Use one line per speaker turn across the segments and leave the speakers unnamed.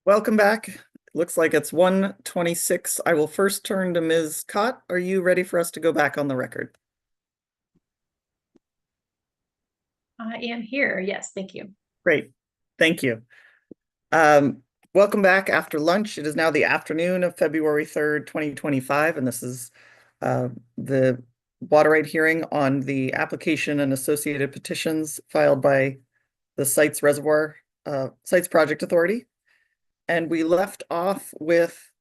Welcome back. Looks like it's 1:26. I will first turn to Ms. Cott. Are you ready for us to go back on the record?
I am here. Yes, thank you.
Great. Thank you. Um, Welcome back after lunch. It is now the afternoon of February 3rd, 2025, and this is the water right hearing on the application and associated petitions filed by the Sites Project Authority. And we left off with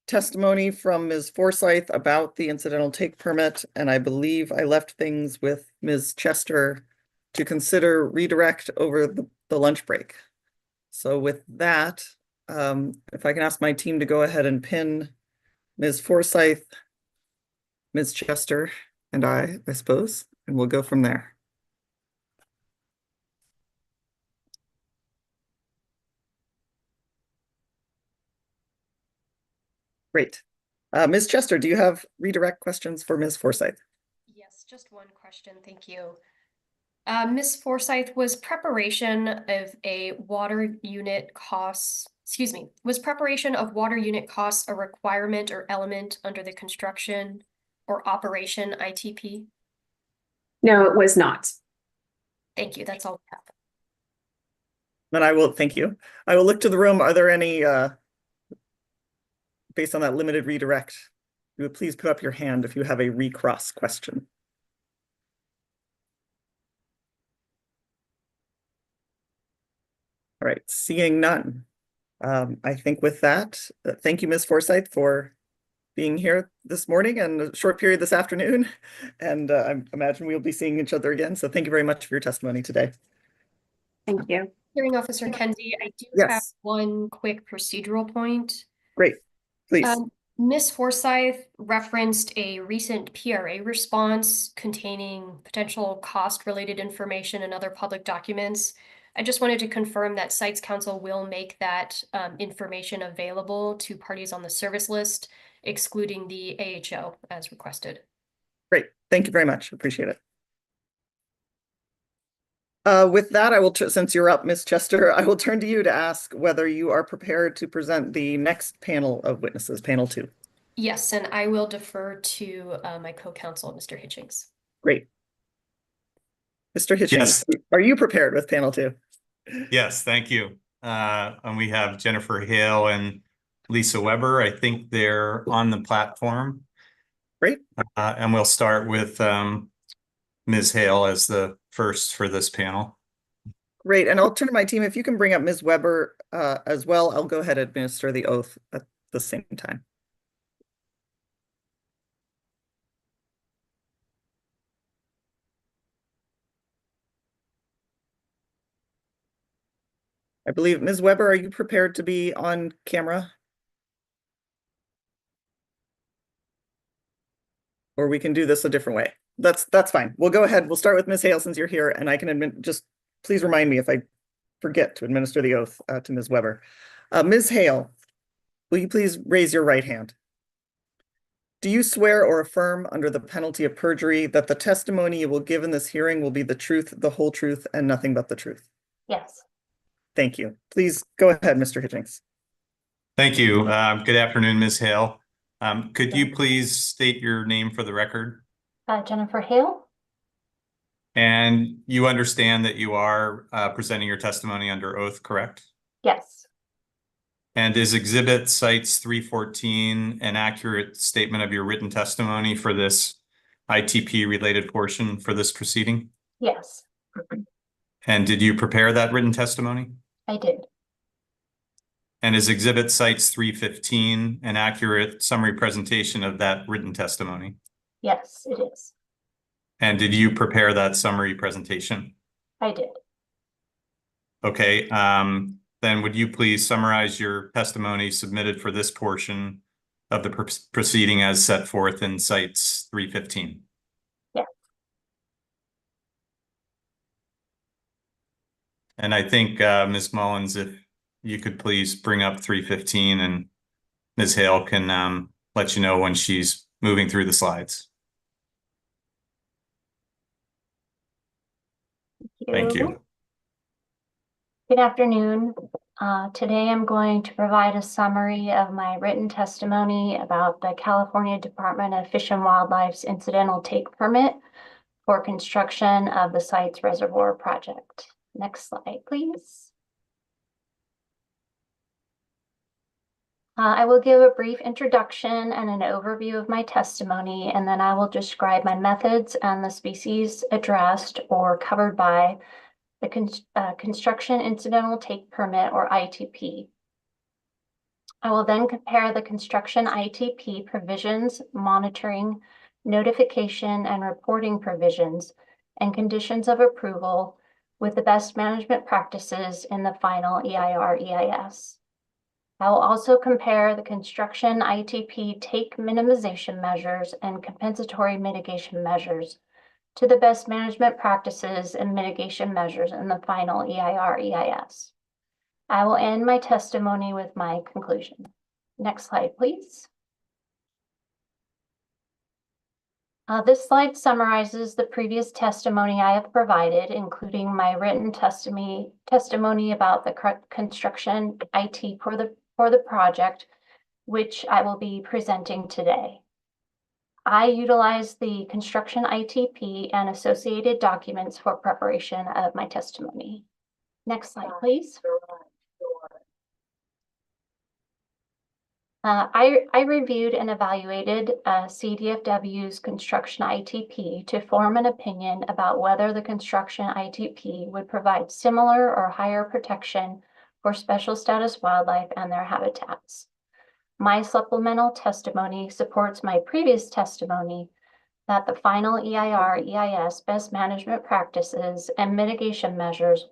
testimony from Ms. Forsyth about the incidental take permit, and I believe I left things with Ms. Chester to consider redirect over the lunch break. So with that, if I can ask my team to go ahead and pin Ms. Forsyth, Ms. Chester, and I suppose, and we'll go from there. Great. Ms. Chester, do you have redirect questions for Ms. Forsyth?
Yes, just one question. Thank you. Ms. Forsyth, was preparation of water unit costs a requirement or element under the construction or operation ITP?
No, it was not.
Thank you. That's all we have.
Then thank you. I will look to the room. Are there any, based on that limited redirect, you would please put up your hand if you have a recross question. All right, seeing none. I think with that, thank you, Ms. Forsyth, for being here this morning and a short period this afternoon. And I imagine we'll be seeing each other again. So thank you very much for your testimony today.
Thank you.
Hearing Officer Kenzie, I do have
Yes,
one quick procedural point.
great. Please.
Ms. Forsyth referenced a recent PRA response containing potential cost-related information and other public documents. I just wanted to confirm that Sites Council will make that information available to parties on the service list, excluding the AHO as requested.
Great. Thank you very much. Appreciate it. With that, since you're up, Ms. Chester, I will turn to you to ask whether you are prepared to present the next panel of witnesses, panel 2.
Yes, and I will defer to my co-counsel, Mr. Hitchings.
Great. Mr. Hitchings, yes. Are you prepared with panel 2?
Yes, thank you. And we have Jennifer Hale and Lisa Weber. I think they're on the platform.
Great.
And we'll start with Ms. Hale as the first for this panel.
Great. And I'll turn to my team. If you can bring up Ms. Weber as well, I'll go ahead and administer the oath at the same time. I believe, Ms. Weber, are you prepared to be on camera? Or we can do this a different way. That's fine. We'll go ahead. We'll start with Ms. Hale since you're here, and I can just please remind me if I forget to administer the oath to Ms. Weber. Ms. Hale, will you please raise your right hand? Do you swear or affirm under the penalty of perjury that the testimony you will give in this hearing will be the truth, the whole truth, and nothing but the truth?
Yes.
Thank you. Please go ahead, Mr. Hitchings.
Thank you. Good afternoon, Ms. Hale. Could you please state your name for the record?
Jennifer Hale.
And you understand that you are presenting your testimony under oath, correct?
Yes.
And is Exhibit Cites 314 an accurate statement of your written testimony for this ITP-related portion for this proceeding?
Yes.
And did you prepare that written testimony?
I did.
And is Exhibit Cites 315 an accurate summary presentation of that written testimony?
Yes, it is.
And did you prepare that summary presentation?
I did.
Okay, then would you please summarize your testimony submitted for this portion of the proceeding as set forth in Cites 315?
Yeah.
And I think Ms. Mullins, if you could please bring up 315 and Ms. Hale can let you know when she's moving through the slides. Thank you.
Good afternoon. Today I'm going to provide a summary of my written testimony about the California Department of Fish and Wildlife's incidental take permit for construction of the site's reservoir project. Next slide, please. I will give a brief introduction and an overview of my testimony, and then I will describe my methods and the species addressed or covered by the Construction Incidental Take Permit, or ITP. I will then compare the construction ITP provisions, monitoring, notification, and reporting provisions, and conditions of approval with the best management practices in the final EIR/EIS. I will also compare the construction ITP take minimization measures and compensatory mitigation measures to the best management practices and mitigation measures in the final EIR/EIS. I will end my testimony with my conclusion. Next slide, please. This slide summarizes the previous testimony I have provided, including my written testimony about the construction IT for the project, which I will be presenting today. I utilize the construction ITP and associated documents for preparation of my testimony. Next slide, please. I reviewed and evaluated CDFW's construction ITP to form an opinion about whether the construction ITP would provide similar or higher protection for special status wildlife and their habitats. My supplemental testimony supports my previous testimony that the final EIR/EIS best management practices and mitigation measures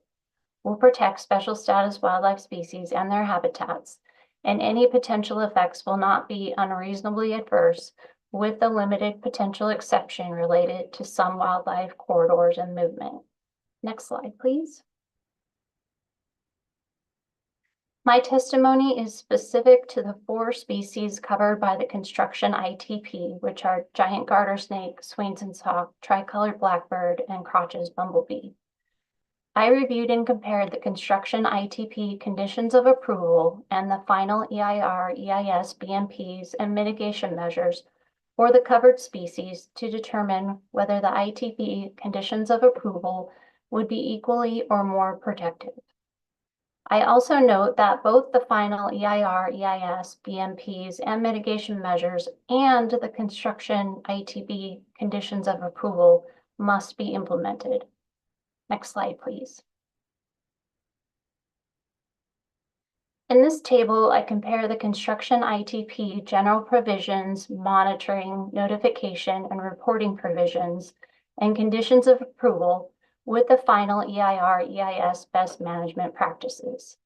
will protect special status wildlife species and their habitats, and any potential effects will not be unreasonably adverse, with the limited potential exception related to some wildlife corridors and movement. Next slide, please. My testimony is specific to the 4 species covered by the construction ITP, which are giant garter snake, Swainson's hawk, tricolored blackbird, and Crotch's bumblebee. I reviewed and compared the construction ITP conditions of approval and the final EIR/EIS BMPs and mitigation measures for the covered species to determine whether the ITP conditions of approval would be equally or more protective. I also note that both the final EIR/EIS BMPs and mitigation measures and the construction ITP conditions of approval must be implemented. Next slide, please. In this table, I compare the construction ITP general provisions, monitoring, notification, and reporting provisions, and conditions of approval with the final EIR/EIS best management practices.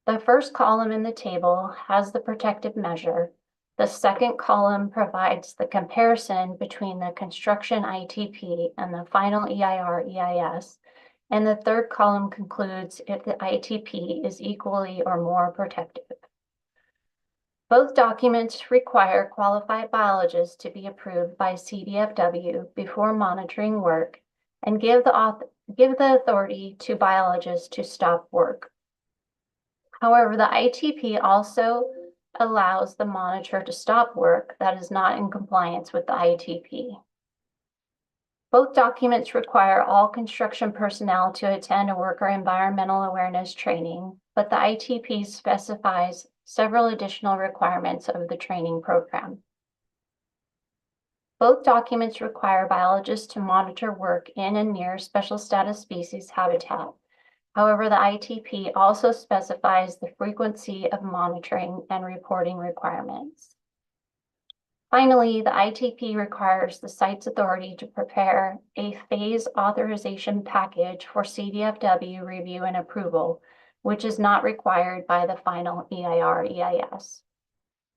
The first column in the table has the protective measure. The second column provides the comparison between the construction ITP and the final EIR/EIS. And the third column concludes if the ITP is equally or more protective. Both documents require qualified biologists to be approved by CDFW before monitoring work and give the authority to biologists to stop work. However, the ITP also allows the monitor to stop work that is not in compliance with the ITP. Both documents require all construction personnel to attend a worker environmental awareness training, but the ITP specifies several additional requirements of the training program. Both documents require biologists to monitor work in and near special status species habitat. However, the ITP also specifies the frequency of monitoring and reporting requirements. Finally, the ITP requires the site's authority to prepare a phase authorization package for CDFW review and approval, which is not required by the final EIR/EIS.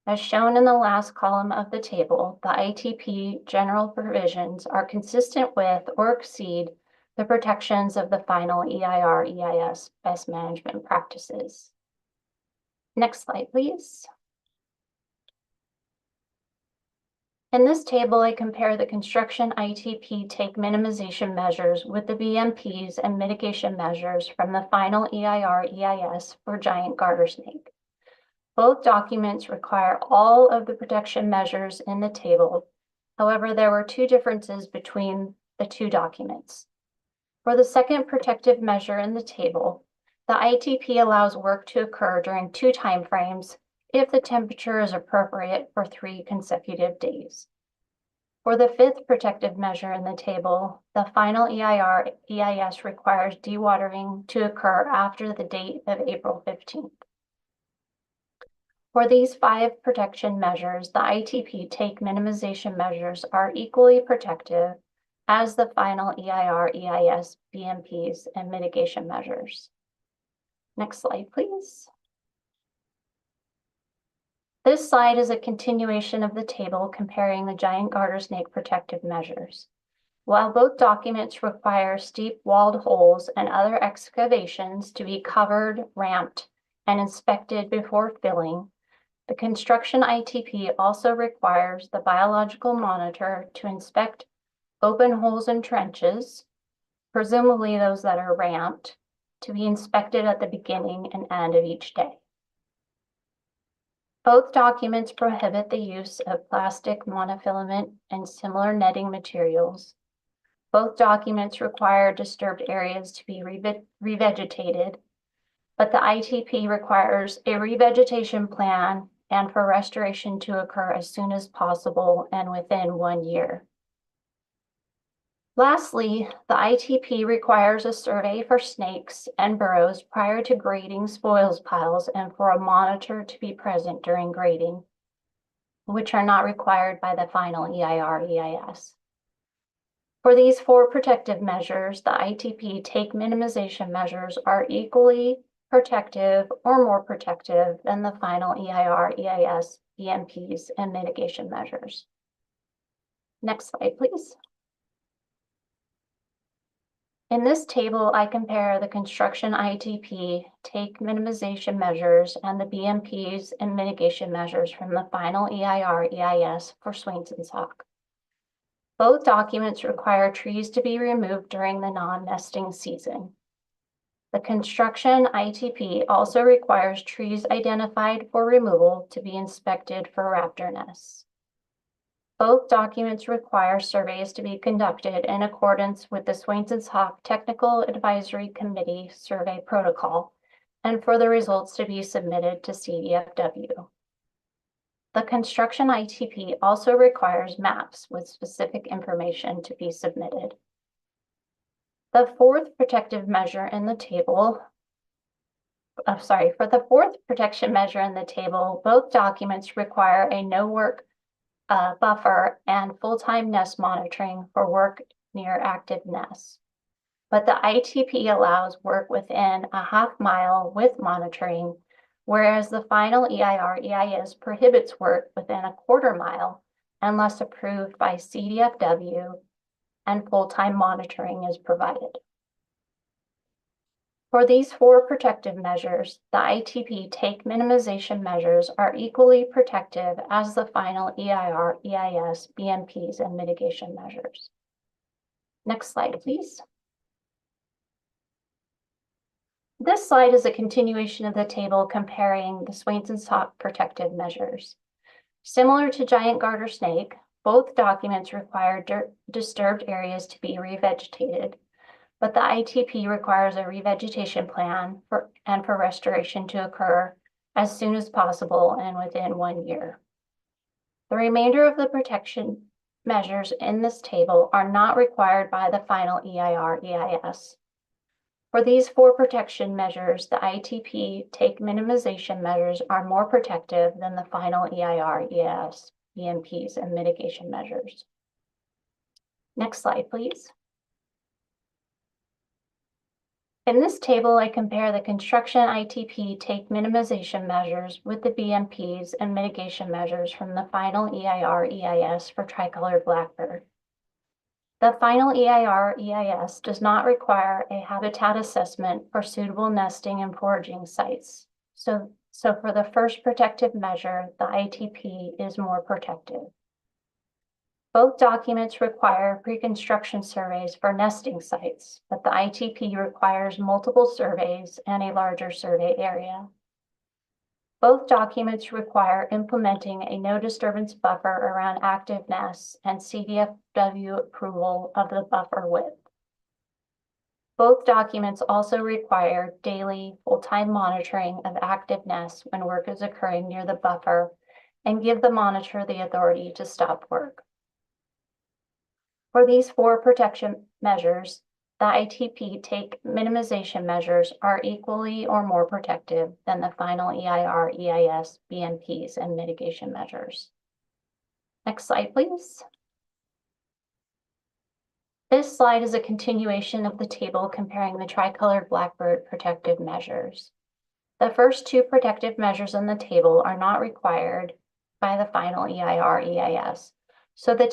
As shown in the last column of the table, the ITP general provisions are consistent with or exceed the protections of the final EIR/EIS best management practices. Next slide, please. In this table, I compare the construction ITP take minimization measures with the BMPs and mitigation measures from the final EIR/EIS for giant garter snake. Both documents require all of the protection measures in the table. However, there were two differences between the two documents. For the second protective measure in the table, the ITP allows work to occur during two timeframes if the temperature is appropriate for 3 consecutive days. For the fifth protective measure in the table, the final EIR/EIS requires dewatering to occur after the date of April 15th. For these 5 protection measures, the ITP take minimization measures are equally protective as the final EIR/EIS, BMPs, and mitigation measures. Next slide, please. This slide is a continuation of the table comparing the giant garter snake protective measures. While both documents require steep walled holes and other excavations to be covered, ramped, and inspected before filling, the construction ITP also requires the biological monitor to inspect open holes and trenches, presumably those that are ramped, to be inspected at the beginning and end of each day. Both documents prohibit the use of plastic monofilament and similar netting materials. Both documents require disturbed areas to be revegetated, but the ITP requires a revegetation plan and for restoration to occur as soon as possible and within 1 year. Lastly, the ITP requires a survey for snakes and burrows prior to grading spoils piles and for a monitor to be present during grading, which are not required by the final EIR/EIS. For these 4 protective measures, the ITP take minimization measures are equally protective or more protective than the final EIR/EIS, BMPs, and mitigation measures. Next slide, please. In this table, I compare the construction ITP take minimization measures and the BMPs and mitigation measures from the final EIR/EIS for Swainson's hawk. Both documents require trees to be removed during the non-nesting season. The construction ITP also requires trees identified for removal to be inspected for raptor nests. Both documents require surveys to be conducted in accordance with the Swainson's Hawk Technical Advisory Committee survey protocol and for the results to be submitted to CDFW. The construction ITP also requires maps with specific information to be submitted. The fourth protective measure in the table, for the fourth protection measure in the table, both documents require a no work buffer and full-time nest monitoring for work near active nests. But the ITP allows work within a half mile with monitoring, whereas the final EIR/EIS prohibits work within a quarter mile unless approved by CDFW and full-time monitoring is provided. For these 4 protective measures, the ITP take minimization measures are equally protective as the final EIR/EIS, BMPs, and mitigation measures. Next slide, please. This slide is a continuation of the table comparing the Swainson's hawk protective measures. Similar to giant garter snake, both documents require disturbed areas to be revegetated, but the ITP requires a revegetation plan for restoration to occur as soon as possible and within 1 year. The remainder of the protection measures in this table are not required by the final EIR/EIS. For these 4 protection measures, the ITP take minimization measures are more protective than the final EIR/EIS, BMPs, and mitigation measures. Next slide, please. In this table, I compare the construction ITP take minimization measures with the BMPs and mitigation measures from the final EIR/EIS for tricolored blackbird. The final EIR/EIS does not require a habitat assessment for suitable nesting and foraging sites. So for the first protective measure, the ITP is more protective. Both documents require pre-construction surveys for nesting sites, but the ITP requires multiple surveys and a larger survey area. Both documents require implementing a no disturbance buffer around active nests and CDFW approval of the buffer width. Both documents also require daily full-time monitoring of active nests when work is occurring near the buffer and give the monitor the authority to stop work. For these 4 protection measures, the ITP take minimization measures are equally or more protective than the final EIR, EIS, BMPs, and mitigation measures. Next slide, please. This slide is a continuation of the table comparing the tricolored blackbird protective measures. The first 2 protective measures in the table are not required by the final EIR, EIS, so the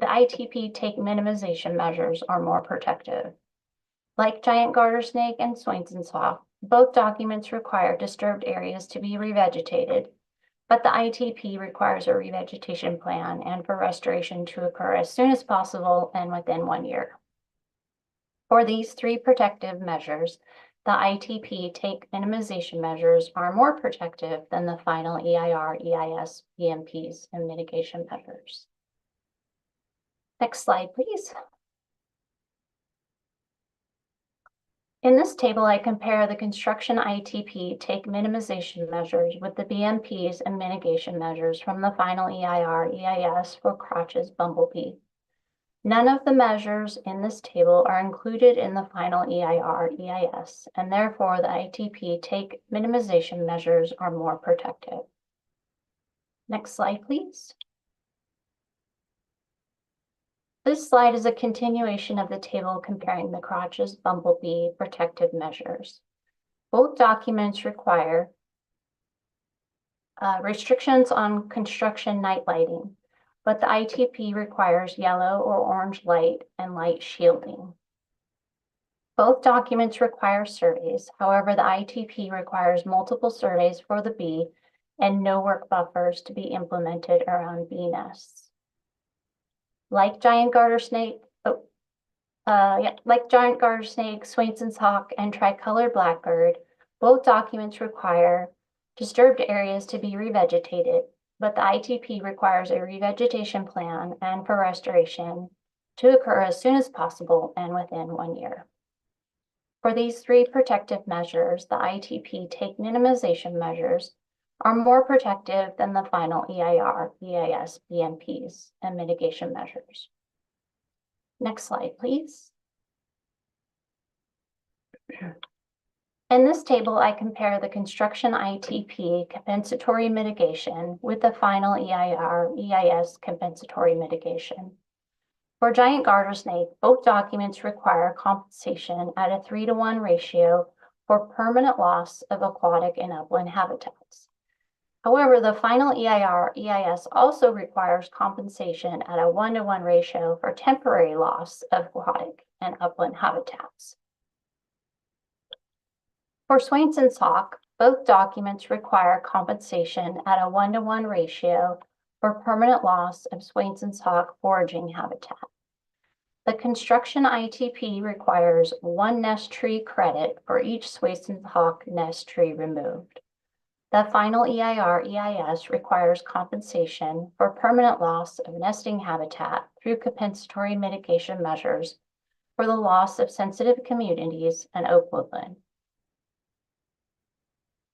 ITP take minimization measures are more protective. Like giant garter snake and Swainson's hawk, both documents require disturbed areas to be revegetated, but the ITP requires a revegetation plan and for restoration to occur as soon as possible and within 1 year. For these 3 protective measures, the ITP take minimization measures are more protective than the final EIR, EIS, BMPs, and mitigation measures. Next slide, please. In this table, I compare the construction ITP take minimization measures with the BMPs and mitigation measures from the final EIR, EIS for Crotch's bumblebee. None of the measures in this table are included in the final EIR, EIS, and therefore the ITP take minimization measures are more protective. Next slide, please. This slide is a continuation of the table comparing the Crotch's bumblebee protective measures. Both documents require restrictions on construction night lighting, but the ITP requires yellow or orange light and light shielding. Both documents require surveys. However, the ITP requires multiple surveys for the bee and no work buffers to be implemented around bee nests. Like giant garter snake, Swainson's hawk, and tricolored blackbird, both documents require disturbed areas to be revegetated, but the ITP requires a revegetation plan and for restoration to occur as soon as possible and within 1 year. For these 3 protective measures, the ITP take minimization measures are more protective than the final EIR, EIS, BMPs, and mitigation measures. Next slide, please. In this table, I compare the construction ITP compensatory mitigation with the final EIR, EIS compensatory mitigation. For giant garter snake, both documents require compensation at a 3-to-1 ratio for permanent loss of aquatic and upland habitats. However, the final EIR, EIS also requires compensation at a 1-to-1 ratio for temporary loss of aquatic and upland habitats. For Swainson's hawk, both documents require compensation at a 1-to-1 ratio for permanent loss of Swainson's hawk foraging habitat. The construction ITP requires 1 nest tree credit for each Swainson's hawk nest tree removed. The final EIR, EIS requires compensation for permanent loss of nesting habitat through compensatory mitigation measures for the loss of sensitive communities and oak woodland.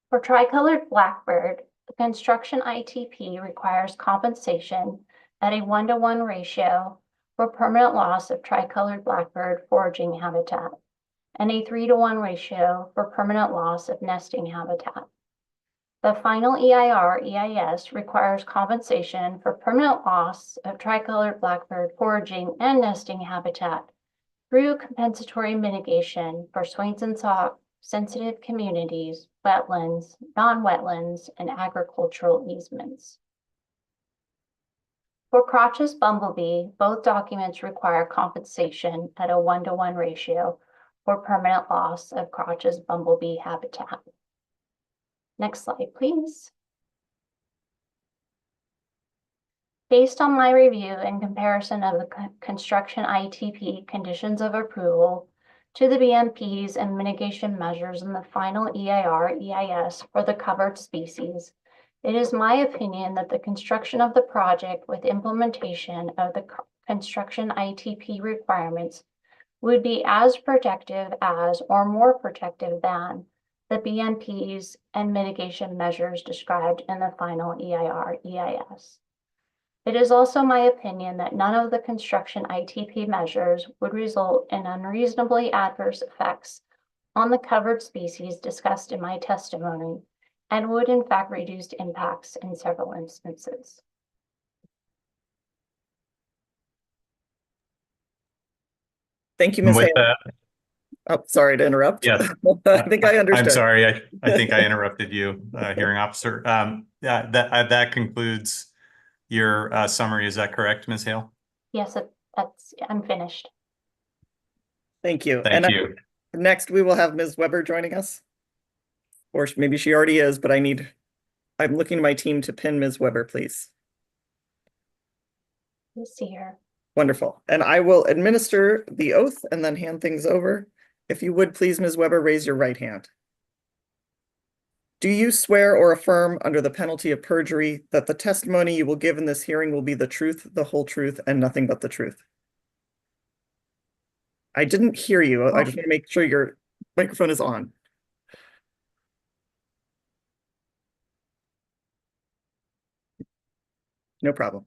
For tricolored blackbird, the construction ITP requires compensation at a 1-to-1 ratio for permanent loss of tricolored blackbird foraging habitat and a 3-to-1 ratio for permanent loss of nesting habitat. The final EIR, EIS requires compensation for permanent loss of tricolored blackbird foraging and nesting habitat through compensatory mitigation for Swainson's hawk, sensitive communities, wetlands, non-wetlands, and agricultural easements. For Crotch's bumblebee, both documents require compensation at a 1-to-1 ratio for permanent loss of Crotch's bumblebee habitat. Next slide, please. Based on my review and comparison of the construction ITP conditions of approval to the BMPs and mitigation measures in the final EIS for the covered species, it is my opinion that the construction of the project with implementation of the construction ITP requirements would be as protective as or more protective than the BMPs and mitigation measures described in the final EIS. It is also my opinion that none of the construction ITP measures would result in unreasonably adverse effects on the covered species discussed in my testimony and would in fact reduce impacts in several instances.
Thank you,
And
Ms.
with
Hale.
that,
Oh, sorry to interrupt.
yes.
I think I understood.
I'm sorry. I think I interrupted you, hearing officer. Yeah, that concludes your summary. Is that correct, Ms. Hale?
Yes, I'm finished.
Thank you.
Thank you.
Next, we will have Ms. Weber joining us. Or maybe she already is, but I'm looking to my team to pin Ms. Weber, please.
You see her.
Wonderful. And I will administer the oath and then hand things over. If you would, please, Ms. Weber, raise your right hand. Do you swear or affirm under the penalty of perjury that the testimony you will give in this hearing will be the truth, the whole truth, and nothing but the truth? I didn't hear you. I just want to make sure your microphone is on. No problem.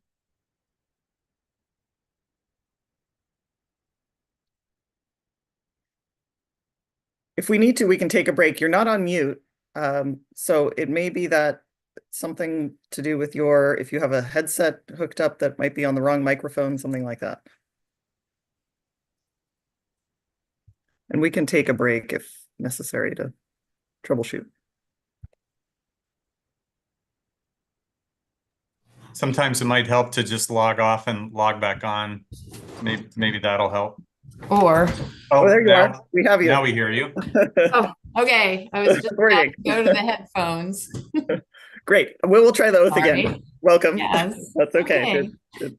If we need to, we can take a break. You're not on mute. So it may be that something to do with if you have a headset hooked up that might be on the wrong microphone, something like that. And we can take a break if necessary to troubleshoot.
Sometimes it might help to just log off and log back on. Maybe that'll help.
Or,
Oh, there you are. We have you.
Now we hear you.
oh, okay. I was just about to go to the headphones.
Great. We will try the oath again.
Sorry.
Welcome.
Yes.
That's okay.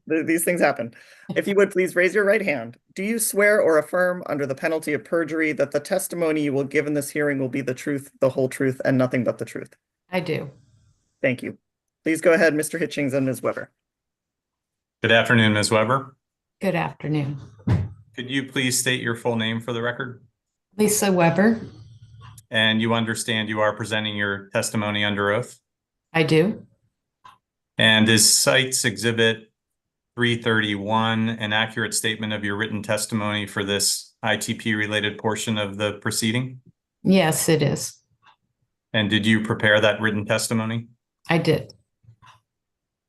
These things happen. If you would please raise your right hand. Do you swear or affirm under the penalty of perjury that the testimony you will give in this hearing will be the truth, the whole truth, and nothing but the truth?
I do.
Thank you. Please go ahead, Mr. Hitchings and Ms. Weber.
Good afternoon, Ms. Weber.
Good afternoon.
Could you please state your full name for the record?
Lisa Weber.
And you understand you are presenting your testimony under oath?
I do.
And is Cites Exhibit 331 an accurate statement of your written testimony for this ITP-related portion of the proceeding?
Yes, it is.
And did you prepare that written testimony?
I did.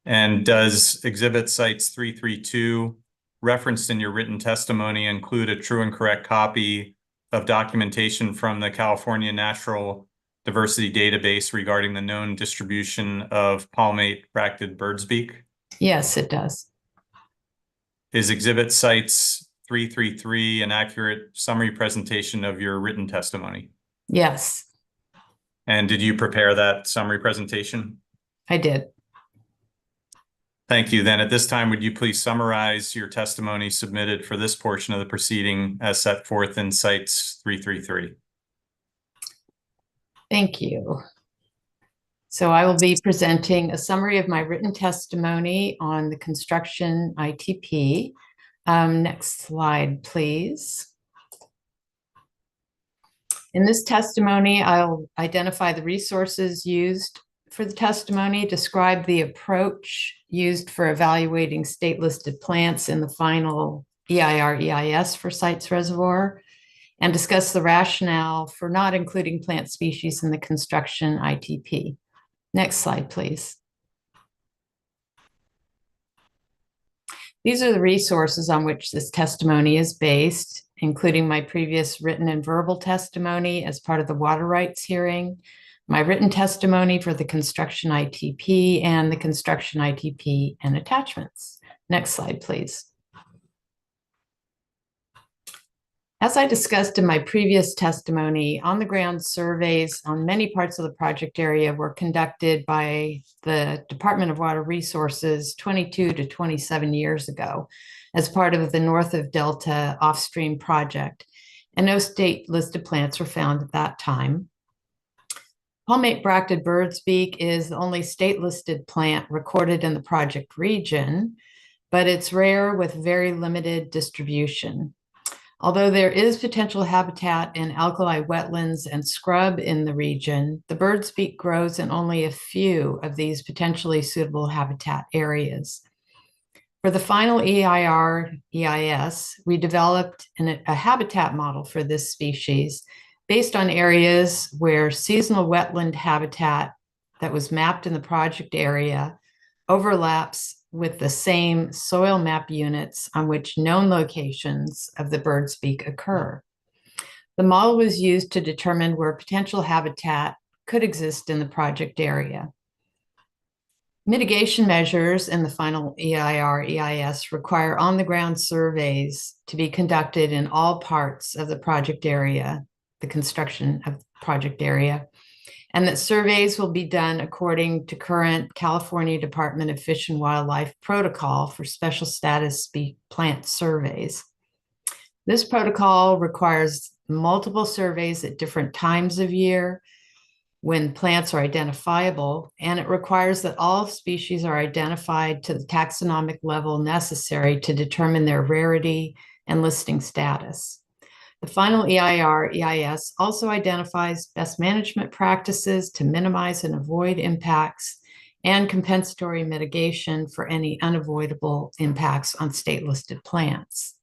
And does Exhibit Cites 332 referenced in your written testimony include a true and correct copy of documentation from the California Natural Diversity Database regarding the known distribution of palmate bracted birdsbeak?
Yes, it does.
Is Exhibit Cites 333 an accurate summary presentation of your written testimony?
Yes,
And did you prepare that summary presentation?
I did.
Thank you. Then at this time, would you please summarize your testimony submitted for this portion of the proceeding as set forth in Cites 333?
Thank you. So I will be presenting a summary of my written testimony on the construction ITP. Next slide, please. In this testimony, I'll identify the resources used for the testimony, describe the approach used for evaluating state-listed plants in the final EIS for Cites Reservoir, and discuss the rationale for not including plant species in the construction ITP. Next slide, please. These are the resources on which this testimony is based, including my previous written and verbal testimony as part of the water rights hearing, my written testimony for the construction ITP, and the construction ITP and attachments. Next slide, please. As I discussed in my previous testimony, on-the-ground surveys on many parts of the project area were conducted by the Department of Water Resources 22 to 27 years ago as part of the North of Delta Offstream project, and no state-listed plants were found at that time. Palmate bracted bird's beak is the only state-listed plant recorded in the project region, but it's rare with very limited distribution. Although there is potential habitat in alkali wetlands and scrub in the region, the bird's beak grows in only a few of these potentially suitable habitat areas. For the final EIR-EIS, we developed a habitat model for this species based on areas where seasonal wetland habitat that was mapped in the project area overlaps with the same soil map units on which known locations of the bird's beak occur. The model was used to determine where potential habitat could exist in the project area. Mitigation measures in the final EIR-EIS require on-the-ground surveys to be conducted in all parts of the project area, the construction of the project area, and that surveys will be done according to current California Department of Fish and Wildlife protocol for special status plant surveys. This protocol requires multiple surveys at different times of year when plants are identifiable, and it requires that all species are identified to the taxonomic level necessary to determine their rarity and listing status. The final EIR-EIS also identifies best management practices to minimize and avoid impacts and compensatory mitigation for any unavoidable impacts on state-listed plants.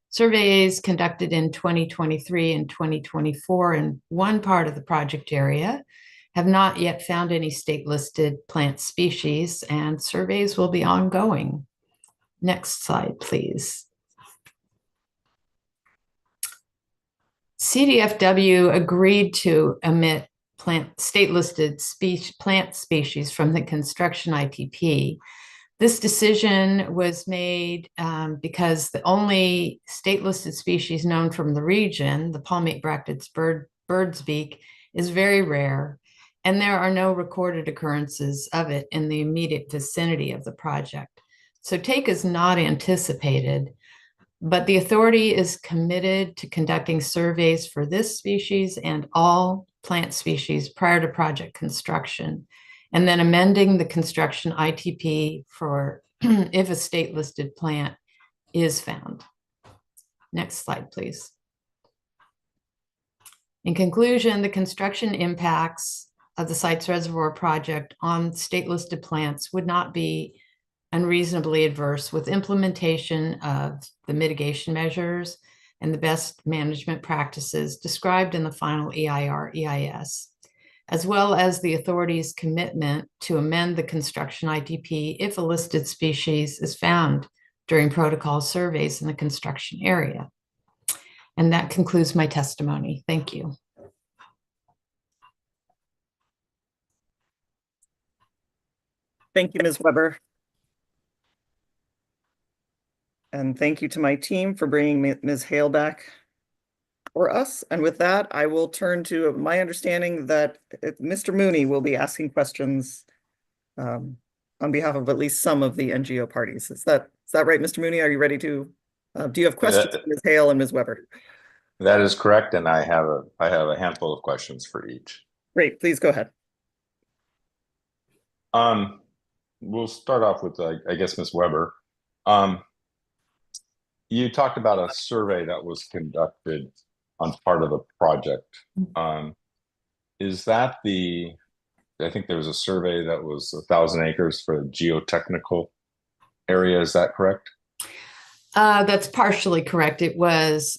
Surveys conducted in 2023 and 2024 in one part of the project area have not yet found any state-listed plant species, and surveys will be ongoing. Next slide, please. CDFW agreed to omit state-listed plant species from the construction ITP. This decision was made because the only state-listed species known from the region, the palmate bracted bird's beak, is very rare, and there are no recorded occurrences of it in the immediate vicinity of the project. So take is not anticipated, but the authority is committed to conducting surveys for this species and all plant species prior to project construction, and then amending the construction ITP for if a state-listed plant is found. Next slide, please. In conclusion, the construction impacts of the site's reservoir project on state-listed plants would not be unreasonably adverse with implementation of the mitigation measures and the best management practices described in the final EIR-EIS, as well as the authority's commitment to amend the construction ITP if a listed species is found during protocol surveys in the construction area. And that concludes my testimony. Thank you.
Thank you, Ms. Weber. And thank you to my team for bringing Ms. Hale back for us. And with that, I will turn to my understanding that Mr. Mooney will be asking questions on behalf of at least some of the NGO parties. Is that right, Mr. Mooney? Are you ready to, do you have questions for Ms. Hale and Ms. Weber?
That is correct, and I have a handful of questions for each.
Great, please go ahead.
We'll start off with, I guess, Ms. Weber. You talked about a survey that was conducted on part of the project. Is that I think there was a survey that was 1,000 acres for the geotechnical area, is that correct?
That's partially correct. It was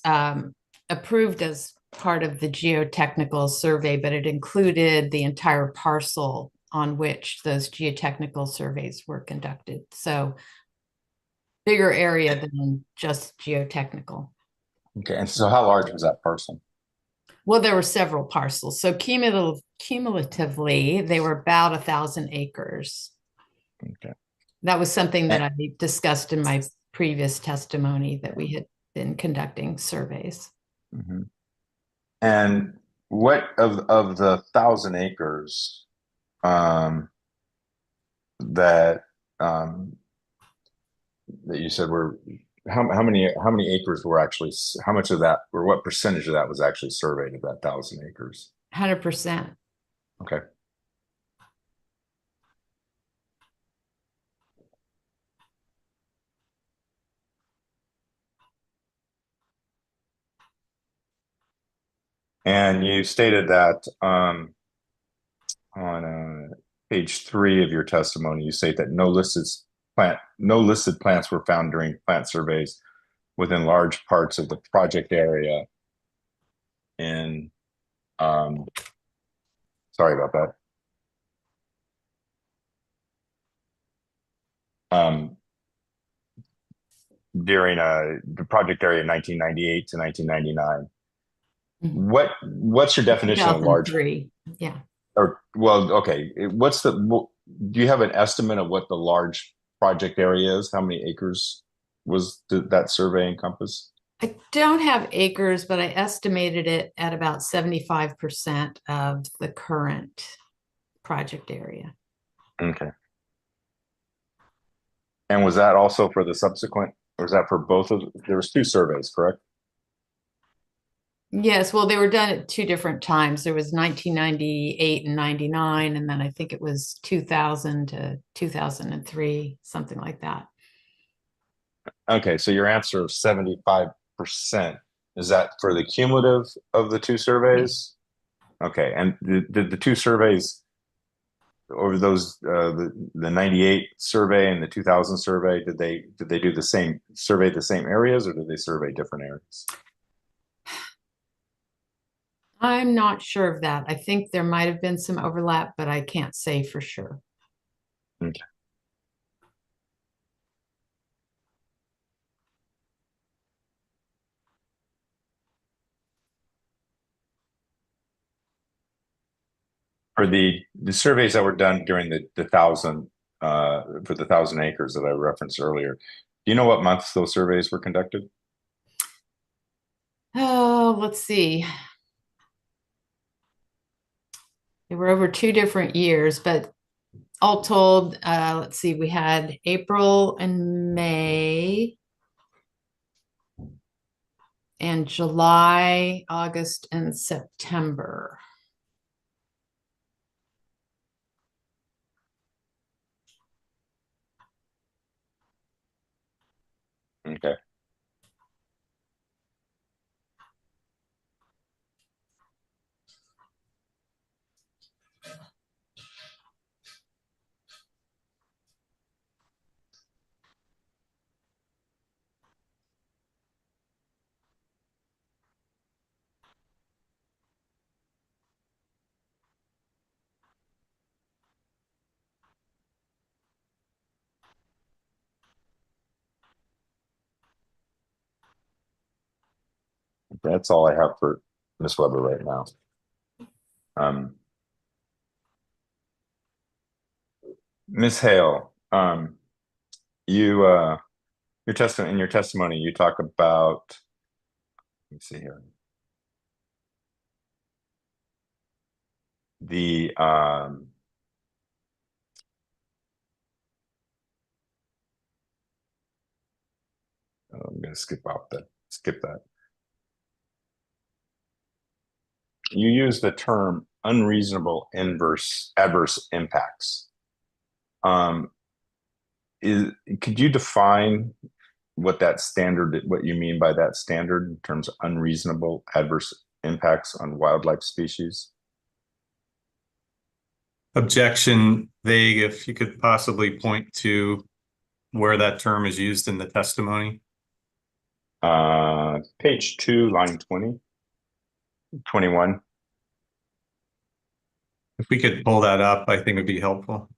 approved as part of the geotechnical survey, but it included the entire parcel on which those geotechnical surveys were conducted. So bigger area than just geotechnical.
Okay, and so how large was that parcel?
Well, there were several parcels. So cumulatively, they were about 1,000 acres.
Okay.
That was something that I discussed in my previous testimony that we had been conducting surveys.
Mhm. And what of the 1,000 acres that that you said were how many acres were actually how much of that or what percentage of that was actually surveyed of that 1,000 acres?
100%.
Okay. And you stated that on page 3 of your testimony, you state that no listed plants were found during plant surveys within large parts of the project area. And sorry about that. During the project area 1998 to 1999.
Mhm.
What's your definition of large?
2003. Yeah.
Or well, okay. Do you have an estimate of what the large project area is? How many acres did that survey encompass?
I don't have acres, but I estimated it at about 75% of the current project area.
Okay. And was that also for the subsequent, or was that for both of, there was 2 surveys, correct?
Yes, well, they were done at 2 different times. There was 1998 and 99, and then I think it was 2000 to 2003, something like that.
Okay, so your answer of 75%, is that for the cumulative of the 2 surveys? Okay, and did the 2 surveys over those the 98 survey and the 2000 survey, did they do the same survey the same areas, or did they survey different areas?
I'm not sure of that. I think there might have been some overlap, but I can't say for sure.
Okay. For the surveys that were done during the 1,000 for the 1,000 acres that I referenced earlier, do you know what months those surveys were conducted?
Oh, let's see. They were over 2 different years, but all told, let's see, we had April and May and July, August, and September.
Okay. That's all I have for Ms. Weber right now. Ms. Hale, you in your testimony, you talk about, let me see here. The I'm going to skip that. You use the term unreasonable adverse impacts. Could you define what you mean by that standard in terms of unreasonable adverse impacts on wildlife species?
Objection vague, if you could possibly point to where that term is used in the testimony.
Page 2, line 21.
If we could pull that up, I think it would be helpful.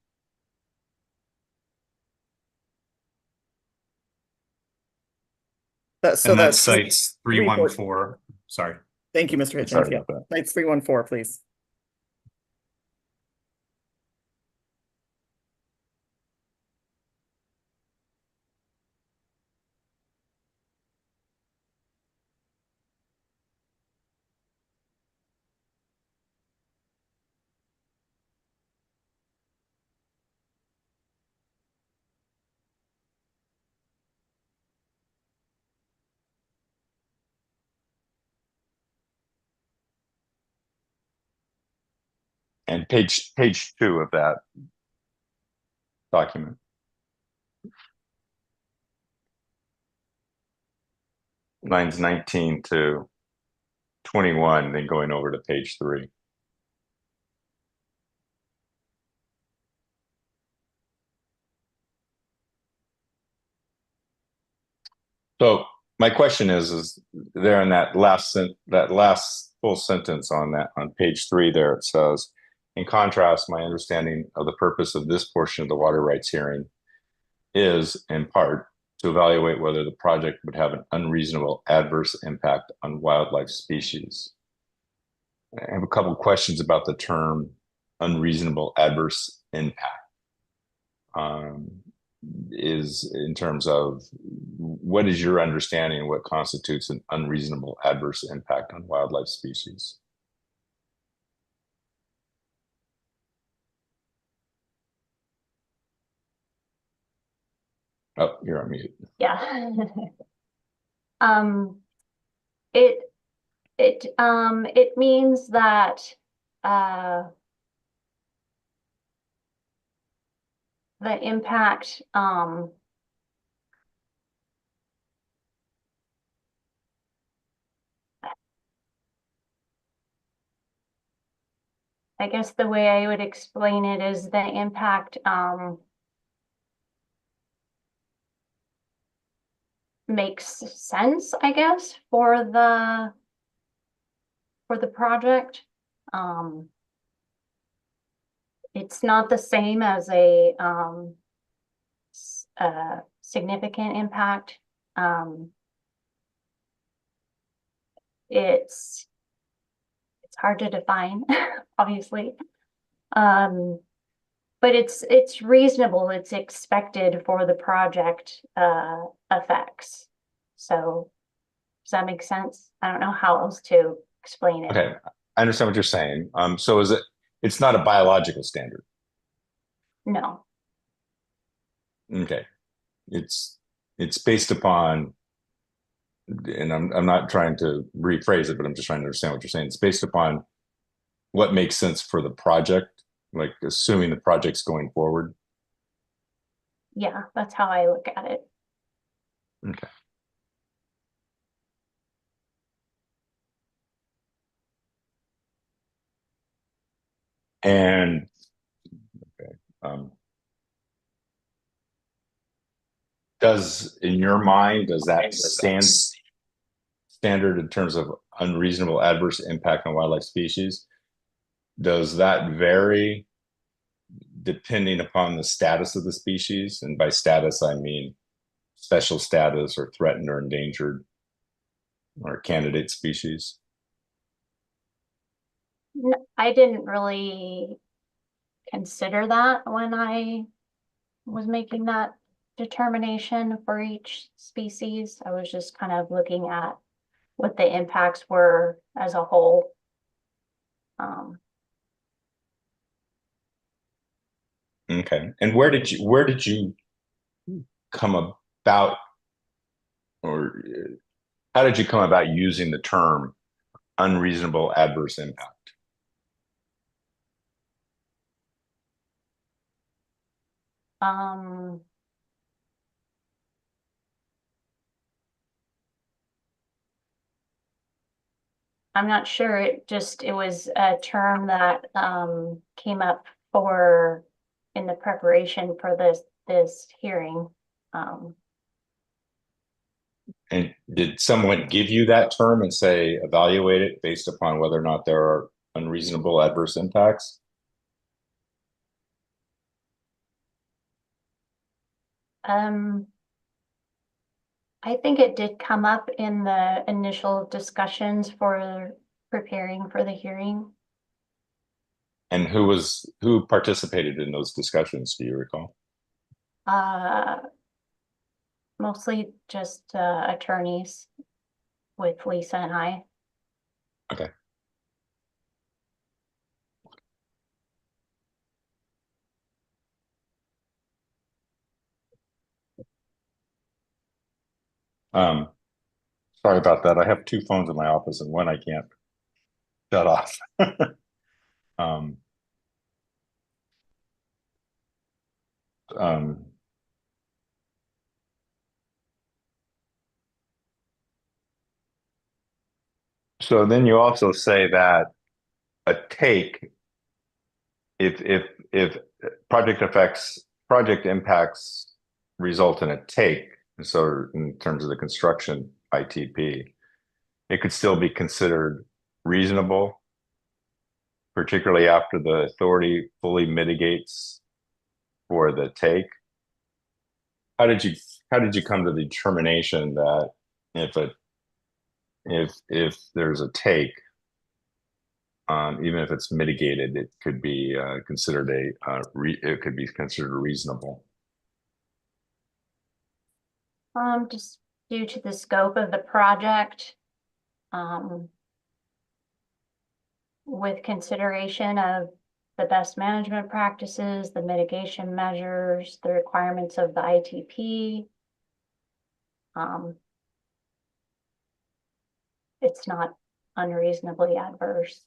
So
And that
that's
cites 314. Sorry.
Thank you, Mr. Hitchens.
Sorry
Yeah,
about that.
cites 314, please.
And page 2 of that document. Lines 19 to 21, then going over to page 3. So my question is there in that last full sentence on page 3 there, it says, in contrast, my understanding of the purpose of this portion of the water rights hearing is, in part, to evaluate whether the project would have an unreasonable adverse impact on wildlife species. I have a couple of questions about the term unreasonable adverse impact. Is in terms of what is your understanding of what constitutes an unreasonable adverse impact on wildlife species? Oh, you're on mute.
Yeah. Um, it means that the impact I guess the way I would explain it is the impact makes sense, I guess, for the project. It's not the same as a significant impact. It's hard to define, obviously. But it's reasonable, it's expected for the project effects. So does that make sense? I don't know how else to explain it.
Okay, I understand what you're saying. So it's not a biological standard.
No.
Okay. It's based upon, and I'm not trying to rephrase it, but I'm just trying to understand what you're saying. It's based upon what makes sense for the project, like assuming the project's going forward.
Yeah, that's how I look at it.
Okay. And okay, in your mind, does that standard in terms of unreasonable adverse impact on wildlife species, does that vary depending upon the status of the species? And by status, I mean special status or threatened or endangered or candidate species?
I didn't really consider that when I was making that determination for each species. I was just kind of looking at what the impacts were as a whole.
Okay. And where did you come about, or how did you come about using the term unreasonable adverse impact?
I'm not sure. It was a term that came up in the preparation for this hearing.
And did someone give you that term and say evaluate it based upon whether or not there are unreasonable adverse impacts?
I think it did come up in the initial discussions for preparing for the hearing.
And who participated in those discussions? Do you recall?
Mostly just attorneys with Lisa and I.
Okay. Sorry about that. I have two phones in my office and one I can't shut off. So then you also say that a take, if project impacts result in a take, so in terms of the construction ITP, it could still be considered reasonable, particularly after the authority fully mitigates for the take. How did you come to the determination that if there's a take, even if it's mitigated, it could be considered it could be considered reasonable?
Just due to the scope of the project, with consideration of the best management practices, the mitigation measures, the requirements of the ITP. It's not unreasonably adverse,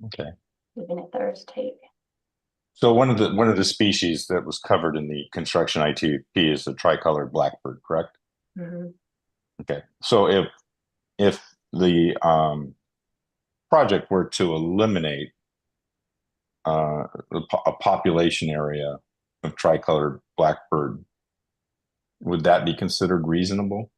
Okay.
even if there's take.
So one of the species that was covered in the construction ITP is the tricolored blackbird, correct?
Mm-hmm.
Okay. So if the project were to eliminate a population area of tricolored blackbird, would that be considered reasonable?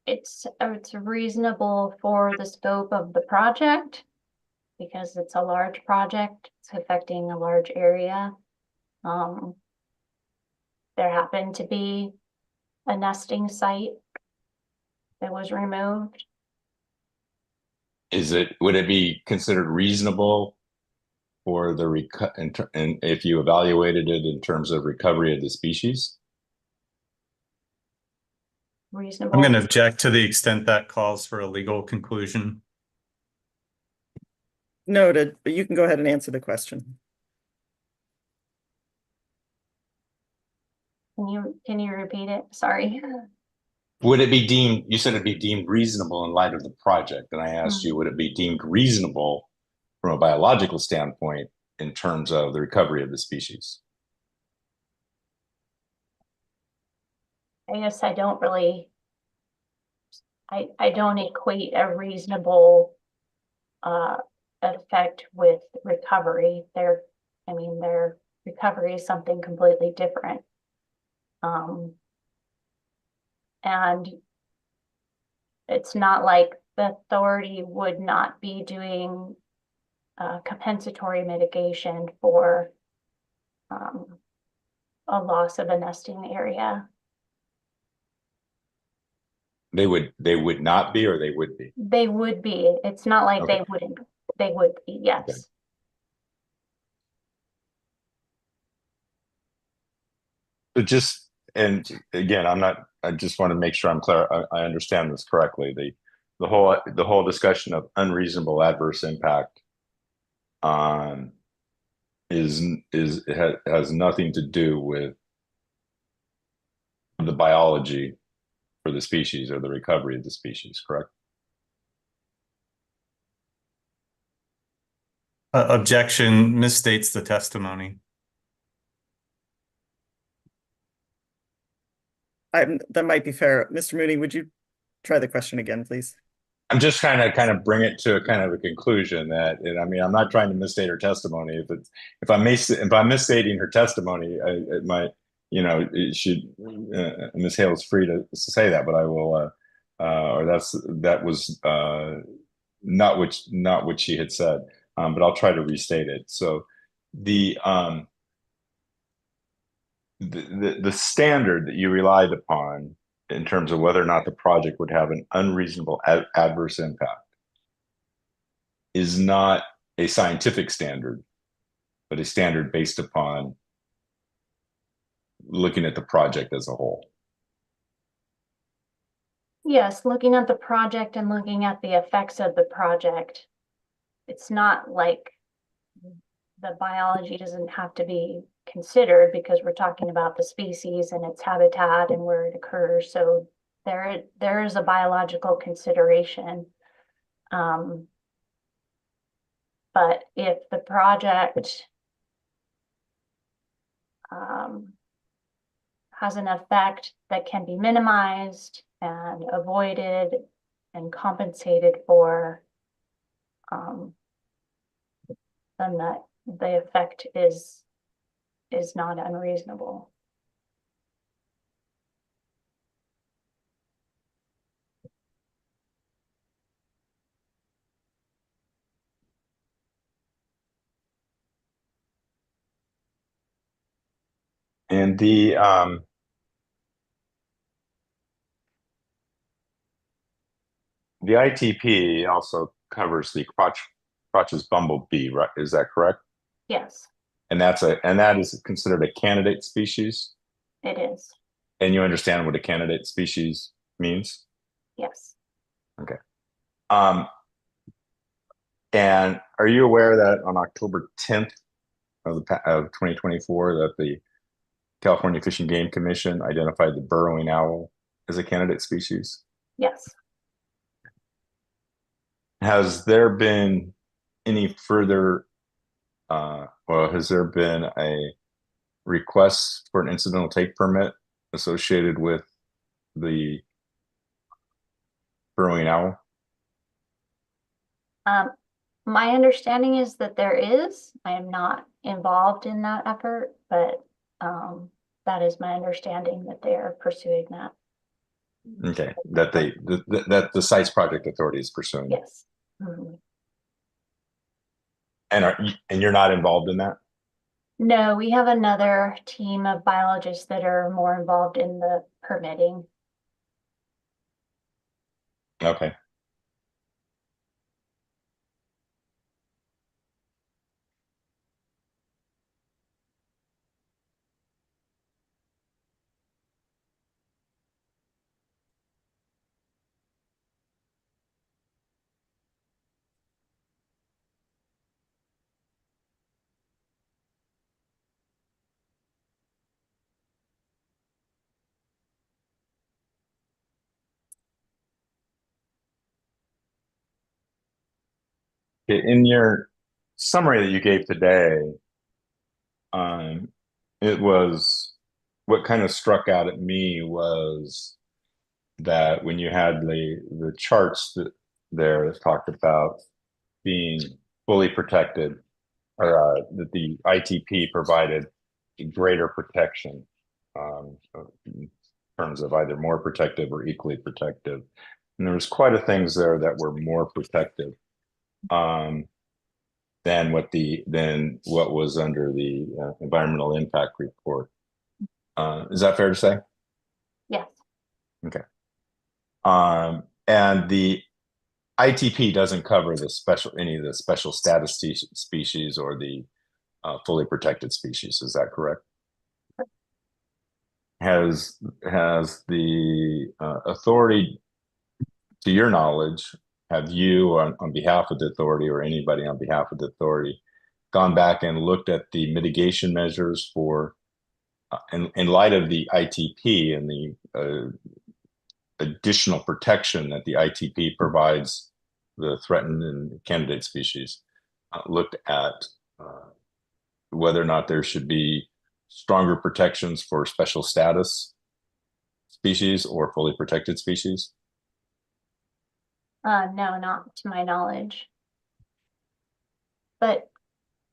It's reasonable for the scope of the project because it's a large project. It's affecting a large area. There happened to be a nesting site that was removed.
Would it be considered reasonable for the and if you evaluated it in terms of recovery of the species?
Reasonable.
I'm going to object to the extent that calls for a legal conclusion.
Noted, but you can go ahead and answer the question.
Can you repeat it? Sorry.
Would it be deemed, you said it'd be deemed reasonable in light of the project, and I asked you, would it be deemed reasonable from a biological standpoint in terms of the recovery of the species?
I guess I don't really, I don't equate a reasonable effect with recovery. Their recovery is something completely different. And it's not like the authority would not be doing compensatory mitigation for a loss of a nesting area.
They would not be, or they would be?
They would be. It's not like
Okay.
they wouldn't. They would be, yes.
Okay. But just, and again, I just want to make sure I'm clear. I understand this correctly. The whole discussion of unreasonable adverse impact has nothing to do with the biology for the species or the recovery of the species, correct?
Objection misstates the testimony.
That might be fair. Mr. Mooney, would you try the question again, please?
I'm just trying to kind of bring it to a kind of a conclusion that, and I mean, I'm not trying to misstate her testimony. If I'm misstating her testimony, it might, it should, Ms. Hale is free to say that, but I will, or that was not what she had said. But I'll try to restate it. So the standard that you relied upon in terms of whether or not the project would have an unreasonable adverse impact is not a scientific standard, but a standard based upon looking at the project as a whole.
Yes, looking at the project and looking at the effects of the project. It's not like the biology doesn't have to be considered because we're talking about the species and its habitat and where it occurs. So there is a biological consideration. But if the project has an effect that can be minimized and avoided and compensated for, then the effect is not unreasonable.
And the ITP also covers the Crotch's bumblebee, right? Is that correct?
Yes,
And that is considered a candidate species.
it is.
And you understand what a candidate species means?
Yes.
Okay. And are you aware that on October 10th of 2024 that the California Fish and Game Commission identified the burrowing owl as a candidate species?
Yes.
Has there been any further, has there been a request for an incidental take permit associated with the burrowing owl?
My understanding is that there is. I am not involved in that effort, but that is my understanding that they are pursuing that.
Okay, that that the Sites Project Authority is pursuing.
Yes. Mhm.
And you're not involved in that?
No, we have another team of biologists that are more involved in the permitting.
Okay. In your summary that you gave today, it was what kind of struck out at me was that when you had the charts that talked about being fully protected, or that the ITP provided greater protection in terms of either more protective or equally protective. And there was quite a things there that were more protective than what was under the environmental impact report. Is that fair to say?
Yes.
Okay. And the ITP doesn't cover any of the special status species or the fully protected species. Is that correct? Has the authority, to your knowledge, have you on behalf of the authority or anybody on behalf of the authority gone back and looked at the mitigation measures for in light of the ITP and the additional protection that the ITP provides the threatened and candidate species, looked at whether or not there should be stronger protections for special status species or fully protected species?
No, not to my knowledge. But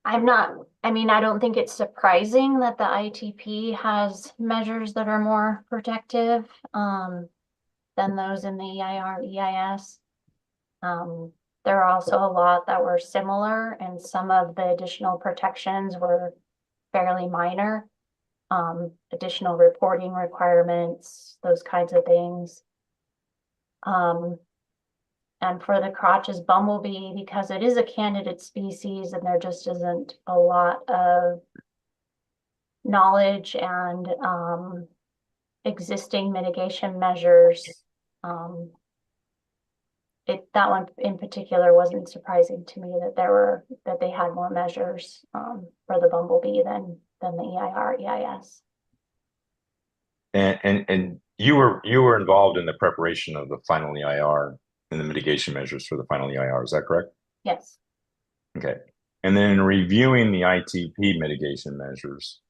I don't think it's surprising that the ITP has measures that are more protective than those in the EIR, EIS. There are also a lot that were similar, and some of the additional protections were fairly minor. Additional reporting requirements, those kinds of things. And for the Crotch's bumblebee, because it is a candidate species and there just isn't a lot of knowledge and existing mitigation measures, that one in particular wasn't surprising to me that they had more measures for the bumblebee than than the EIR, EIS.
And you were involved in the preparation of the final EIR and the mitigation measures for the final EIR, is that correct?
Yes.
Okay. And then in reviewing the ITP mitigation measures,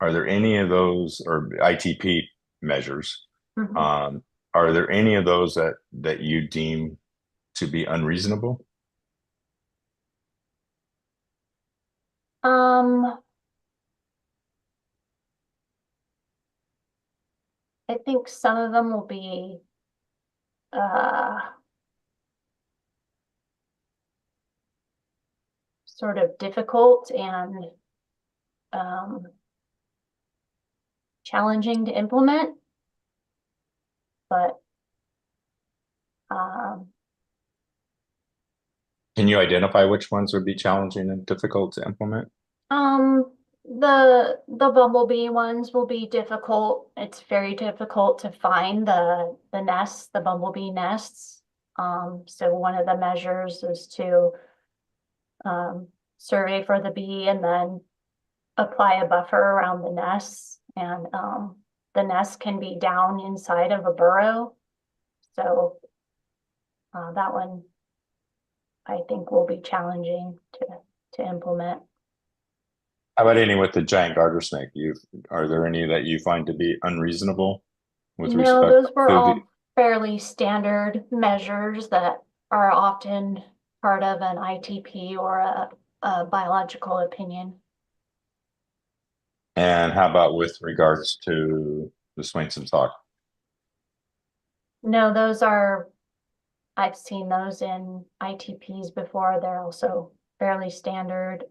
are there any of those, or ITP measures,
Mhm.
are there any of those that you deem to be unreasonable?
I think some of them will be sort of difficult and challenging to implement, but
Can you identify which ones would be challenging and difficult to implement?
the bumblebee ones will be difficult. It's very difficult to find the nests, the bumblebee nests. So one of the measures is to survey for the bee and then apply a buffer around the nests. And the nest can be down inside of a burrow. So that one I think will be challenging to implement.
How about any with the giant garter snake? Are there any that you find to be unreasonable with
No,
respect
those were
to
all fairly standard measures that are often part of an ITP or a biological opinion.
and how about with regards to the Swainson talk?
No, I've seen those in ITPs before. They're also fairly standard.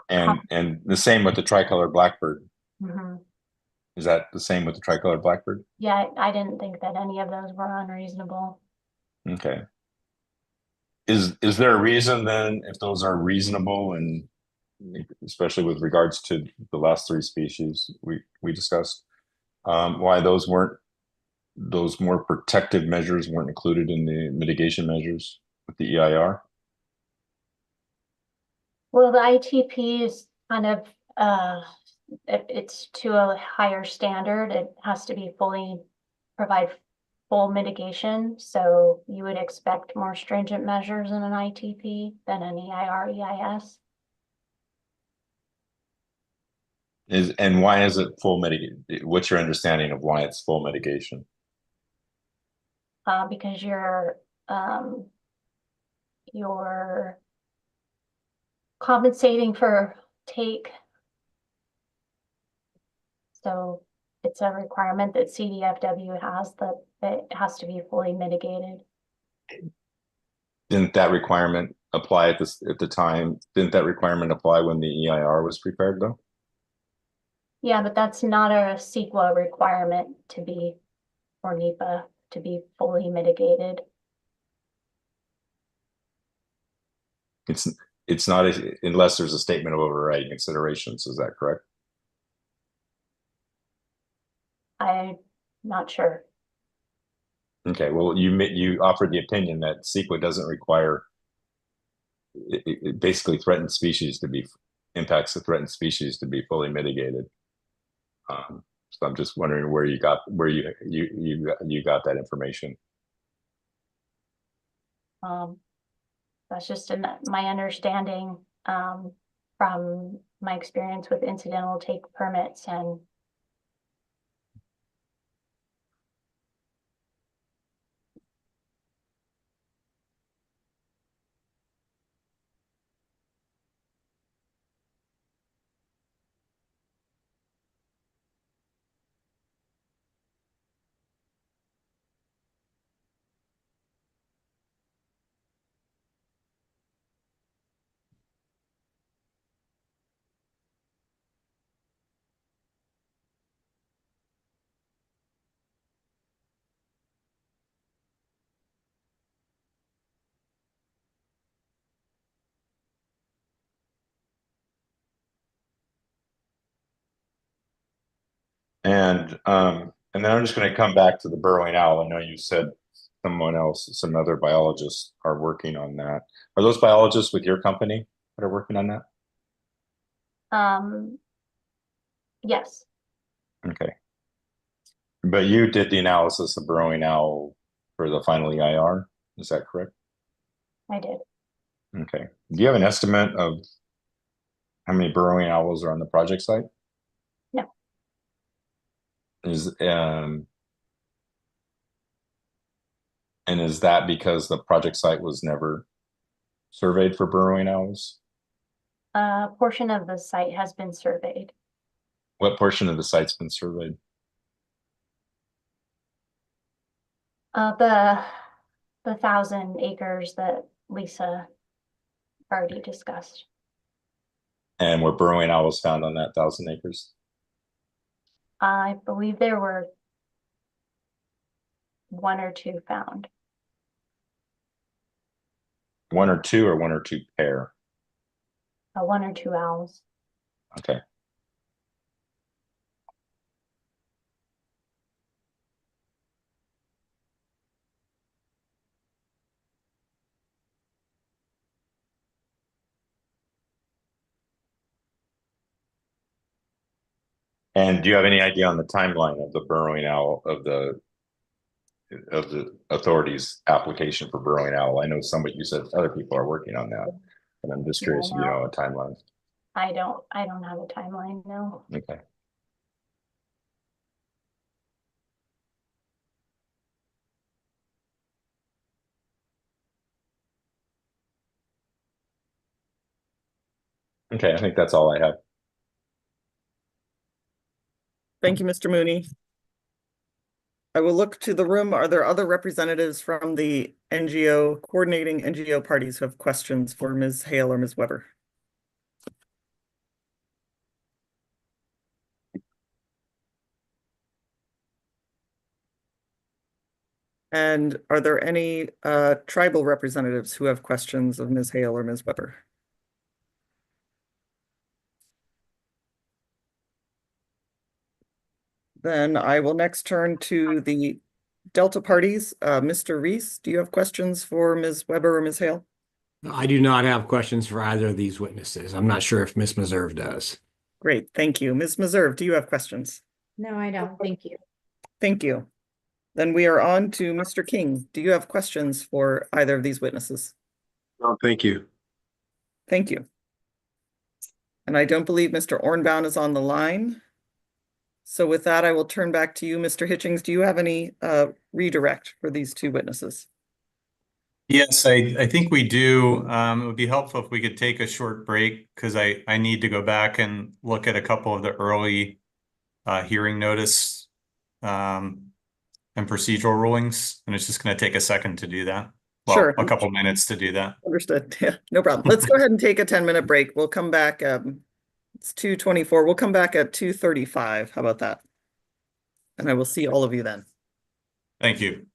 And the same with the tricolor blackbird.
Mhm.
Is that the same with the tricolor blackbird?
Yeah, I didn't think that any of those were unreasonable.
Okay. Is there a reason then, if those are reasonable, and especially with regards to the last three species we discussed, why those more protective measures weren't included in the mitigation measures with the EIR?
Well, the ITP is kind of it's to a higher standard. It has to be provide full mitigation. So you would expect more stringent measures in an ITP than an EIR, EIS.
And why is it full mitigation? What's your understanding of why it's full mitigation?
Because you're compensating for take. So it's a requirement that CDFW has that it has to be fully mitigated.
Didn't that requirement apply at the time? Didn't that requirement apply when the EIR was prepared though?
Yeah, but that's not a CEQA requirement to be, or NEPA, to be fully mitigated.
It's not unless there's a statement of overriding considerations. Is that correct?
I'm not sure.
Okay, well, you offered the opinion that CEQA doesn't require it basically threatened species to be impacts the threatened species to be fully mitigated. So I'm just wondering where you got that information.
That's just my understanding from my experience with incidental take permits and
And then I'm just going to come back to the burrowing owl. I know you said some other biologists are working on that. Are those biologists with your company? that are working on that?
Yes,
Okay. But you did the analysis of burrowing owl for the final EIR, is that correct?
I did.
Okay. Do you have an estimate of how many burrowing owls are on the project site?
No.
Is and is that because the project site was never surveyed for burrowing owls?
A portion of the site has been surveyed.
What portion of the site's been surveyed?
The 1,000 acres that Lisa already discussed.
And were burrowing owls found on that 1,000 acres?
I believe there were 1 or 2 found.
1 or 2 or 1 or 2 pair?
1 or 2 owls.
Okay. And do you have any idea on the timeline of the burrowing owl of the authorities' application for burrowing owl? I know somebody, you said other people are working on that, but I'm just curious if you know a timeline.
I don't have a timeline, no.
Okay. Okay, I think that's all I have.
Thank you, Mr. Mooney. I will look to the room. Are there other representatives from the NGO, coordinating NGO parties who have questions for Ms. Hale or Ms. Weber? And are there any tribal representatives who have questions of Ms. Hale or Ms. Weber? Then I will next turn to the Delta parties. Mr. Reese, do you have questions for Ms. Weber or Ms. Hale?
I do not have questions for either of these witnesses. I'm not sure if Ms. Meserve does.
Great, thank you. Ms. Meserve, do you have questions?
No, I don't. Thank you.
Thank you. Then we are on to Mr. King. Do you have questions for either of these witnesses?
No, thank you.
Thank you. And I don't believe Mr. Ornbaum is on the line. So with that, I will turn back to you, Mr. Hitchings. Do you have any redirect for these two witnesses?
Yes, I think we do. It would be helpful if we could take a short break because I need to go back and look at a couple of the early hearing notice and procedural rulings, and it's just going to take a second to do that. Well,
Sure.
a couple minutes to do that.
Understood. Yeah, no problem. Let's go ahead and take a 10-minute break. We'll come back. It's 2:24. We'll come back at 2:35. How about that? And I will see all of you then.
Thank you.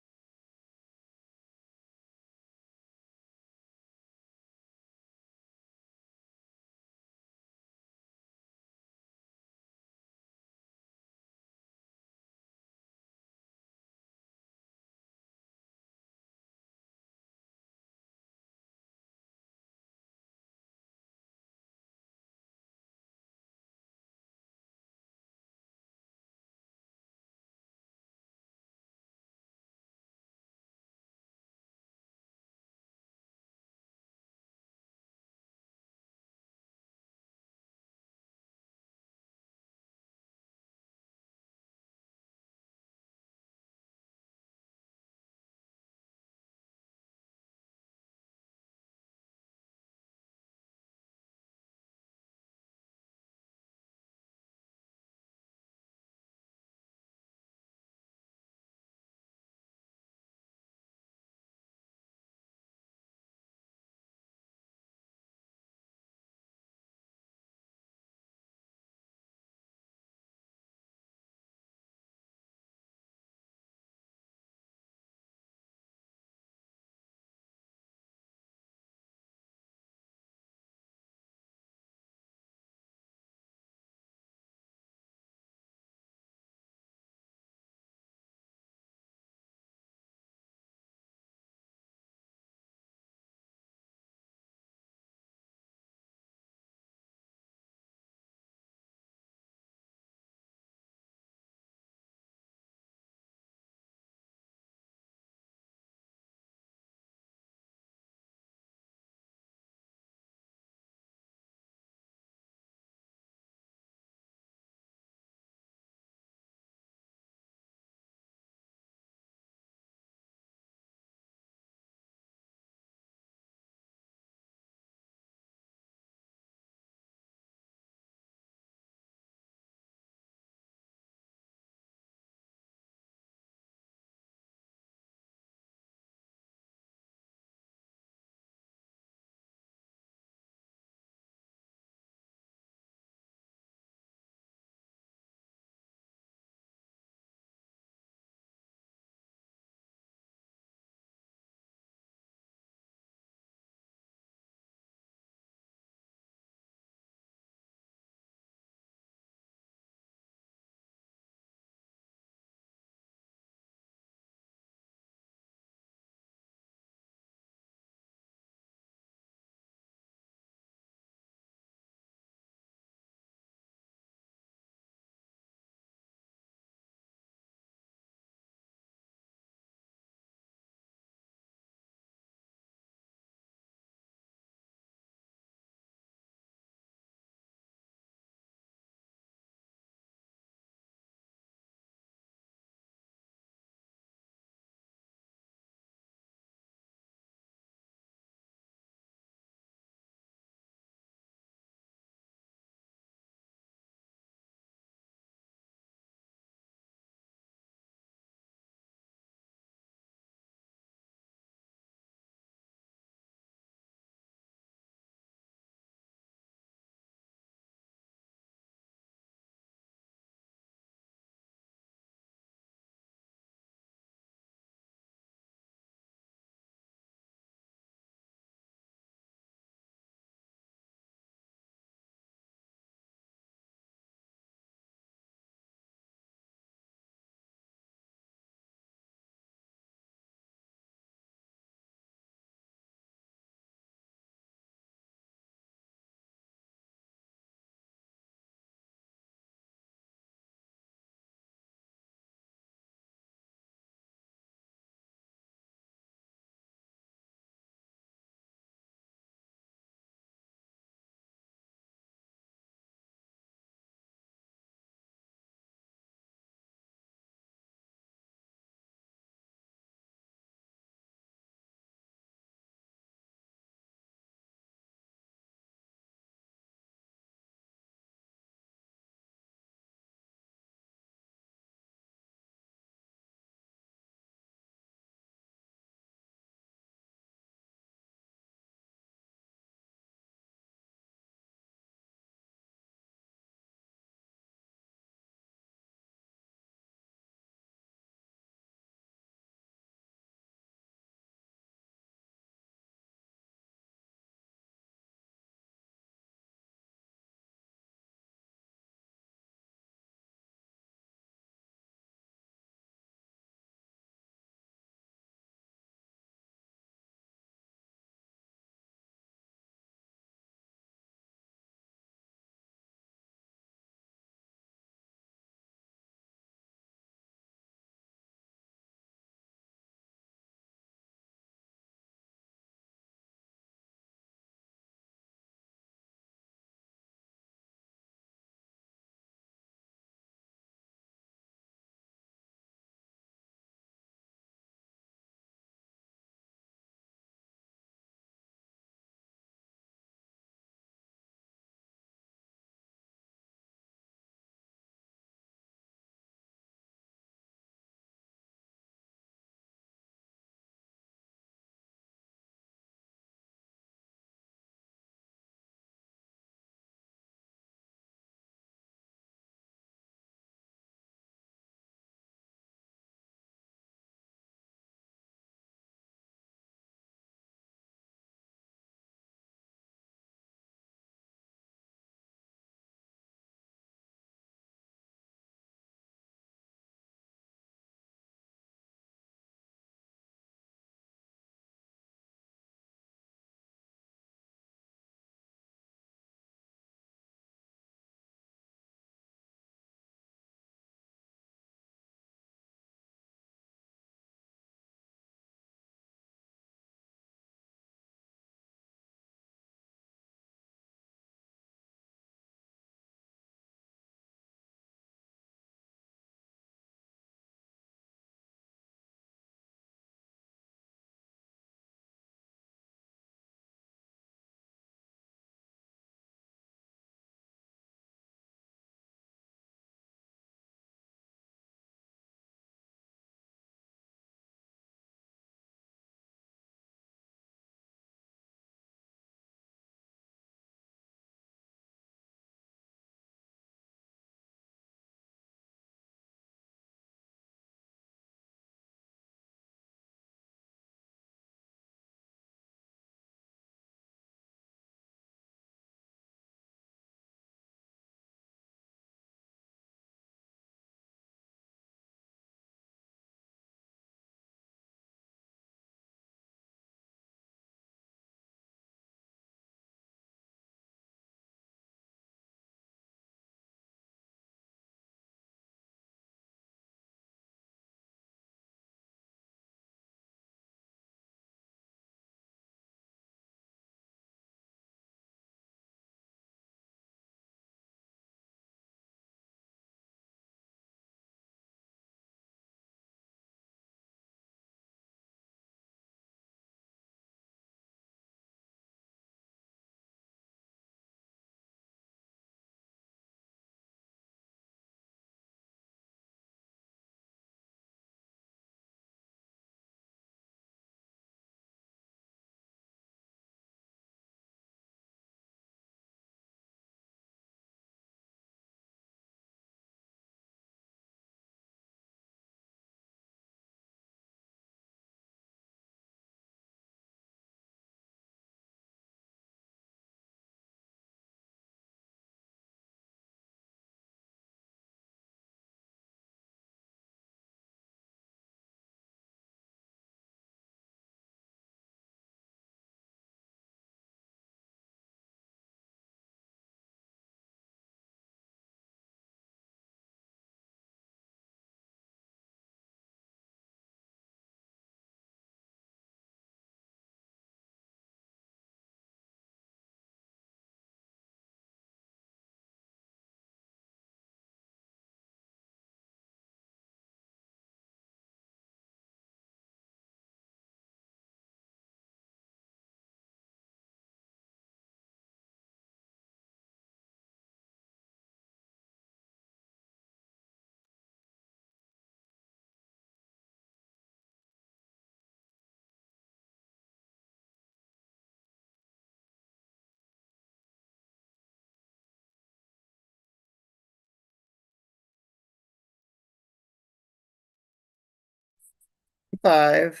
5.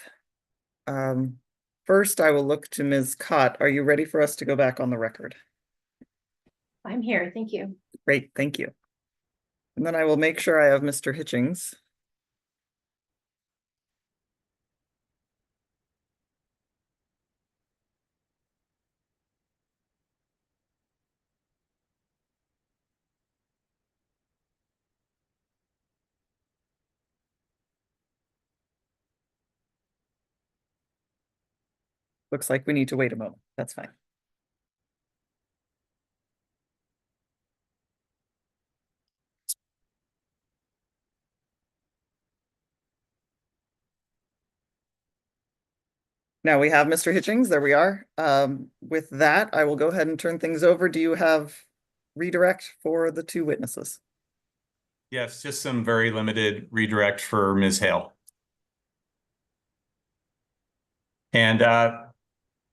First, I will look to Ms. Cott. Are you ready for us to go back on the record?
I'm here, thank you.
Great, thank you. And then I will make sure I have Mr. Hitchings. Looks like we need to wait a moment. That's fine. Now we have Mr. Hitchings. There we are. With that, I will go ahead and turn things over. Do you have redirect for the 2 witnesses?
Yes, just some very limited redirect for Ms. Hale. And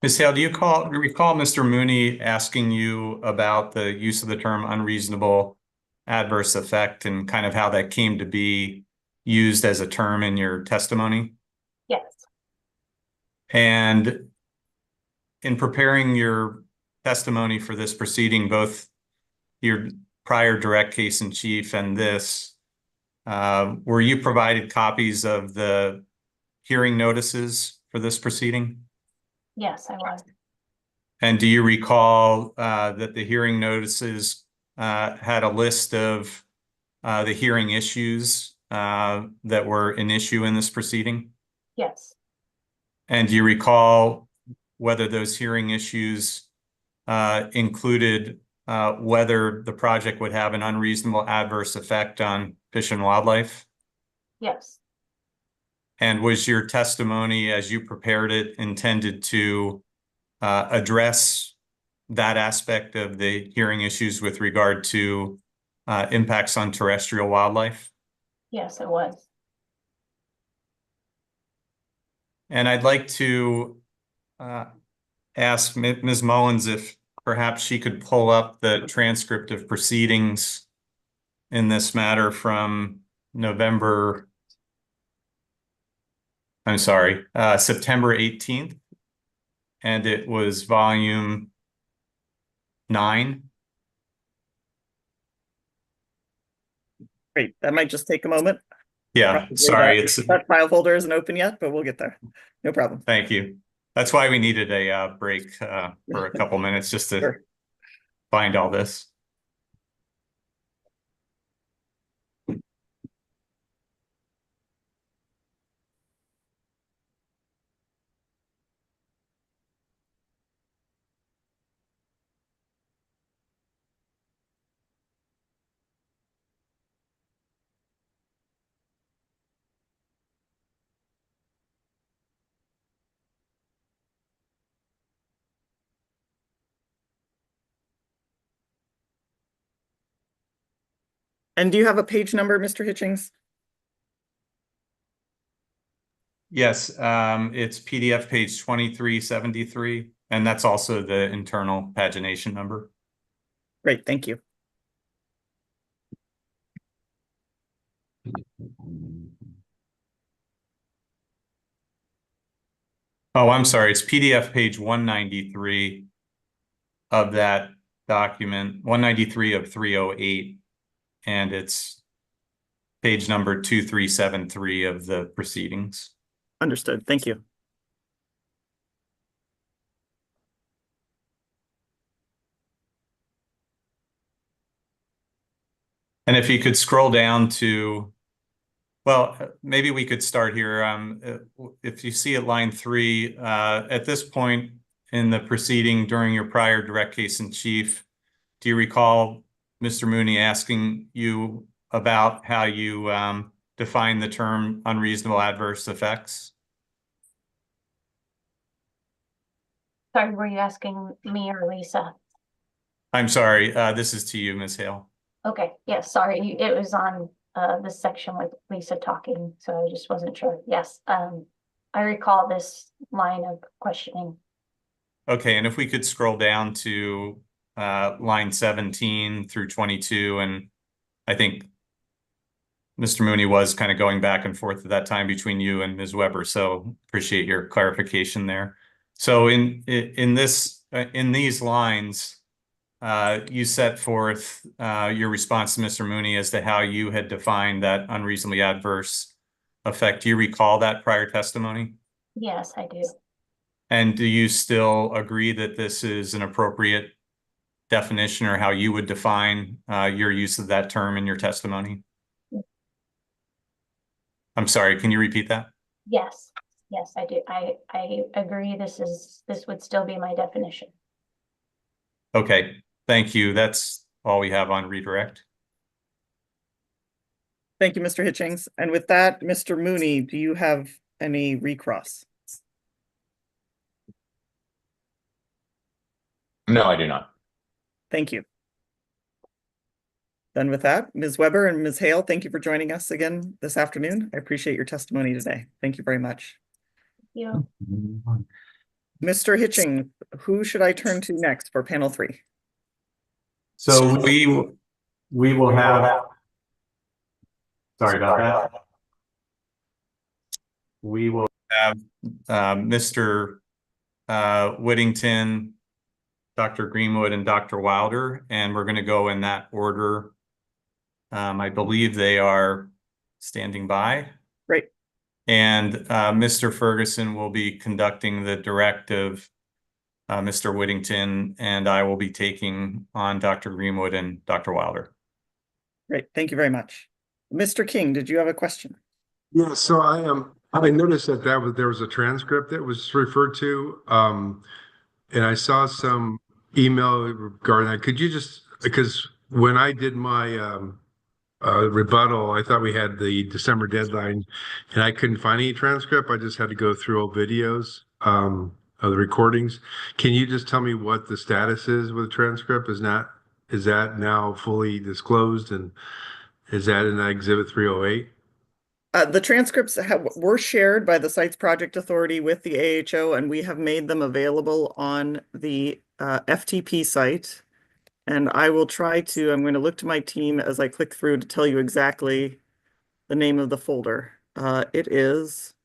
Ms. Hale, do you recall Mr. Mooney asking you about the use of the term unreasonable adverse effect and kind of how that came to be used as a term in your testimony?
Yes,
And in preparing your testimony for this proceeding, both your prior direct case in chief and this, were you provided copies of the hearing notices for this proceeding?
yes, I was.
And do you recall that the hearing notices had a list of the hearing issues that were an issue in this proceeding?
Yes,
And do you recall whether those hearing issues included whether the project would have an unreasonable adverse effect on fish and wildlife?
yes,
And was your testimony, as you prepared it, intended to address that aspect of the hearing issues with regard to impacts on terrestrial wildlife?
yes, it was.
And I'd like to ask Ms. Mullins if perhaps she could pull up the transcript of proceedings in this matter from September 18th. And it was volume 9.
Great. That might just take a moment.
Yeah,
Probably
sorry, it's
that file folder isn't open yet, but we'll get there. No problem.
thank you. That's why we needed a break for a couple minutes just to
Sure.
find all this.
And do you have a page number, Mr. Hitchings?
Yes, it's PDF page 2373, and that's also the internal pagination number.
Great, thank you.
Oh, I'm sorry, it's PDF page 193 of that document, 193 of 308, and it's page number 2373 of the proceedings.
Understood, thank you.
And if you could scroll down to, well, maybe we could start here. If you see at line 3, at this point in the proceeding during your prior direct case in chief, do you recall Mr. Mooney asking you about how you define the term unreasonable adverse effects?
Sorry, were you asking me or Lisa?
I'm sorry, this is to you, Ms. Hale.
Okay, yes, sorry, it was on this section with Lisa talking, so I just wasn't sure. Yes, I recall this line of questioning.
Okay, and if we could scroll down to line 17 through 22, and I think Mr. Mooney was kind of going back and forth at that time between you and Ms. Weber, so appreciate your clarification there. So in these lines, you set forth your response to Mr. Mooney as to how you had defined that unreasonably adverse effect. Do you recall that prior testimony?
Yes, I do.
And do you still agree that this is an appropriate definition, or how you would define your use of that term in your testimony? I'm sorry, can you repeat that?
Yes, yes, I do. I agree. This would still be my definition.
Okay, thank you. That's all we have on redirect.
Thank you, Mr. Hitchings. And with that, Mr. Mooney, do you have any recross?
No, I do not.
Thank you. Then with that, Ms. Weber and Ms. Hale, thank you for joining us again this afternoon. I appreciate your testimony today. Thank you very much.
You.
Mr. Hitchings, who should I turn to next for panel 3?
So we will have, sorry about that. We will have Mr. Whittington, Dr. Greenwood, and Dr. Wilder, and we're going to go in that order. I believe they are standing by.
Great.
And Mr. Ferguson will be conducting the directive. Mr. Whittington and I will be taking on Dr. Greenwood and Dr. Wilder.
Great. Thank you very much. Mr. King, did you have a question?
Yeah, so I noticed that there was a transcript that was referred to, and I saw some email regarding that. Could you just, because when I did my rebuttal, I thought we had the December deadline, and I couldn't find any transcript. I just had to go through old videos of the recordings. Can you just tell me what the status is with the transcript? Is that now fully disclosed, and is that in Exhibit 308?
The transcripts were shared by the Sites Project Authority with the AHO, and we have made them available on the FTP site. And I will try to, I'm going to look to my team as I click through to tell you exactly the name of the folder. It is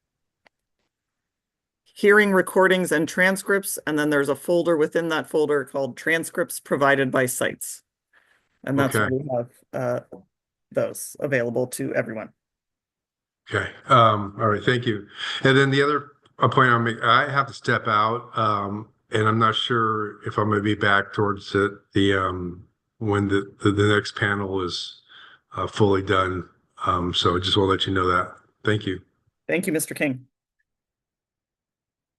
Hearing Recordings and Transcripts, and then there's a folder within that folder called Transcripts Provided by Sites. And that's
Okay.
where we have those available to everyone.
Okay. All right. Thank you. And then the other point I'll make, I have to step out, and I'm not sure if I'm going to be back towards when the next panel is fully done. So I just want to let you know that. Thank you.
Thank you, Mr. King.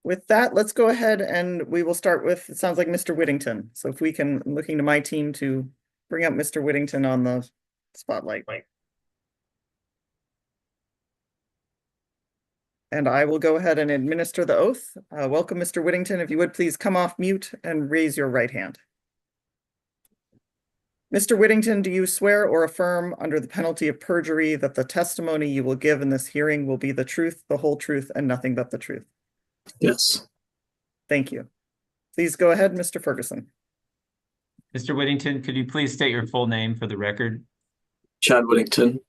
With that, let's go ahead and we will start with, it sounds like Mr. Whittington. So if we can, I'm looking to my team to bring up Mr. Whittington on the spotlight. And I will go ahead and administer the oath. Welcome, Mr. Whittington. If you would please come off mute and raise your right hand. Mr. Whittington, do you swear or affirm under the penalty of perjury that the testimony you will give in this hearing will be the truth, the whole truth, and nothing but the truth?
Yes.
Thank you. Please go ahead, Mr. Ferguson.
Mr. Whittington, could you please state your full name for the record? Chad Whittington.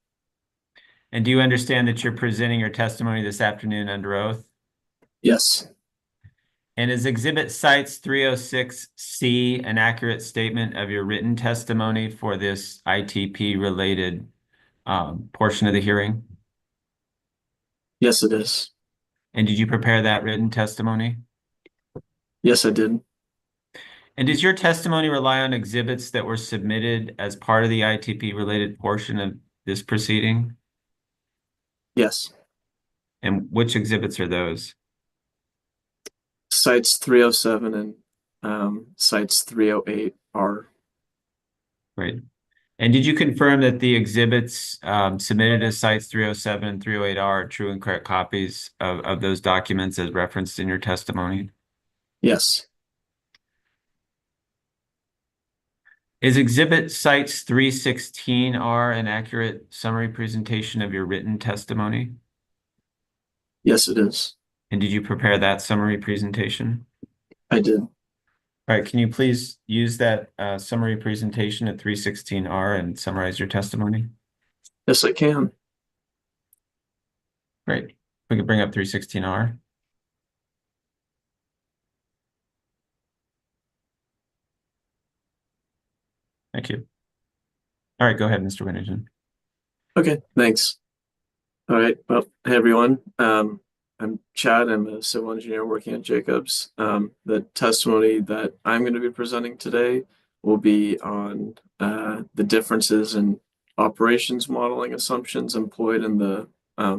And do you understand that you're presenting your testimony this afternoon under oath? Yes. And is Exhibit Cites 306C an accurate statement of your written testimony for this ITP-related portion of the hearing?
Yes, it is.
And did you prepare that written testimony?
Yes, I did.
And does your testimony rely on exhibits that were submitted as part of the ITP-related portion of this proceeding?
Yes.
And which exhibits are those?
Cites 307 and cites 308 are.
Right. And did you confirm that the exhibits submitted as cites 307 and 308 are true and correct copies of those documents as referenced in your testimony?
Yes.
Is Exhibit Cites 316R an accurate summary presentation of your written testimony?
Yes, it is.
And did you prepare that summary presentation?
I did.
All right, can you please use that summary presentation at 316R and summarize your testimony?
Yes, I can.
Great. We can bring up 316R. Thank you. All right, go ahead, Mr. Whittington.
Okay, thanks. All right, well, hey everyone. I'm Chad. I'm a civil engineer working at Jacobs. The testimony that I'm going to be presenting today will be on the differences in operations modeling assumptions employed in the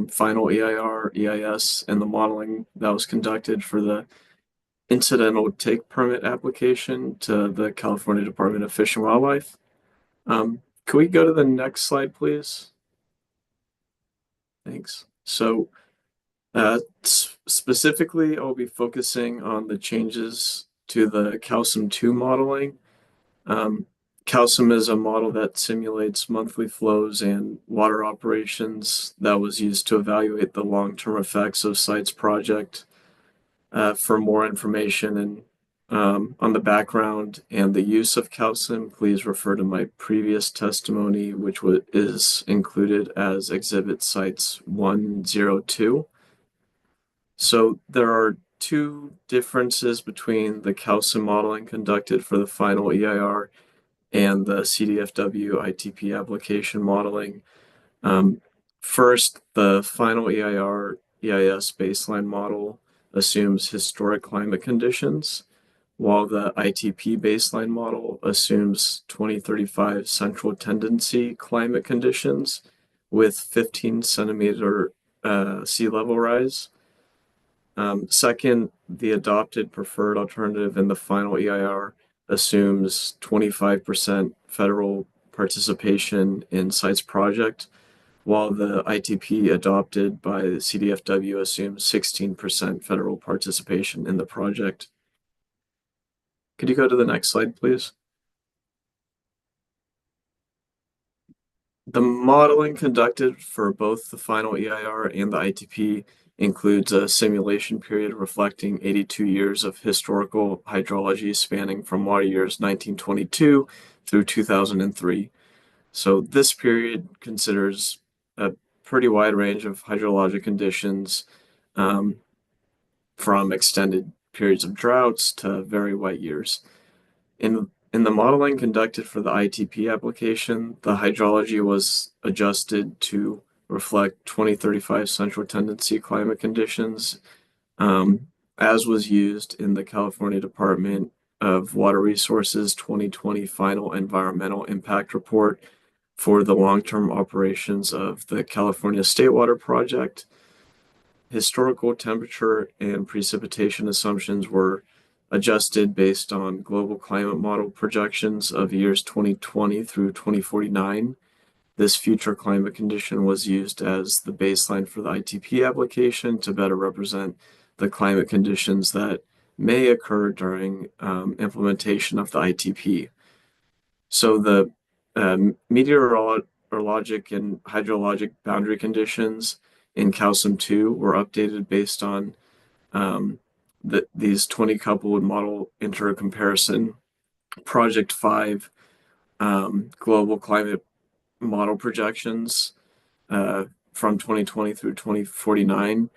final EIR, EIS, and the modeling that was conducted for the incidental take permit application to the California Department of Fish and Wildlife. Can we go to the next slide, please? Thanks. So specifically, I'll be focusing on the changes to the CalSIM 2 modeling. CalSIM is a model that simulates monthly flows and water operations that was used to evaluate the long-term effects of sites project. For more information and on the background and the use of CalSIM, please refer to my previous testimony, which is included as Exhibit Sites 102. So there are two differences between the CalSIM modeling conducted for the final EIR and the CDFW ITP application modeling. First, the final EIR EIS baseline model assumes historic climate conditions, while the ITP baseline model assumes 2035 central tendency climate conditions with 15 centimeter sea level rise. Second, the adopted preferred alternative in the final EIR assumes 25% federal participation in sites project, while the ITP adopted by the CDFW assumes 16% federal participation in the project. Could you go to the next slide, please? The modeling conducted for both the final EIR and the ITP includes a simulation period reflecting 82 years of historical hydrology spanning from water years 1922 through 2003. So this period considers a pretty wide range of hydrologic conditions, from extended periods of droughts to very wet years. In the modeling conducted for the ITP application, the hydrology was adjusted to reflect 2035 central tendency climate conditions, as was used in the California Department of Water Resources 2020 final environmental impact report for the long-term operations of the California State Water Project. Historical temperature and precipitation assumptions were adjusted based on global climate model projections of years 2020 through 2049. This future climate condition was used as the baseline for the ITP application to better represent the climate conditions that may occur during implementation of the ITP. So the meteorologic and hydrologic boundary conditions in CalSIM 2 were updated based on these 20 coupled model intercomparison Project 5 global climate model projections from 2020 through 2049.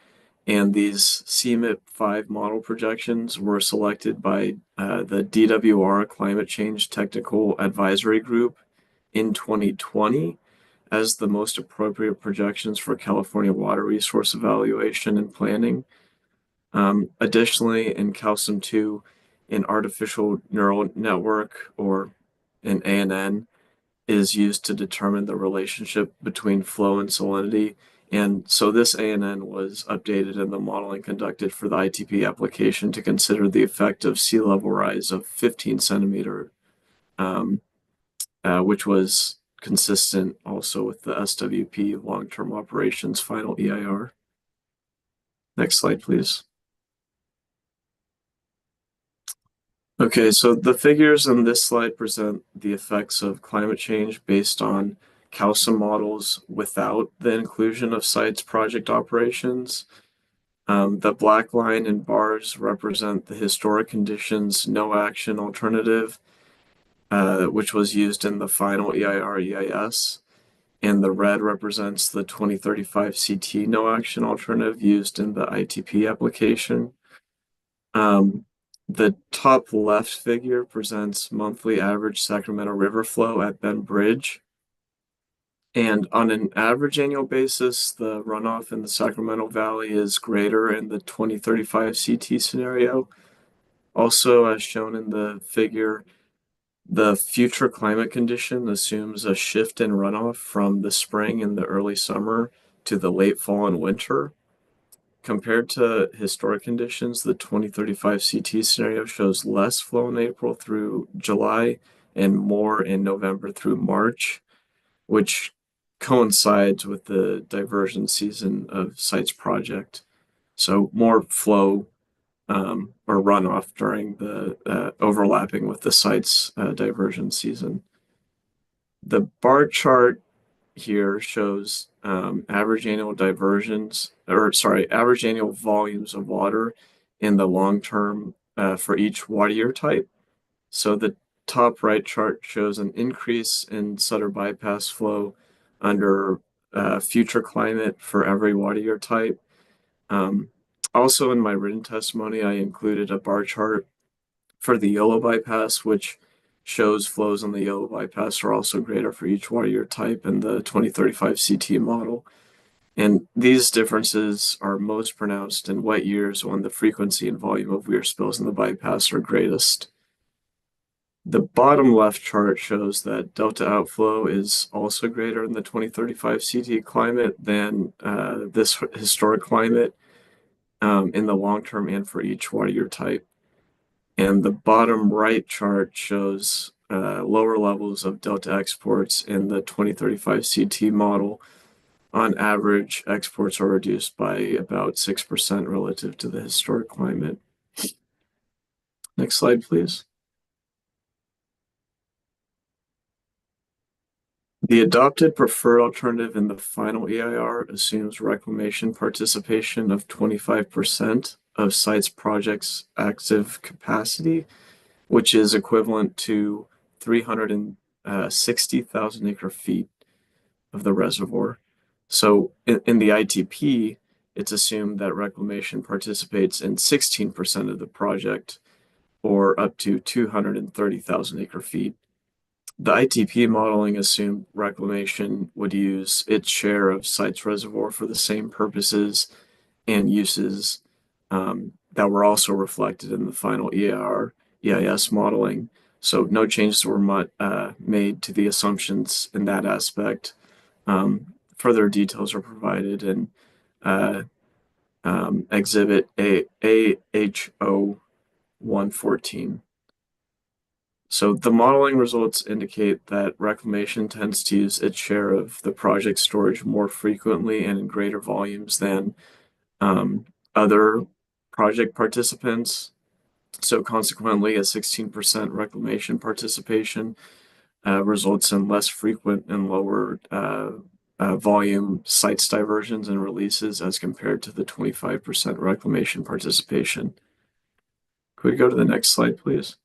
And these CMIP 5 model projections were selected by the DWR Climate Change Technical Advisory Group in 2020 as the most appropriate projections for California water resource evaluation and planning. Additionally, in CalSIM 2, an artificial neural network, or an ANN, is used to determine the relationship between flow and salinity. And so this ANN was updated in the modeling conducted for the ITP application to consider the effect of sea level rise of 15 centimeter, which was consistent also with the SWP long-term operations final EIR. Next slide, please. Okay, so the figures on this slide present the effects of climate change based on CalSIM models without the inclusion of sites project operations. The black line and bars represent the historic conditions no action alternative, which was used in the final EIR EIS. and the red represents the 2035 CT no action alternative used in the ITP application. The top left figure presents monthly average Sacramento River flow at Bend Bridge. And on an average annual basis, the runoff in the Sacramento Valley is greater in the 2035 CT scenario. Also, as shown in the figure, the future climate condition assumes a shift in runoff from the spring and the early summer to the late fall and winter. Compared to historic conditions, the 2035 CT scenario shows less flow in April through July and more in November through March, which coincides with the diversion season of sites project. So more flow or runoff during the overlapping with the site's diversion season. The bar chart here shows average annual average annual volumes of water in the long term for each water year type. So the top right chart shows an increase in Sutter bypass flow under future climate for every water year type. Also in my written testimony, I included a bar chart for the yellow bypass, which shows flows on the yellow bypass are also greater for each water year type in the 2035 CT model. And these differences are most pronounced in wet years when the frequency and volume of weir spills in the bypass are greatest. The bottom left chart shows that delta outflow is also greater in the 2035 CT climate than this historic climate in the long term and for each water year type. And the bottom right chart shows lower levels of delta exports in the 2035 CT model. On average, exports are reduced by about 6% relative to the historic climate. Next slide, please. The adopted preferred alternative in the final EIR assumes reclamation participation of 25% of sites project's active capacity, which is equivalent to 360,000 acre feet of the reservoir. So in the ITP, it's assumed that reclamation participates in 16% of the project, or up to 230,000 acre feet. The ITP modeling assumed reclamation would use its share of sites reservoir for the same purposes and uses that were also reflected in the final EIS modeling. So no changes were made to the assumptions in that aspect. Further details are provided in Exhibit AHO 114. So the modeling results indicate that reclamation tends to use its share of the project storage more frequently and in greater volumes than other project participants. So consequently, a 16% reclamation participation results in less frequent and lower volume sites diversions and releases as compared to the 25% reclamation participation. Could we go to the next slide, please?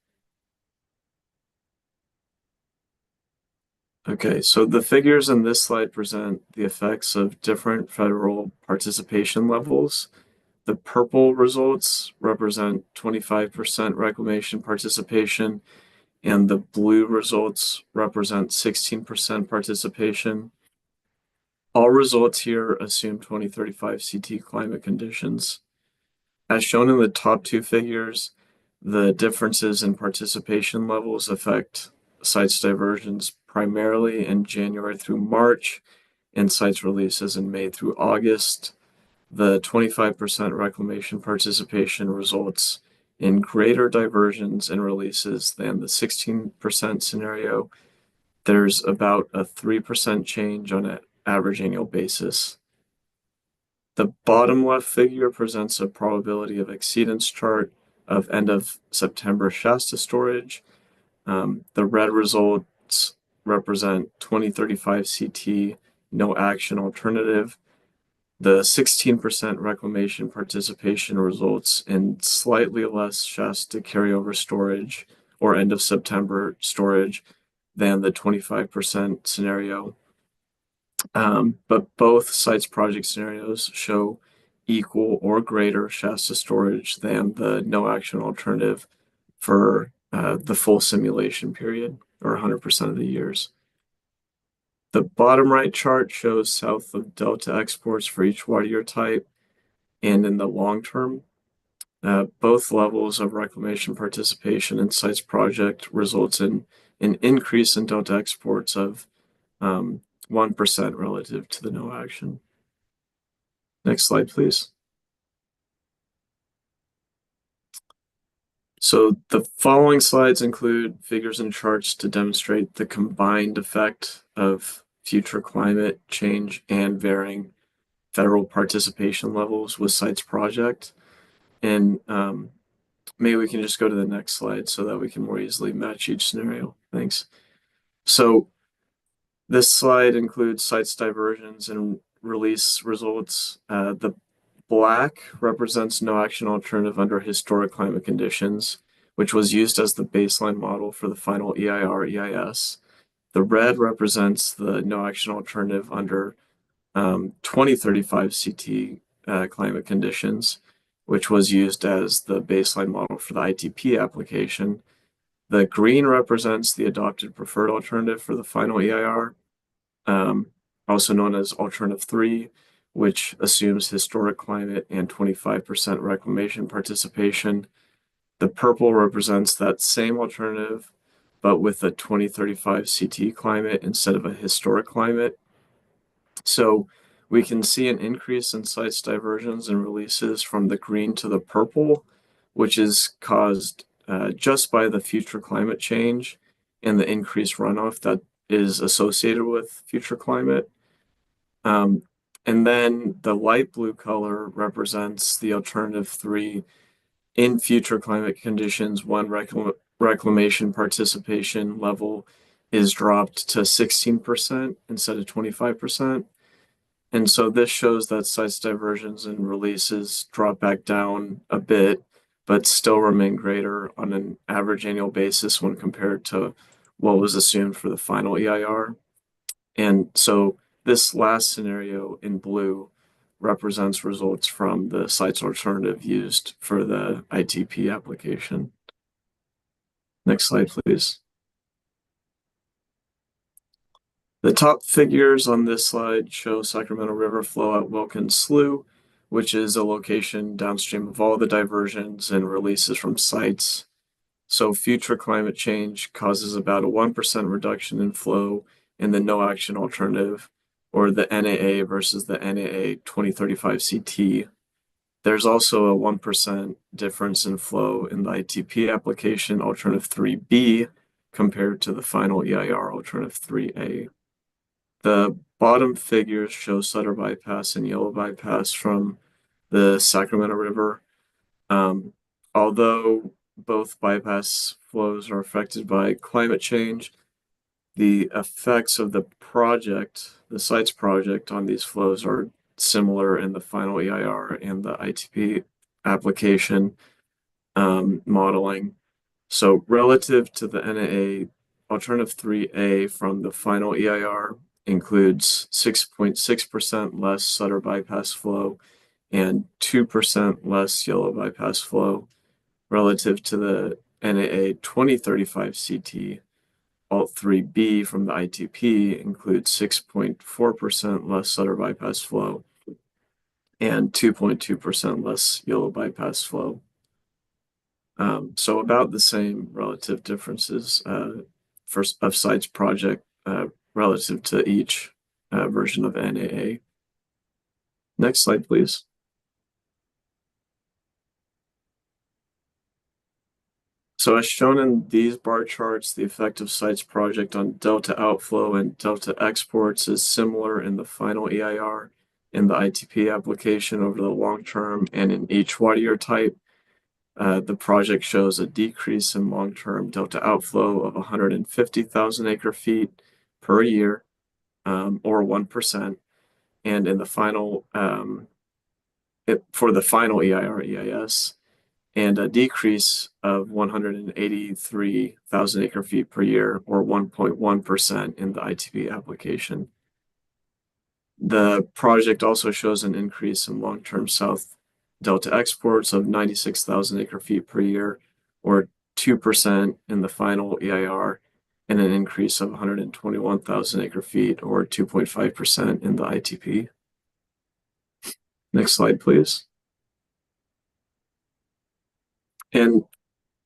Okay, so the figures in this slide present the effects of different federal participation levels. The purple results represent 25% reclamation participation, and the blue results represent 16% participation. All results here assume 2035 CT climate conditions. As shown in the top two figures, the differences in participation levels affect sites diversions primarily in January through March and sites releases in May through August. The 25% reclamation participation results in greater diversions and releases than the 16% scenario. There's about a 3% change on an average annual basis. The bottom left figure presents a probability of exceedance chart of end of September Shasta storage. The red results represent 2035 CT no action alternative. The 16% reclamation participation results in slightly less Shasta carryover storage or end of September storage than the 25% scenario. But both sites project scenarios show equal or greater Shasta storage than the no action alternative for the full simulation period, or 100% of the years. The bottom right chart shows south of delta exports for each water year type, and in the long term, both levels of reclamation participation in sites project results in an increase in delta exports of 1% relative to the no action. Next slide, please. So the following slides include figures and charts to demonstrate the combined effect of future climate change and varying federal participation levels with sites project. And maybe we can just go to the next slide so that we can more easily match each scenario. Thanks. So this slide includes sites diversions and release results. The black represents no action alternative under historic climate conditions, which was used as the baseline model for the final EIR/EIS. The red represents the no action alternative under 2035 CT climate conditions, which was used as the baseline model for the ITP application. The green represents the adopted preferred alternative for the final EIR, also known as Alternative 3, which assumes historic climate and 25% reclamation participation. The purple represents that same alternative, but with a 2035 CT climate instead of a historic climate. So we can see an increase in sites diversions and releases from the green to the purple, which is caused just by the future climate change and the increased runoff that is associated with future climate. And then the light blue color represents the Alternative 3 in future climate conditions when reclamation participation level is dropped to 16% instead of 25%. And so this shows that sites diversions and releases drop back down a bit, but still remain greater on an average annual basis when compared to what was assumed for the final EIR. And so this last scenario in blue represents results from the sites alternative used for the ITP application. Next slide, please. The top figures on this slide show Sacramento River flow at Wilkins Slough, which is a location downstream of all the diversions and releases from sites. So future climate change causes about a 1% reduction in flow in the no action alternative, or the NAA versus the NAA 2035 CT. There's also a 1% difference in flow in the ITP application Alternative 3B compared to the final EIR Alternative 3A. The bottom figures show Sutter bypass and yellow bypass from the Sacramento River. Although both bypass flows are affected by climate change, the effects of the project, the sites project on these flows are similar in the final EIR and the ITP application modeling. So relative to the NAA, Alternative 3A from the final EIR includes 6.6% less Sutter bypass flow and 2% less yellow bypass flow relative to the NAA 2035 CT. Alt 3B from the ITP includes 6.4% less Sutter bypass flow and 2.2% less yellow bypass flow. So about the same relative differences of sites project relative to each version of NAA. Next slide, please. So as shown in these bar charts, the effect of sites project on delta outflow and delta exports is similar in the final EIR, in the ITP application over the long term, and in each water year type. The project shows a decrease in long-term delta outflow of 150,000 acre feet per year, or 1%. And in the final, for the final EIR/EIS, and a decrease of 183,000 acre feet per year, or 1.1% in the ITP application. The project also shows an increase in long-term South Delta exports of 96,000 acre-feet per year, or 2% in the final EIR, and an increase of 121,000 acre-feet, or 2.5% in the ITP. Next slide, please. And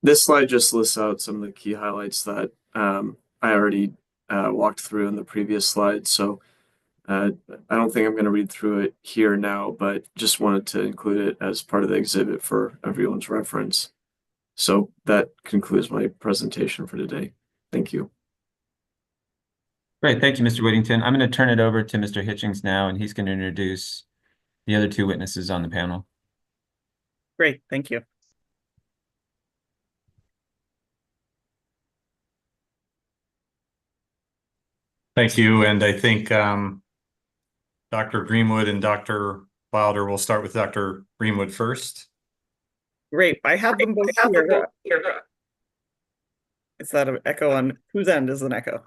this slide just lists out some of the key highlights that I already walked through in the previous slide. So I don't think I'm going to read through it here now, but just wanted to include it as part of the exhibit for everyone's reference. So that concludes my presentation for today. Thank you.
Great, thank you, Mr. Whittington. I'm going to turn it over to Mr. Hitchings now, and he's going to introduce the other two witnesses on the panel.
Great, thank you.
Thank you. And I think Dr. Greenwood and Dr. Wilder, will start with Dr. Greenwood first.
Great, I have them both here. Is that an echo on whose end is an echo?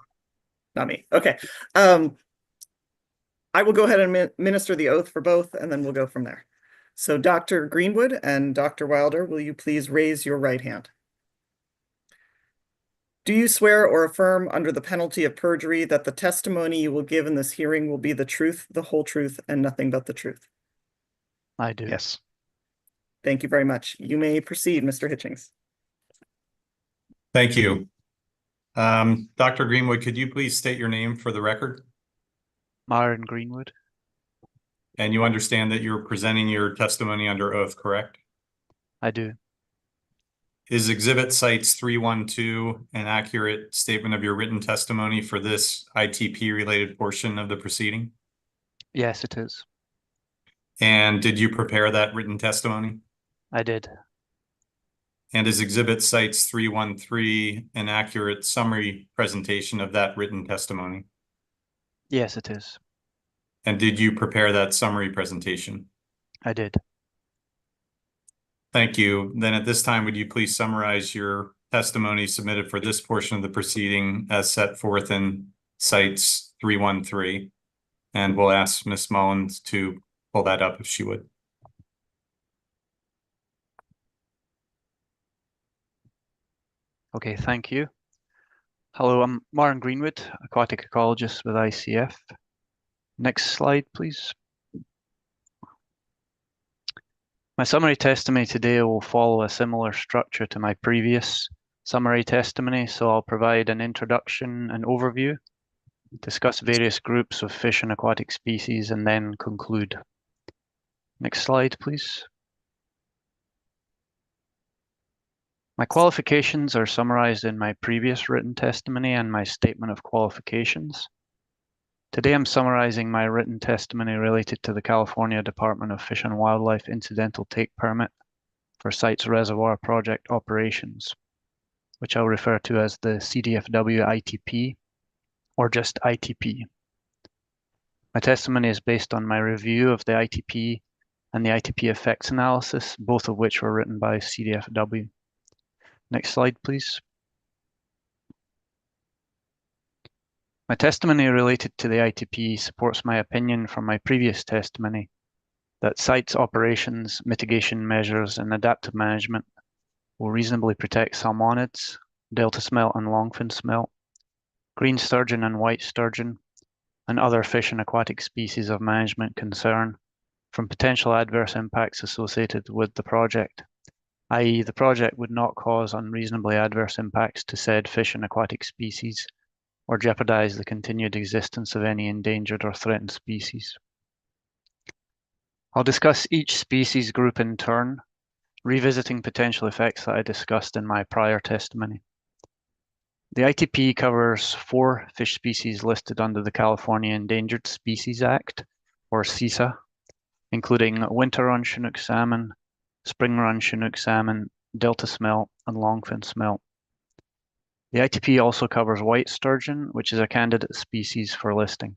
Not me. Okay. I will go ahead and minister the oath for both, and then we'll go from there. So Dr. Greenwood and Dr. Wilder, will you please raise your right hand? Do you swear or affirm under the penalty of perjury that the testimony you will give in this hearing will be the truth, the whole truth, and nothing but the truth?
I do.
Yes.
Thank you very much. You may proceed, Mr. Hitchings.
Thank you. Dr. Greenwood, could you please state your name for the record?
Myron Greenwood.
And you understand that you're presenting your testimony under oath, correct?
I do.
Is Exhibit Cites 312 an accurate statement of your written testimony for this ITP-related portion of the proceeding?
Yes, it is.
And did you prepare that written testimony?
I did.
And is Exhibit Cites 313 an accurate summary presentation of that written testimony?
Yes, it is.
And did you prepare that summary presentation?
I did.
Thank you. Then at this time, would you please summarize your testimony submitted for this portion of the proceeding as set forth in Cites 313? And we'll ask Ms. Mullins to pull that up if she would.
Okay, thank you. Hello, I'm Myron Greenwood, aquatic ecologist with ICF. Next slide, please. My summary testimony today will follow a similar structure to my previous summary testimony, so I'll provide an introduction and overview, discuss various groups of fish and aquatic species, and then conclude. Next slide, please. My qualifications are summarized in my previous written testimony and my statement of qualifications. Today I'm summarizing my written testimony related to the California Department of Fish and Wildlife Incidental Take Permit for Cites Reservoir project operations, which I'll refer to as the CDFW ITP, or just ITP. My testimony is based on my review of the ITP and the ITP effects analysis, both of which were written by CDFW. Next slide, please. My testimony related to the ITP supports my opinion from my previous testimony that Cites operations, mitigation measures, and adaptive management will reasonably protect salmonids, delta smelt and longfin smelt, green sturgeon and white sturgeon, and other fish and aquatic species of management concern from potential adverse impacts associated with the project, i.e. the project would not cause unreasonably adverse impacts to said fish and aquatic species or jeopardize the continued existence of any endangered or threatened species. I'll discuss each species group in turn, revisiting potential effects that I discussed in my prior testimony. The ITP covers 4 fish species listed under the California Endangered Species Act, or CISA, including winter run Chinook salmon, spring run Chinook salmon, delta smelt, and longfin smelt. The ITP also covers white sturgeon, which is a candidate species for listing.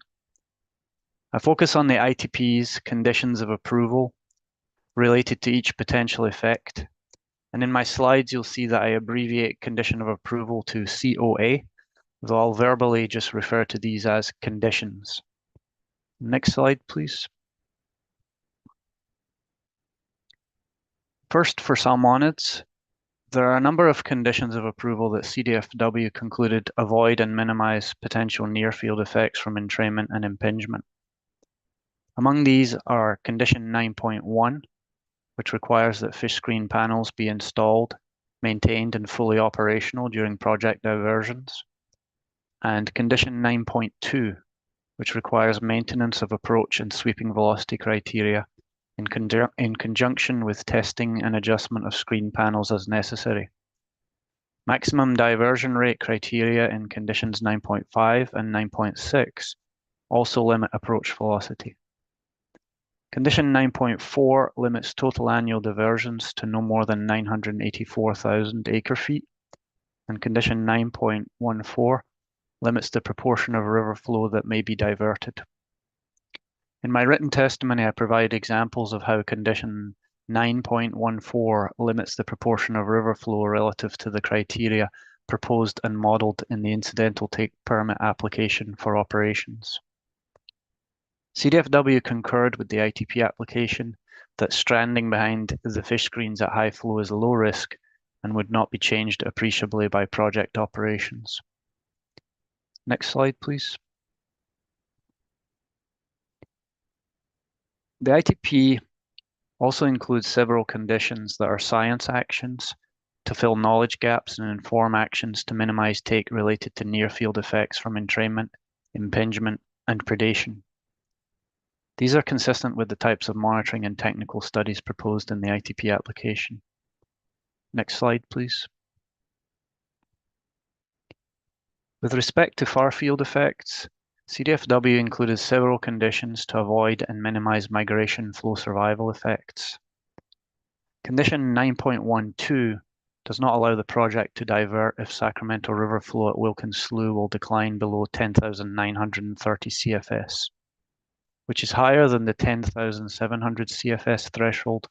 I focus on the ITP's conditions of approval related to each potential effect, and in my slides you'll see that I abbreviate condition of approval to COA, though I'll verbally just refer to these as conditions. Next slide, please. First, for salmonids, there are a number of conditions of approval that CDFW concluded avoid and minimize potential near-field effects from entrainment and impingement. Among these are condition 9.1, which requires that fish screen panels be installed, maintained, and fully operational during project diversions, and condition 9.2, which requires maintenance of approach and sweeping velocity criteria in conjunction with testing and adjustment of screen panels as necessary. Maximum diversion rate criteria in conditions 9.5 and 9.6 also limit approach velocity. Condition 9.4 limits total annual diversions to no more than 984,000 acre-feet, and condition 9.14 limits the proportion of river flow that may be diverted. In my written testimony, I provide examples of how condition 9.14 limits the proportion of river flow relative to the criteria proposed and modeled in the incidental take permit application for operations. CDFW concurred with the ITP application that stranding behind the fish screens at high flow is low risk and would not be changed appreciably by project operations. Next slide, please. The ITP also includes several conditions that are science actions to fill knowledge gaps and inform actions to minimize take related to near-field effects from entrainment, impingement, and predation. These are consistent with the types of monitoring and technical studies proposed in the ITP application. Next slide, please. With respect to far-field effects, CDFW included several conditions to avoid and minimize migration flow survival effects. Condition 9.12 does not allow the project to divert if Sacramento River flow at Wilkins Slough will decline below 10,930 CFS, which is higher than the 10,700 CFS threshold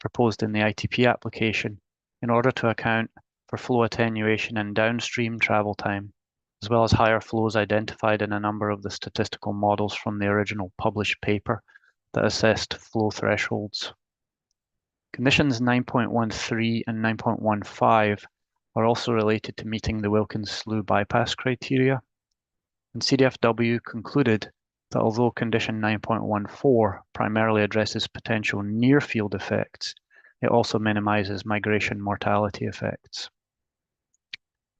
proposed in the ITP application in order to account for flow attenuation and downstream travel time, as well as higher flows identified in a number of the statistical models from the original published paper that assessed flow thresholds. Conditions 9.13 and 9.15 are also related to meeting the Wilkins Slough bypass criteria, and CDFW concluded that although condition 9.14 primarily addresses potential near-field effects, it also minimizes migration mortality effects.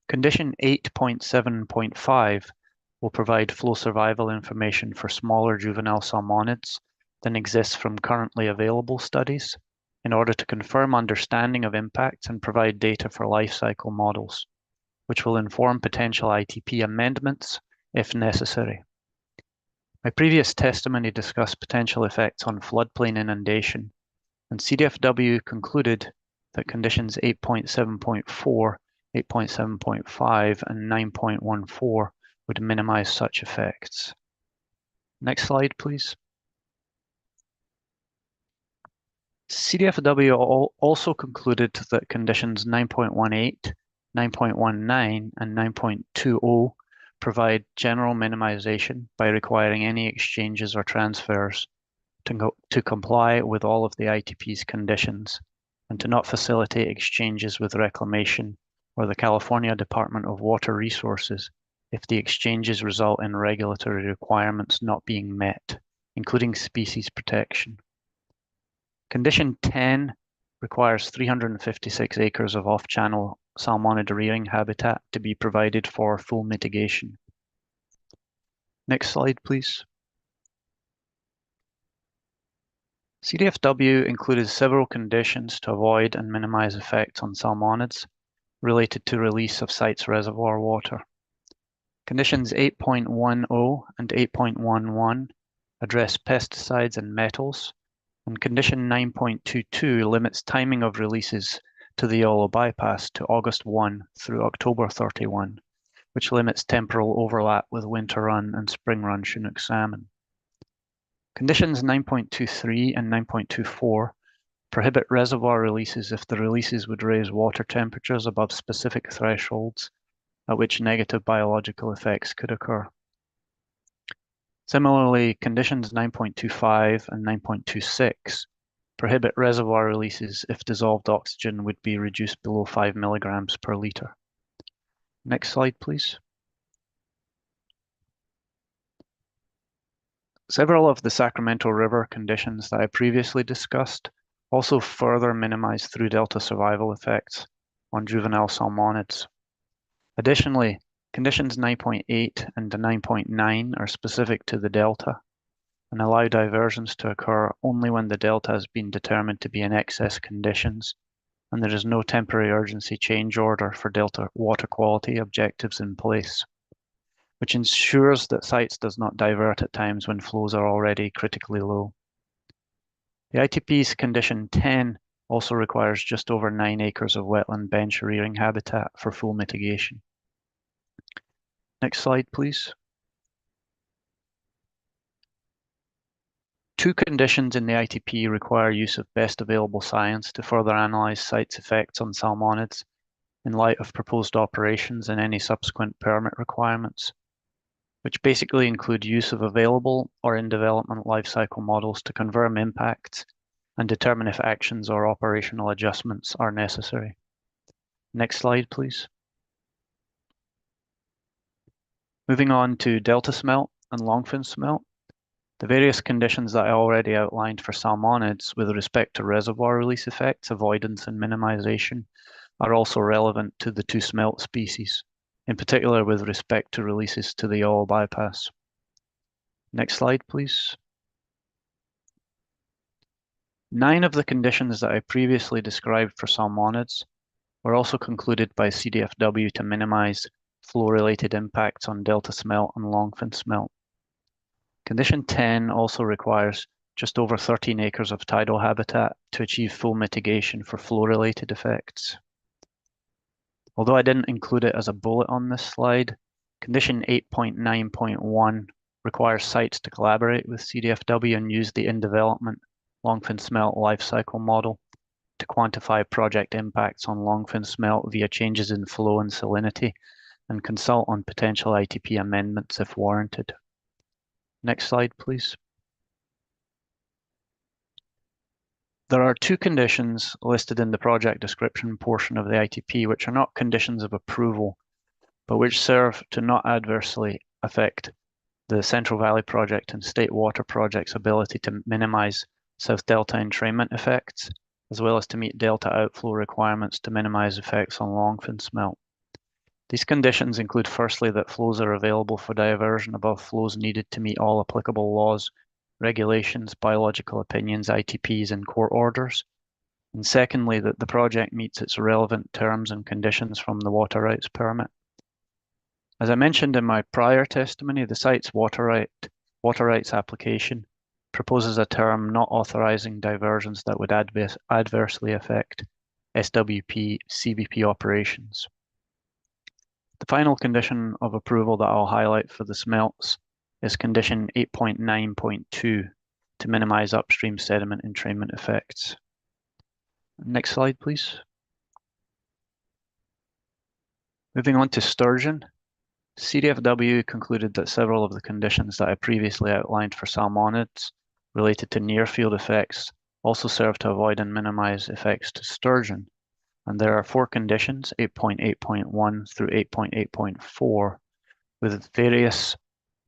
Condition 8.7.5 will provide flow survival information for smaller juvenile salmonids than exists from currently available studies in order to confirm understanding of impacts and provide data for life cycle models, which will inform potential ITP amendments if necessary. My previous testimony discussed potential effects on floodplain inundation, and CDFW concluded that conditions 8.7.4, 8.7.5, and 9.14 would minimize such effects. Next slide, please. CDFW also concluded that conditions 9.18, 9.19, and 9.20 provide general minimization by requiring any exchanges or transfers to comply with all of the ITP's conditions and to not facilitate exchanges with reclamation or the California Department of Water Resources if the exchanges result in regulatory requirements not being met, including species protection. Condition 10 requires 356 acres of off-channel salmonid rearing habitat to be provided for full mitigation. Next slide, please. CDFW included several conditions to avoid and minimize effects on salmonids related to release of site's reservoir water. Conditions 8.10 and 8.11 address pesticides and metals, and condition 9.22 limits timing of releases to the Yolo bypass to August 1 through October 31, which limits temporal overlap with winter run and spring run Chinook salmon. Conditions 9.23 and 9.24 prohibit reservoir releases if the releases would raise water temperatures above specific thresholds at which negative biological effects could occur. Similarly, conditions 9.25 and 9.26 prohibit reservoir releases if dissolved oxygen would be reduced below 5 milligrams per liter. Next slide, please. Several of the Sacramento River conditions that I previously discussed also further minimize through delta survival effects on juvenile salmonids. Additionally, conditions 9.8 and 9.9 are specific to the delta and allow diversions to occur only when the delta has been determined to be in excess conditions and there is no temporary urgency change order for delta water quality objectives in place, which ensures that sites does not divert at times when flows are already critically low. The ITP's condition 10 also requires just over 9 acres of wetland bench rearing habitat for full mitigation. Next slide, please. Two conditions in the ITP require use of best available science to further analyze sites' effects on salmonids in light of proposed operations and any subsequent permit requirements, which basically include use of available or in development life cycle models to confirm impacts and determine if actions or operational adjustments are necessary. Next slide, please. Moving on to delta smelt and longfin smelt. The various conditions that I already outlined for salmonids with respect to reservoir release effects, avoidance, and minimization are also relevant to the two smelt species, in particular with respect to releases to the oil bypass. Next slide, please. 9 of the conditions that I previously described for salmonids were also concluded by CDFW to minimize flow-related impacts on delta smelt and longfin smelt. Condition 10 also requires just over 13 acres of tidal habitat to achieve full mitigation for flow-related effects. Although I didn't include it as a bullet on this slide, condition 8.9.1 requires sites to collaborate with CDFW and use the in-development longfin smelt life cycle model to quantify project impacts on longfin smelt via changes in flow and salinity and consult on potential ITP amendments if warranted. Next slide, please. There are 2 conditions listed in the project description portion of the ITP which are not conditions of approval, but which serve to not adversely affect the Central Valley Project and State Water Project's ability to minimize South Delta entrainment effects, as well as to meet delta outflow requirements to minimize effects on longfin smelt. These conditions include firstly that flows are available for diversion above flows needed to meet all applicable laws, regulations, biological opinions, ITPs, and court orders. And secondly, that the project meets its relevant terms and conditions from the water rights permit. As I mentioned in my prior testimony, the site's water rights application proposes a term not authorizing diversions that would adversely affect SWP CBP operations. The final condition of approval that I'll highlight for the smelts is condition 8.9.2 to minimize upstream sediment entrainment effects. Next slide, please. Moving on to sturgeon. CDFW concluded that several of the conditions that I previously outlined for salmonids related to near-field effects also serve to avoid and minimize effects to sturgeon. And there are 4 conditions, 8.8.1 through 8.8.4, with various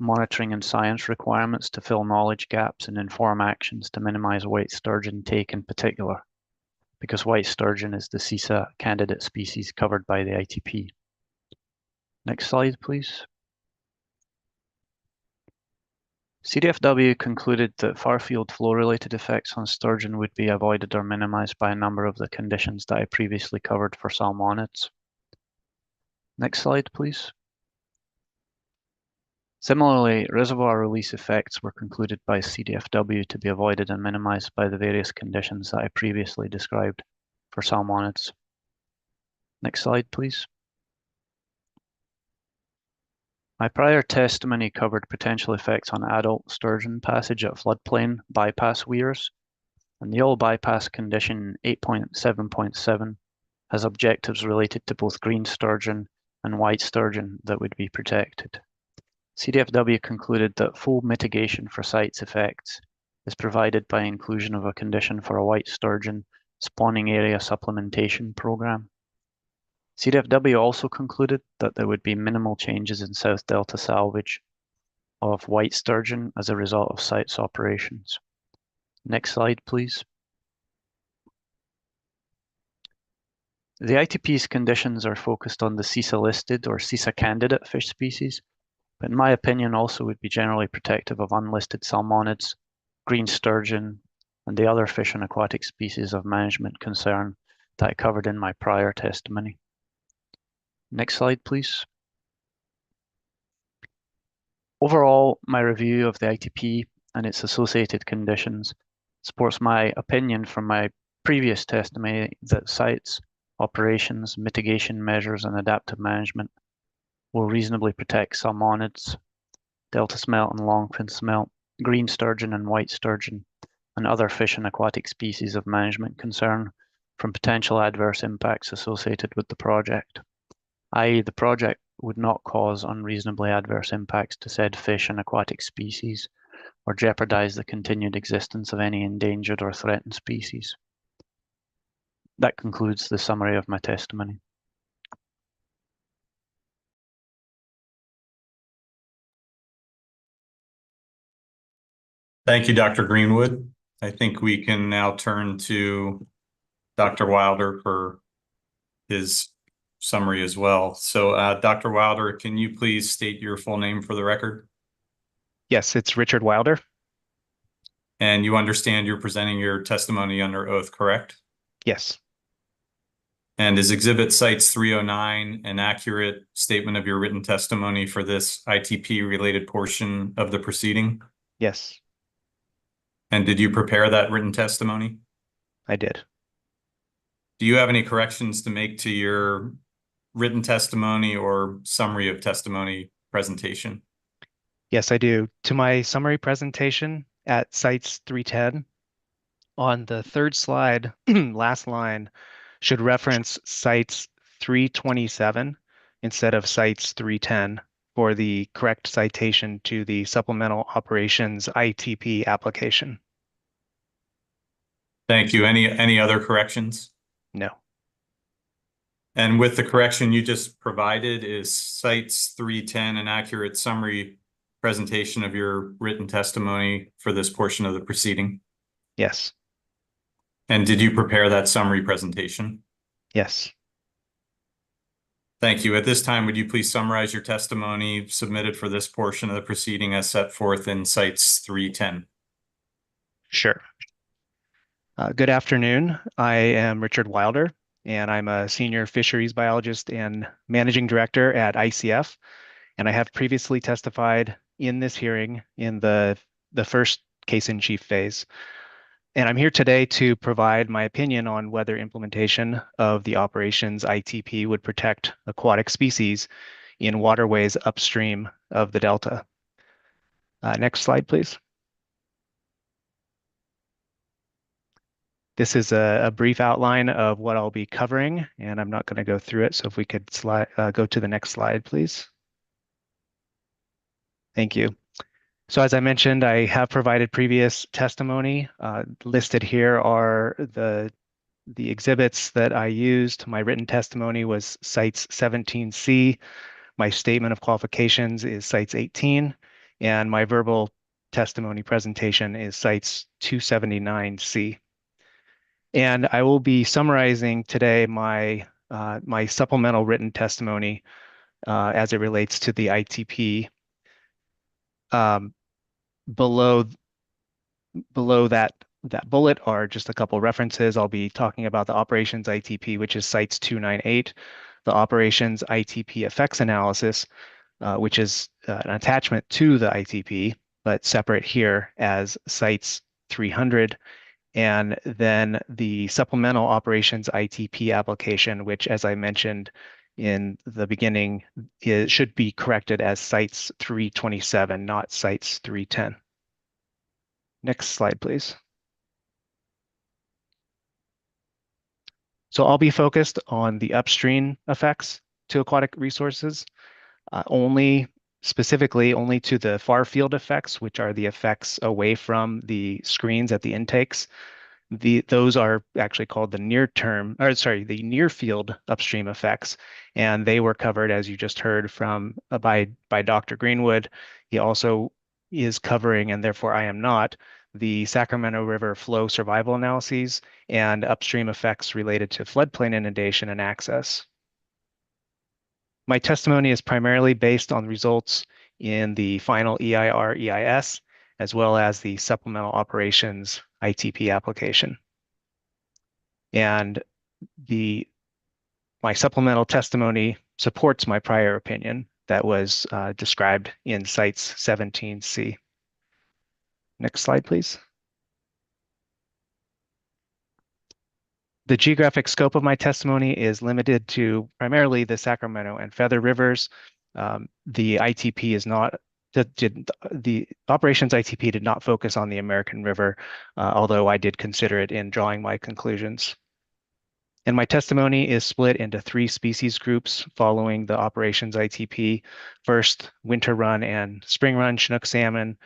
monitoring and science requirements to fill knowledge gaps and inform actions to minimize white sturgeon take in particular, because white sturgeon is the CISA candidate species covered by the ITP. Next slide, please. CDFW concluded that far-field flow-related effects on sturgeon would be avoided or minimized by a number of the conditions that I previously covered for salmonids. Next slide, please. Similarly, reservoir release effects were concluded by CDFW to be avoided and minimized by the various conditions that I previously described for salmonids. Next slide, please. My prior testimony covered potential effects on adult sturgeon passage at floodplain bypass weirs, and the oil bypass condition 8.7.7 has objectives related to both green sturgeon and white sturgeon that would be protected. CDFW concluded that full mitigation for sites effects is provided by inclusion of a condition for a white sturgeon spawning area supplementation program. CDFW also concluded that there would be minimal changes in South Delta salvage of white sturgeon as a result of sites operations. Next slide, please. The ITP's conditions are focused on the CISA listed or CISA candidate fish species, but in my opinion also would be generally protective of unlisted salmonids, green sturgeon, and the other fish and aquatic species of management concern that I covered in my prior testimony. Next slide, please. Overall, my review of the ITP and its associated conditions supports my opinion from my previous testimony that sites, operations, mitigation measures, and adaptive management will reasonably protect salmonids, delta smelt and longfin smelt, green sturgeon and white sturgeon, and other fish and aquatic species of management concern from potential adverse impacts associated with the project, i.e. the project would not cause unreasonably adverse impacts to said fish and aquatic species or jeopardize the continued existence of any endangered or threatened species. That concludes the summary of my testimony.
Thank you, Dr. Greenwood. I think we can now turn to Dr. Wilder for his summary as well. So, Dr. Wilder, can you please state your full name for the record?
Yes, it's Richard Wilder.
And you understand you're presenting your testimony under oath, correct?
Yes.
And is Exhibit Cites 309 an accurate statement of your written testimony for this ITP-related portion of the proceeding?
Yes.
And did you prepare that written testimony?
I did.
Do you have any corrections to make to your written testimony or summary of testimony presentation?
Yes, I do. To my summary presentation at Cites 310, on the third slide, last line should reference Cites 327 instead of Cites 310 for the correct citation to the Supplemental Operations ITP application.
Thank you. Any other corrections?
No.
And with the correction you just provided, is Cites 310 an accurate summary presentation of your written testimony for this portion of the proceeding?
Yes.
And did you prepare that summary presentation?
Yes.
Thank you. At this time, would you please summarize your testimony submitted for this portion of the proceeding as set forth in Cites 310?
Sure. Good afternoon. I am Richard Wilder, and I'm a senior fisheries biologist and managing director at ICF. And I have previously testified in this hearing in the first case in chief phase. And I'm here today to provide my opinion on whether implementation of the operations ITP would protect aquatic species in waterways upstream of the Delta. Next slide, please. This is a brief outline of what I'll be covering, and I'm not going to go through it. So if we could go to the next slide, please. Thank you. So as I mentioned, I have provided previous testimony. Listed here are the exhibits that I used. My written testimony was Cites 17C. My statement of qualifications is Cites 18, and my verbal testimony presentation is Cites 279C. And I will be summarizing today my my supplemental written testimony as it relates to the ITP. Below that bullet are just a couple references. I'll be talking about the operations ITP, which is Cites 298, the operations ITP effects analysis, which is an attachment to the ITP, but separate here as Cites 300. And then the supplemental operations ITP application, which, as I mentioned in the beginning, should be corrected as Cites 327, not Cites 310. Next slide, please. So I'll be focused on the upstream effects to aquatic resources. Only specifically only to the far field effects, which are the effects away from the screens at the intakes. Those are actually called the the near field upstream effects, and they were covered, as you just heard from by Dr. Greenwood. He also is covering, and therefore I am not, the Sacramento River flow survival analyses and upstream effects related to floodplain inundation and access. My testimony is primarily based on results in the final EIR/EIS, as well as the supplemental operations ITP application. And my supplemental testimony supports my prior opinion that was described in Cites 17C. Next slide, please. The geographic scope of my testimony is limited to primarily the Sacramento and Feather Rivers. The ITP is not, the operations ITP did not focus on the American River, although I did consider it in drawing my conclusions. And my testimony is split into 3 species groups following the operations ITP. First, winter run and spring run Chinook salmon.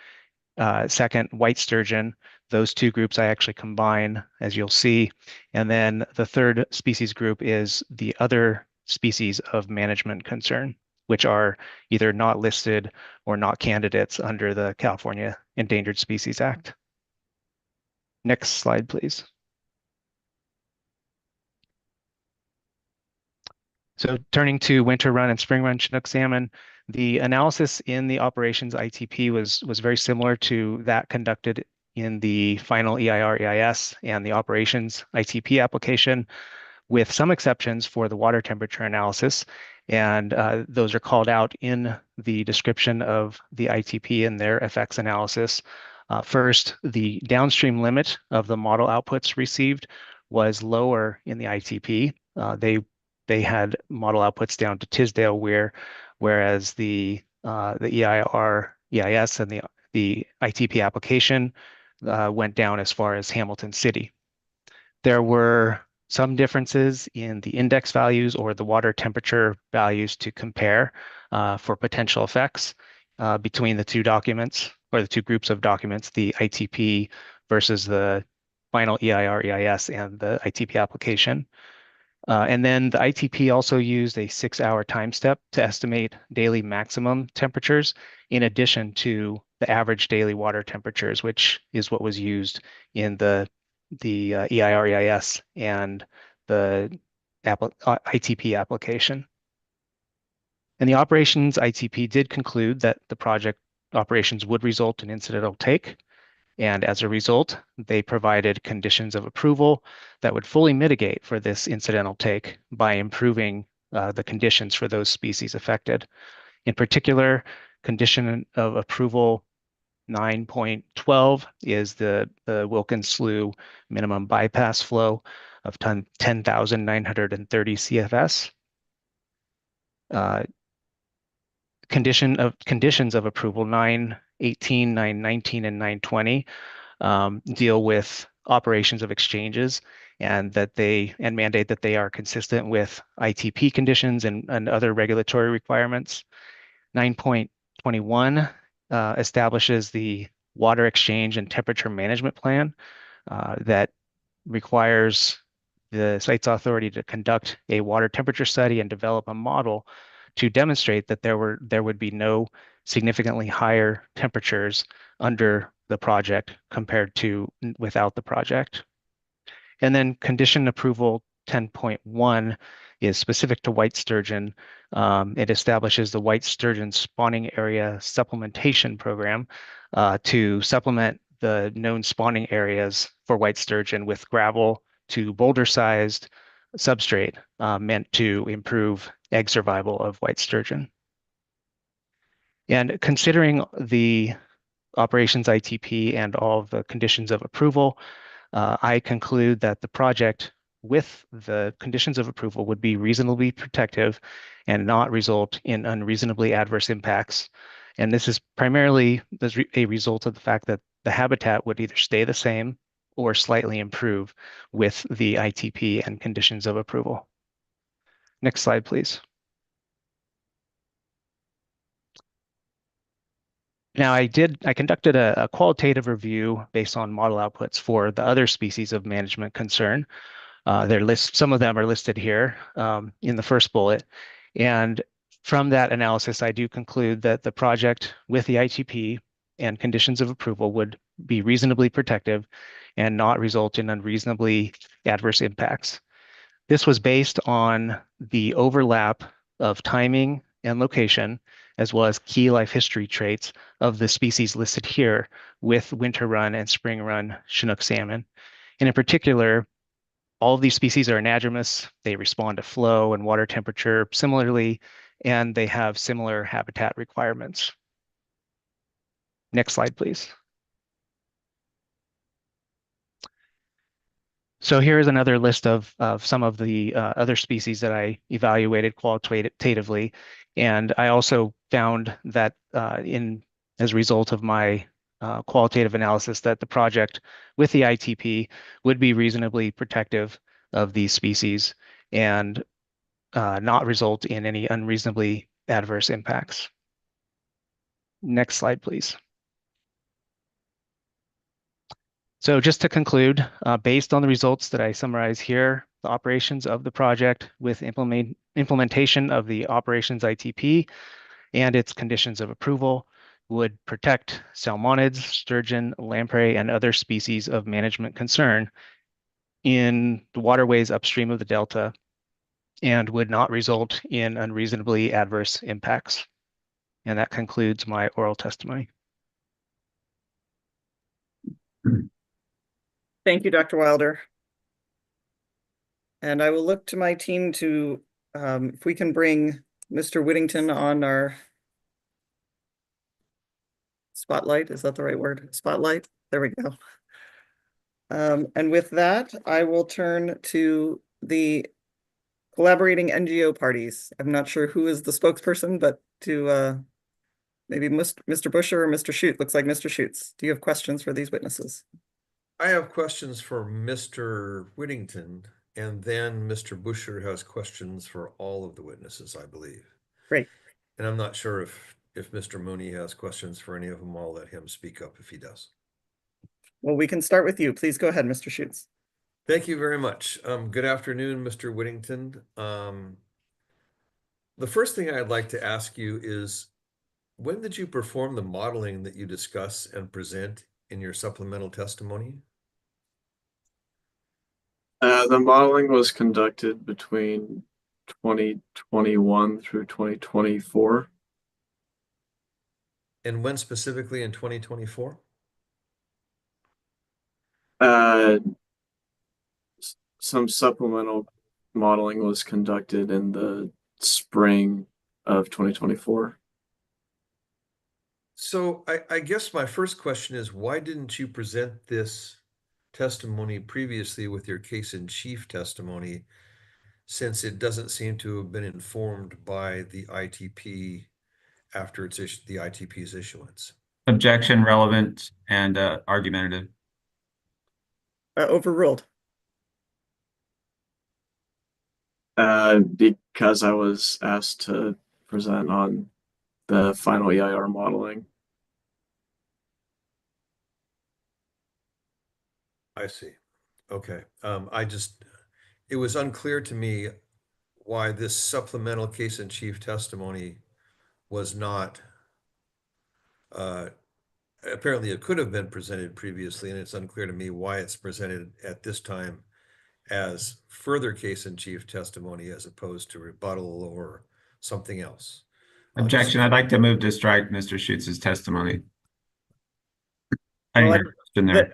Second, white sturgeon. Those 2 groups I actually combine, as you'll see. And then the third species group is the other species of management concern, which are either not listed or not candidates under the California Endangered Species Act. Next slide, please. So turning to winter run and spring run Chinook salmon, the analysis in the operations ITP was very similar to that conducted in the final EIR/EIS and the operations ITP application, with some exceptions for the water temperature analysis. And those are called out in the description of the ITP and their effects analysis. First, the downstream limit of the model outputs received was lower in the ITP. They had model outputs down to Tisdale Weir, whereas the EIR/EIS and the ITP application went down as far as Hamilton City. There were some differences in the index values or the water temperature values to compare for potential effects between the 2 documents or the 2 groups of documents, the ITP versus the final EIR/EIS and the ITP application. And then the ITP also used a 6-hour time step to estimate daily maximum temperatures, in addition to the average daily water temperatures, which is what was used in the EIR/EIS and the ITP application. And the operations ITP did conclude that the project operations would result in incidental take. And as a result, they provided conditions of approval that would fully mitigate for this incidental take by improving the conditions for those species affected. In particular, condition of approval 9.12 is the Wilkins Slough minimum bypass flow of 10,930 CFS. Conditions of approval 9.18, 9.19, and 9.20 deal with operations of exchanges and mandate that they are consistent with ITP conditions and other regulatory requirements. 9.21 establishes the water exchange and temperature management plan that requires the site's authority to conduct a water temperature study and develop a model to demonstrate that there would be no significantly higher temperatures under the project compared to without the project. And then condition approval 10.1 is specific to white sturgeon. It establishes the white sturgeon spawning area supplementation program to supplement the known spawning areas for white sturgeon with gravel to boulder-sized substrate meant to improve egg survival of white sturgeon. And considering the operations ITP and all of the conditions of approval, I conclude that the project with the conditions of approval would be reasonably protective and not result in unreasonably adverse impacts. And this is primarily a result of the fact that the habitat would either stay the same or slightly improve with the ITP and conditions of approval. Next slide, please. Now, I conducted a qualitative review based on model outputs for the other species of management concern. Some of them are listed here in the first bullet. And from that analysis, I do conclude that the project with the ITP and conditions of approval would be reasonably protective and not result in unreasonably adverse impacts. This was based on the overlap of timing and location, as well as key life history traits of the species listed here with winter run and spring run Chinook salmon. And in particular, all of these species are anadromous. They respond to flow and water temperature similarly, and they have similar habitat requirements. Next slide, please. So here is another list of some of the other species that I evaluated qualitatively. And I also found that as a result of my qualitative analysis that the project with the ITP would be reasonably protective of these species and not result in any unreasonably adverse impacts. Next slide, please. So just to conclude, based on the results that I summarize here, the operations of the project with implementation of the operations ITP and its conditions of approval would protect salmonids, sturgeon, lamprey, and other species of management concern in the waterways upstream of the Delta and would not result in unreasonably adverse impacts. And that concludes my oral testimony.
Thank you, Dr. Wilder. And I will look to my team to, if we can bring Mr. Whittington on our spotlight. Is that the right word? Spotlight? There we go. And with that, I will turn to the collaborating NGO parties. I'm not sure who is the spokesperson, but to maybe Mr. Busher or Mr. Schutz. Looks like Mr. Schutz. Do you have questions for these witnesses?
I have questions for Mr. Whittington, and then Mr. Busher has questions for all of the witnesses, I believe.
Great.
And I'm not sure if Mr. Mooney has questions for any of them. I'll let him speak up if he does.
Well, we can start with you. Please go ahead, Mr. Schutz.
Thank you very much. Good afternoon, Mr. Whittington. The first thing I'd like to ask you is, when did you perform the modeling that you discuss and present in your supplemental testimony?
The modeling was conducted between 2021 through 2024.
And when specifically in 2024?
Some supplemental modeling was conducted in the spring of 2024.
So I guess my first question is, why didn't you present this testimony previously with your case in chief testimony, since it doesn't seem to have been informed by the ITP after the ITP's issuance?
Objection, relevant, and argumentative.
Overruled.
Because I was asked to present on the final EIR modeling.
I see. Okay. It was unclear to me why this supplemental case in chief testimony was not, apparently it could have been presented previously, and it's unclear to me why it's presented at this time as further case in chief testimony as opposed to rebuttal or something else.
Objection. I'd like to move to strike Mr. Schutz's testimony. I didn't hear a question there.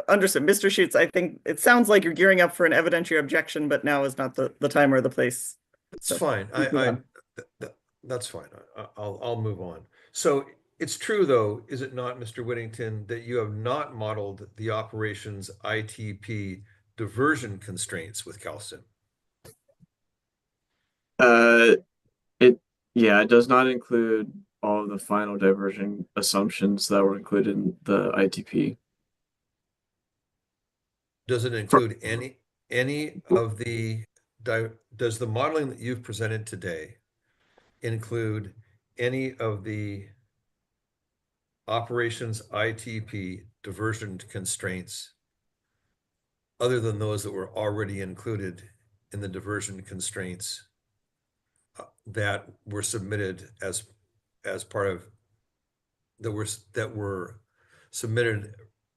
Understood. Mr. Schutz, I think it sounds like you're gearing up for an evidentiary objection, but now is not the time or the place.
It's fine. That's fine. I'll move on. So it's true, though, is it not, Mr. Whittington, that you have not modeled the operations ITP diversion constraints with calcium?
It does not include all of the final diversion assumptions that were included in the ITP.
Does it include any of the, does the modeling that you've presented today include any of the operations ITP diversion constraints other than those that were already included in the diversion constraints that were submitted as part of that were submitted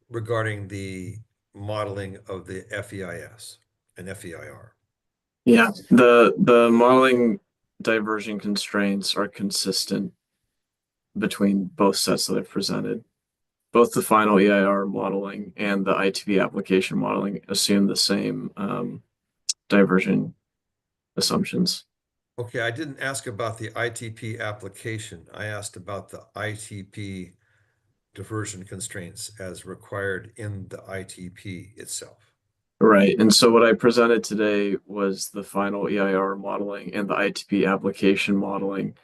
regarding the modeling of the FEIS and FEIR.
Yeah, the modeling diversion constraints are consistent between both sets that I've presented. Both the final EIR modeling and the ITP application modeling assume the same diversion assumptions.
Okay, I didn't ask about the ITP application. I asked about the ITP diversion constraints as required in the ITP itself.
Right. And so what I presented today was the final EIR modeling and the ITP application modeling.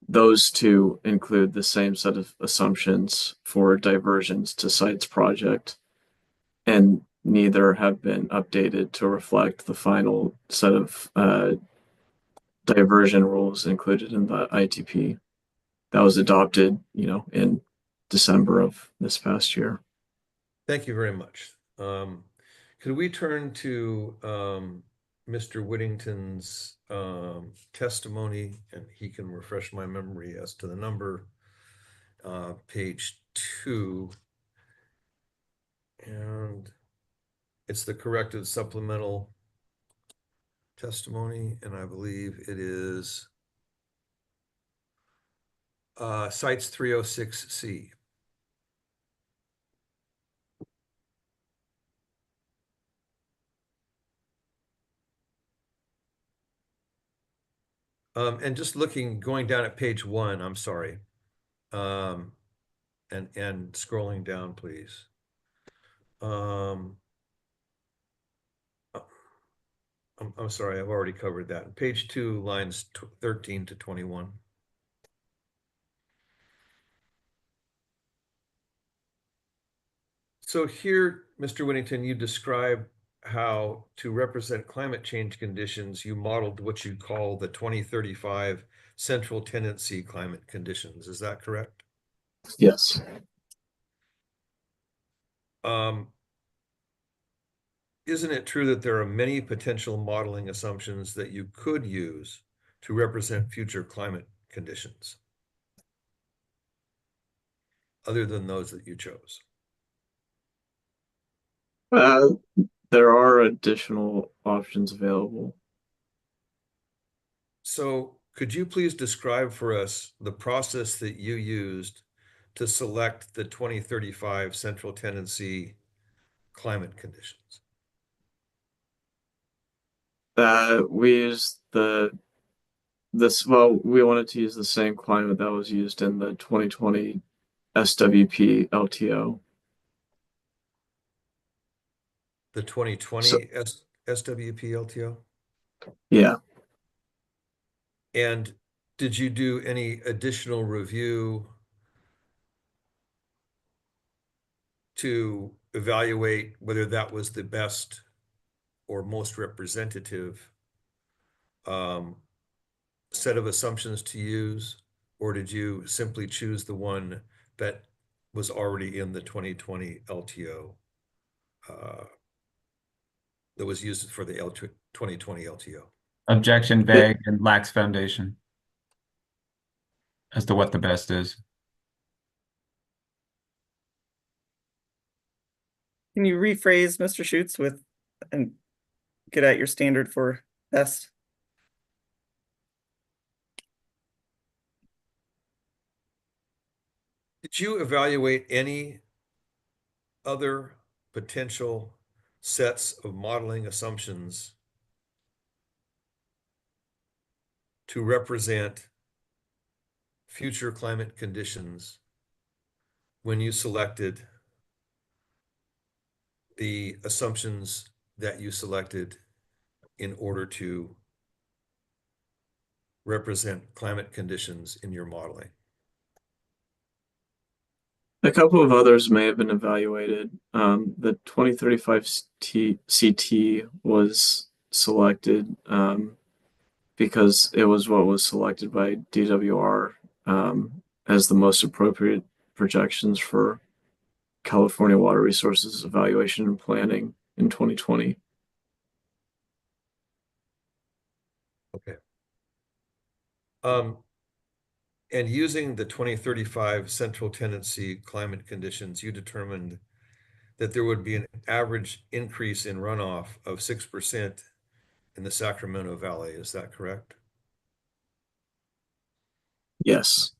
Those two include the same set of assumptions for diversions to sites project, and neither have been updated to reflect the final set of diversion rules included in the ITP that was adopted, in December of this past year.
Thank you very much. Could we turn to Mr. Whittington's testimony, and he can refresh my memory as to the number, page 2. And it's the corrected supplemental testimony, and I believe it is cites 306C. And just going down at page 1, I'm sorry. And scrolling down, please. I'm sorry, I've already covered that. Page 2, lines 13 to 21. So here, Mr. Whittington, you describe how to represent climate change conditions, you modeled what you call the 2035 central tendency climate conditions. Is that correct?
Yes.
Isn't it true that there are many potential modeling assumptions that you could use to represent future climate conditions, other than those that you chose?
There are additional options available.
So could you please describe for us the process that you used to select the 2035 central tendency climate conditions?
We used we wanted to use the same climate that was used in the 2020 SWP LTO.
The 2020 SWP LTO?
Yeah.
And did you do any additional review to evaluate whether that was the best or most representative set of assumptions to use, or did you simply choose the one that was already in the 2020 LTO that was used for the 2020 LTO?
Objection vague and lacks foundation as to what the best is.
Can you rephrase, Mr. Schutz, and get at your standard for best?
Did you evaluate any other potential sets of modeling assumptions to represent future climate conditions when you selected the assumptions that you selected in order to represent climate conditions in your modeling?
A couple of others may have been evaluated. The 2035 CT was selected because it was what was selected by DWR as the most appropriate projections for California Water Resources Evaluation and Planning in 2020.
Okay. And using the 2035 central tendency climate conditions, you determined that there would be an average increase in runoff of 6% in the Sacramento Valley. Is that correct?
Yes.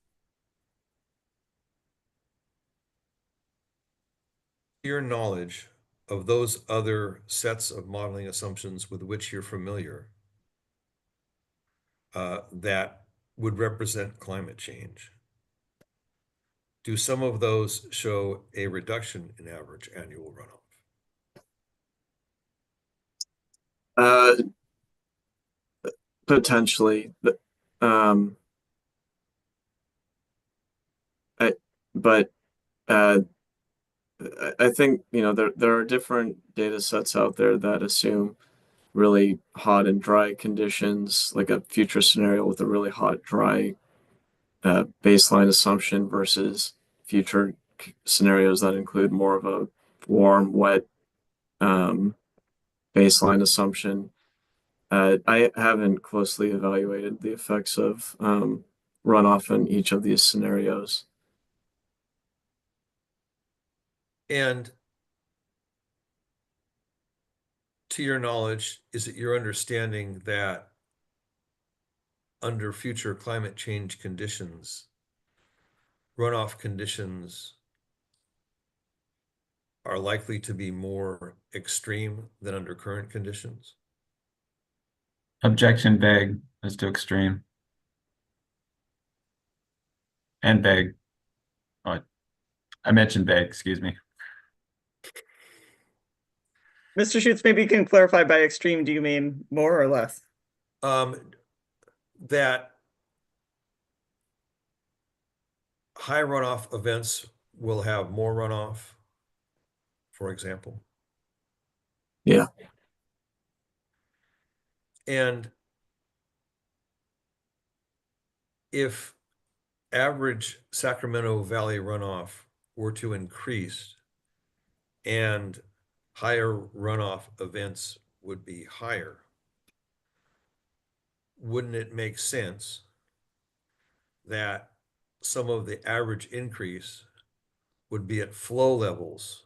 Your knowledge of those other sets of modeling assumptions with which you're familiar that would represent climate change. Do some of those show a reduction in average annual runoff?
Potentially, um, but I think, you know, there are different data sets out there that assume really hot and dry conditions, like a future scenario with a really hot, dry baseline assumption versus future scenarios that include more of a warm, wet baseline assumption. I haven't closely evaluated the effects of runoff in each of these scenarios.
And to your knowledge, is it your understanding that under future climate change conditions, runoff conditions are likely to be more extreme than under current conditions?
Objection vague as to extreme. And vague. Oh, I mentioned vague, excuse me.
Mr. Schutz, maybe you can clarify by extreme, do you mean more or less?
That high runoff events will have more runoff, for example.
Yeah.
And if average Sacramento Valley runoff were to increase and higher runoff events would be higher, wouldn't it make sense that some of the average increase would be at flow levels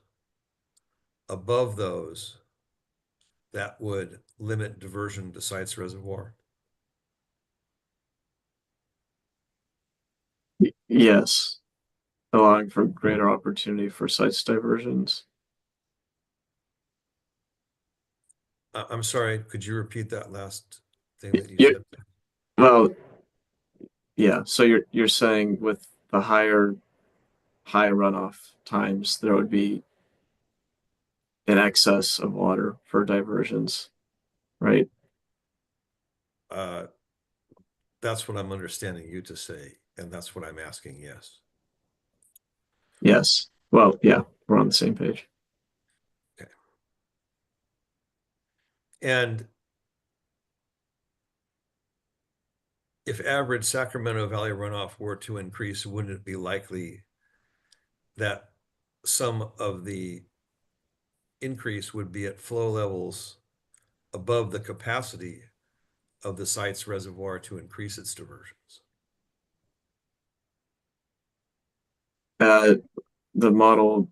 above those that would limit diversion to Sites Reservoir?
Yes, allowing for greater opportunity for sites diversions.
I'm sorry, could you repeat that last thing that you said?
Well, yeah, so you're saying with the high runoff times, there would be an excess of water for diversions, right?
That's what I'm understanding you to say, and that's what I'm asking, yes.
Yes. Well, yeah, we're on the same page.
Okay. And if average Sacramento Valley runoff were to increase, wouldn't it be likely that some of the increase would be at flow levels above the capacity of the site's reservoir to increase its diversions?
The model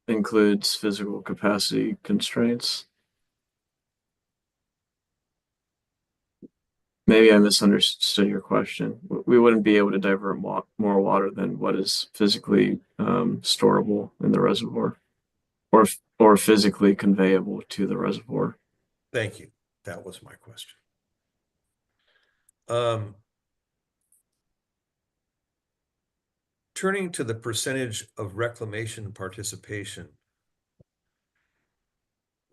includes physical capacity constraints. Maybe I misunderstood your question. We wouldn't be able to divert more water than what is physically storable in the reservoir, or physically conveyable to the reservoir.
Thank you. That was my question. Turning to the percentage of reclamation participation,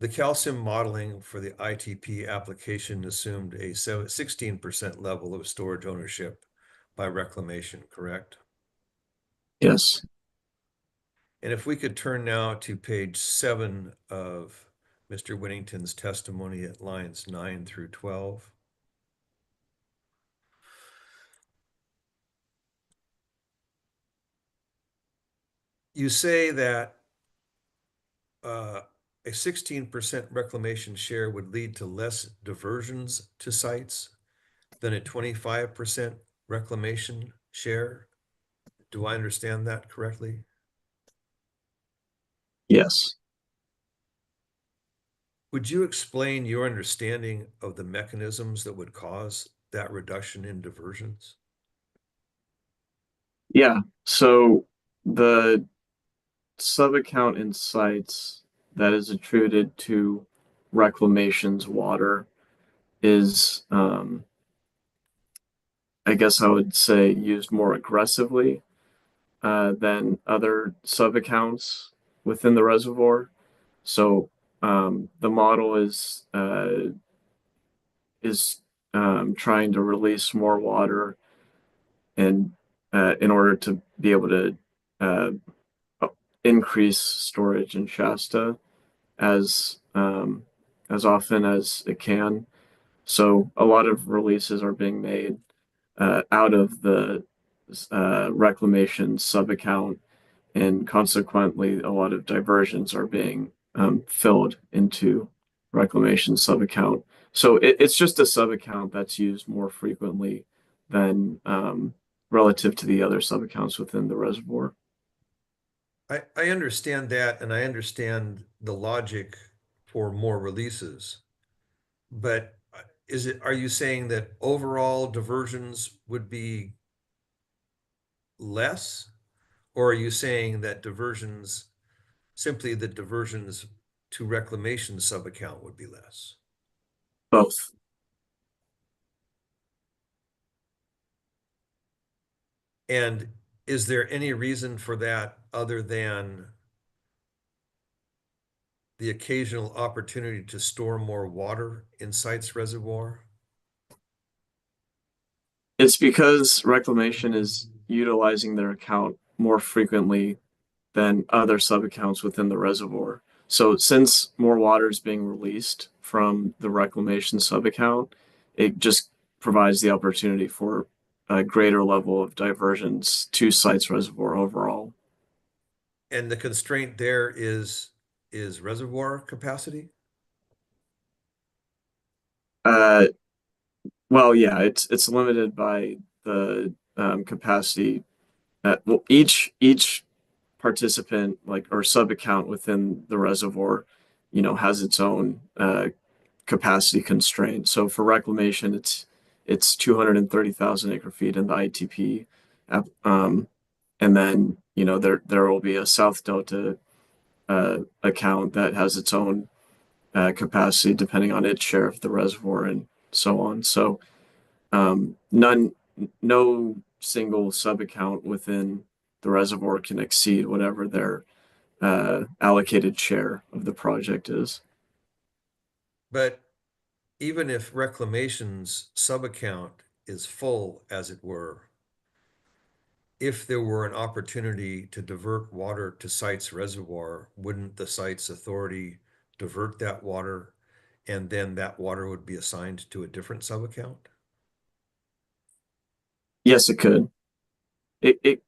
the calcium modeling for the ITP application assumed a 16% level of storage ownership by reclamation, correct?
Yes.
And if we could turn now to page 7 of Mr. Whittington's testimony at lines 9 through 12. you say that a 16% reclamation share would lead to less diversions to sites than a 25% reclamation share. Do I understand that correctly?
Yes.
Would you explain your understanding of the mechanisms that would cause that reduction in diversions?
Yeah. So the sub-account in sites that is attributed to reclamation's water is, I guess I would say, used more aggressively than other sub-accounts within the reservoir. So the model is trying to release more water and in order to be able to uh, increase storage in Shasta as often as it can. So a lot of releases are being made out of the reclamation sub account, and consequently, a lot of diversions are being filled into reclamation sub account. So it's just a sub account that's used more frequently than relative to the other sub accounts within the reservoir.
I understand that, and I understand the logic for more releases. But are you saying that overall diversions would be less? Or are you saying that simply the diversions to reclamation sub-account would be less?
Both.
And is there any reason for that other than the occasional opportunity to store more water in sites reservoir?
It's because reclamation is utilizing their account more frequently than other sub accounts within the reservoir. So since more water is being released from the reclamation sub account, it just provides the opportunity for a greater level of diversions to sites reservoir overall.
And the constraint there is reservoir capacity?
Uh, well, yeah, it's limited by the capacity. Well, each participant, like, or sub account within the reservoir, has its own capacity constraint. So for reclamation, it's 230,000 acre feet in the ITP, and then there will be a South Delta account that has its own capacity depending on its share of the reservoir and so on. So no single sub account within the reservoir can exceed whatever their allocated share of the project is.
But even if reclamation's sub-account is full, as it were, if there were an opportunity to divert water to site's reservoir, wouldn't the site's authority divert that water, and then that water would be assigned to a different sub-account?
Yes, it could.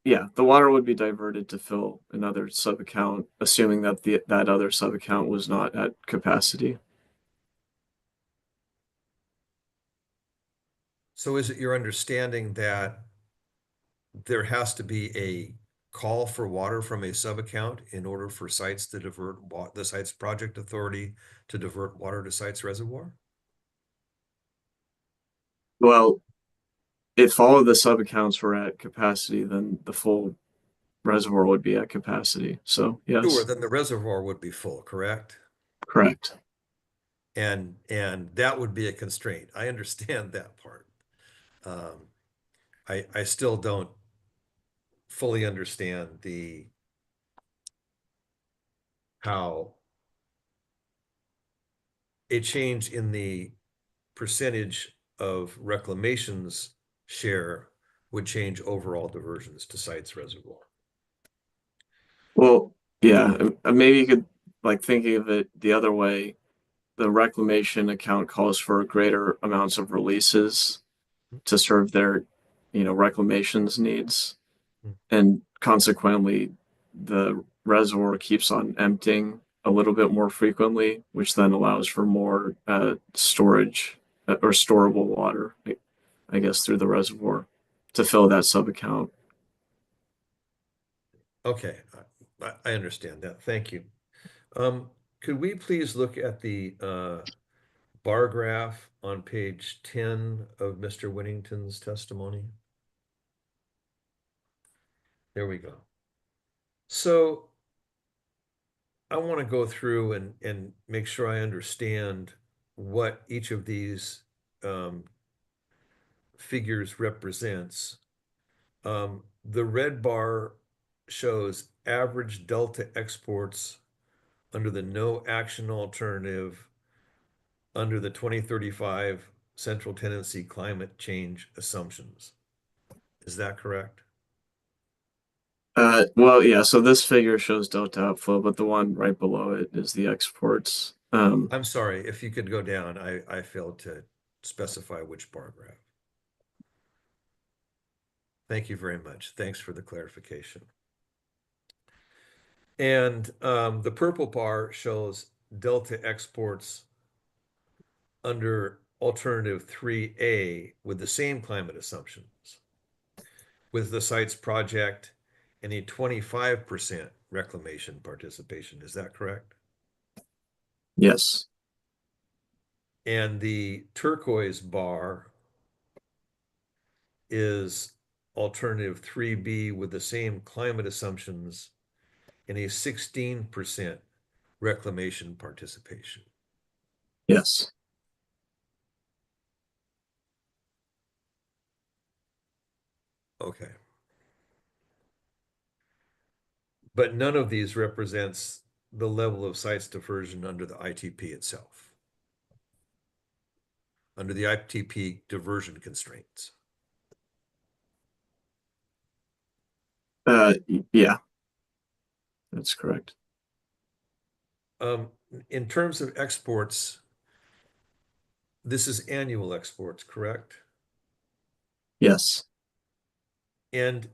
Yeah, the water would be diverted to fill another sub account, assuming that that other sub account was not at capacity.
So is it your understanding that there has to be a call for water from a sub-account in order for sites to divert the site's project authority to divert water to site's reservoir?
Well, if all of the sub accounts were at capacity, then the full reservoir would be at capacity. So
Sure,
yes,
then the reservoir would be full, correct?
correct.
And that would be a constraint. I understand that part. I still don't fully understand how a change in the percentage of reclamation's share would change overall diversions to sites reservoir.
Well, yeah, maybe you could, like, thinking of it the other way. The reclamation account calls for greater amounts of releases to serve their reclamation's needs, and consequently the reservoir keeps on emptying a little bit more frequently, which then allows for more storage or storable water, I guess, through the reservoir to fill that sub account.
Okay, I understand that. Thank you. Could we please look at the bar graph on page 10 of Mr. Whittington's testimony? There we go. So I want to go through and make sure I understand what each of these figures represents. The red bar shows average delta exports under the no action alternative under the 2035 Central Tennessee climate change assumptions. Is that correct?
Well, yeah, so this figure shows delta outflow, but the one right below it is the exports.
I'm sorry, if you could go down, I failed to specify which bar graph. Thank you very much. Thanks for the clarification. And the purple bar shows delta exports under alternative 3A with the same climate assumptions, with the site's project and a 25% reclamation participation. Is that correct?
Yes.
And the turquoise bar is alternative 3B with the same climate assumptions and a 16% reclamation participation.
Yes.
Okay. But none of these represents the level of sites diversion under the ITP itself, under the ITP diversion constraints.
Yeah, that's correct.
In terms of exports, this is annual exports, correct?
Yes.
And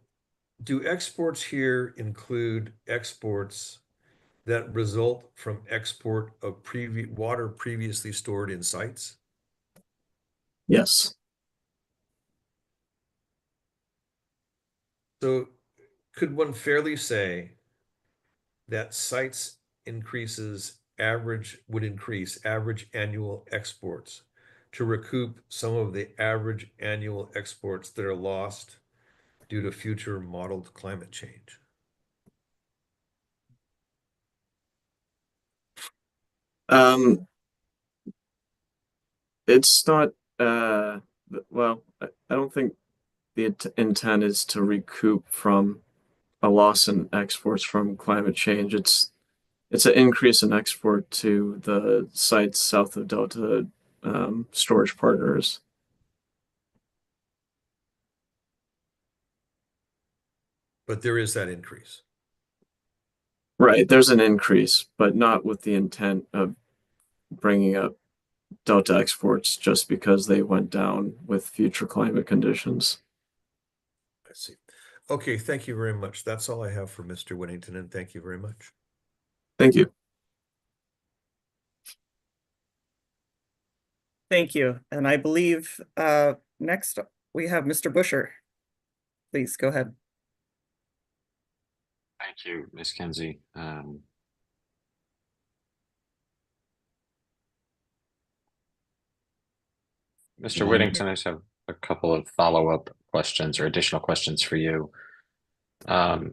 do exports here include exports that result from export of water previously stored in sites?
Yes.
So could one fairly say that sites would increase average annual exports to recoup some of the average annual exports that are lost due to future modeled climate change?
It's not, well, I don't think the intent is to recoup from a loss in exports from climate change. It's an increase in export to the sites south of Delta storage partners.
But there is that increase.
Right, there's an increase, but not with the intent of bringing up Delta exports just because they went down with future climate conditions.
I see. Okay, thank you very much. That's all I have for Mr. Whittington, and thank you very much.
Thank you.
Thank you. And I believe next we have Mr. Busher. Please go ahead.
Thank you, Ms. Kenzie. Mr. Whittington, I just have a couple of follow-up questions or additional questions for you. If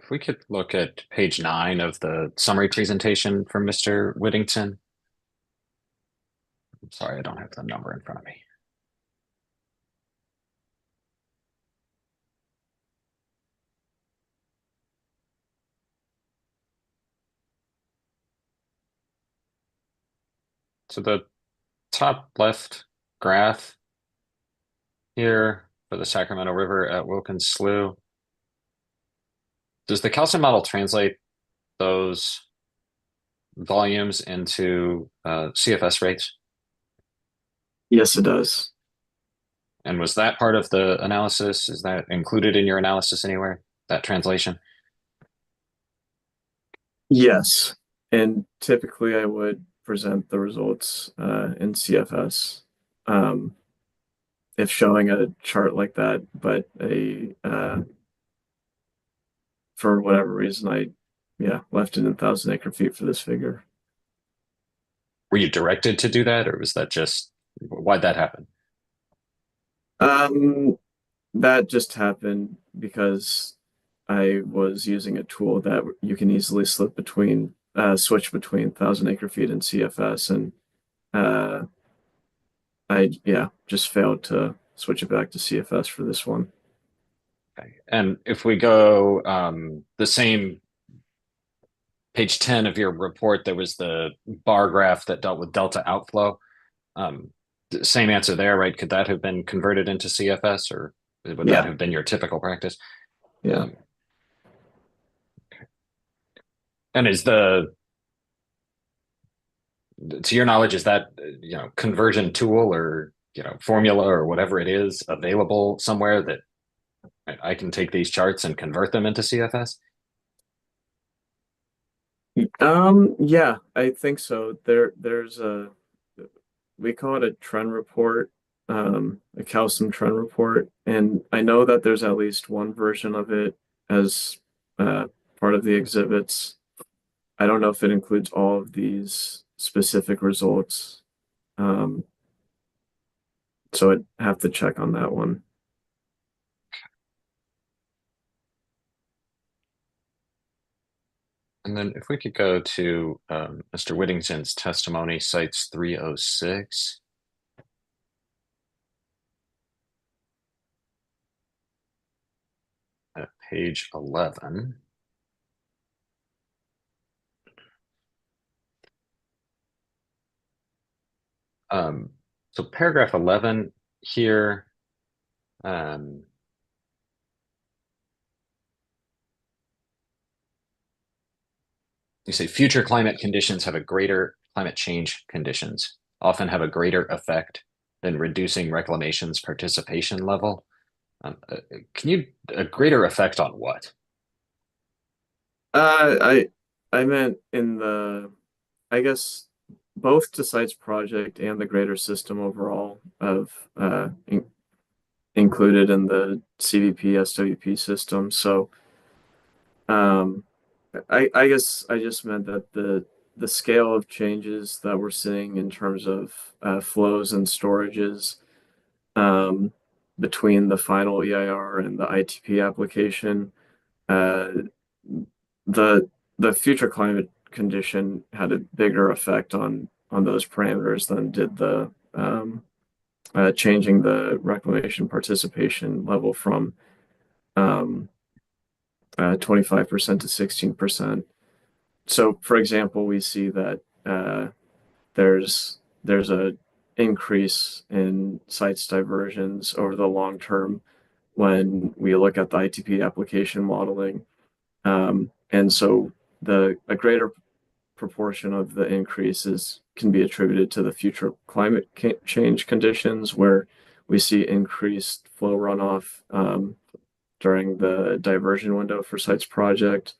we could look at page 9 of the summary presentation from Mr. Whittington. I'm sorry, I don't have the number in front of me. So the top left graph here for the Sacramento River at Wilkins Slough, does the calcium model translate those volumes into CFS rates?
Yes, it does.
And was that part of the analysis? Is that included in your analysis anywhere, that translation?
Yes, and typically I would present the results in CFS if showing a chart like that, but for whatever reason I left it in 1,000 acre-feet for this figure.
Were you directed to do that, or was that just why'd that happen?
That just happened because I was using a tool that you can easily switch between 1,000 acre-feet and CFS, and I just failed to switch it back to CFS for this one.
Okay. And if we go the same page 10 of your report, there was the bar graph that dealt with delta outflow. Same answer there, right? Could that have been converted into CFS, or would that have been your typical practice?
Yeah.
Okay. And to your knowledge, is that conversion tool or formula or whatever it is available somewhere that I can take these charts and convert them into CFS?
Yeah, I think so. We call it a trend report, a calcium trend report, and I know that there's at least one version of it as part of the exhibits. I don't know if it includes all of these specific results. So I'd have to check on that one.
And then if we could go to Mr. Whittington's testimony, cites 306. At page 11. So paragraph 11 here, you say future climate conditions have a greater climate change conditions often have a greater effect than reducing reclamation's participation level. Can you a greater effect on what?
I meant I guess both to Site's project and the greater system overall of included in the CVP SWP system. So I guess I just meant that the scale of changes that we're seeing in terms of flows and storages between the final EIR and the ITP application, the future climate condition had a bigger effect on those parameters than did the changing the reclamation participation level from 25% to 16%. So, for example, we see that there's a increase in sites diversions over the long term when we look at the ITP application modeling, and so a greater proportion of the increases can be attributed to the future climate change conditions, where we see increased flow runoff during the diversion window for Site's project,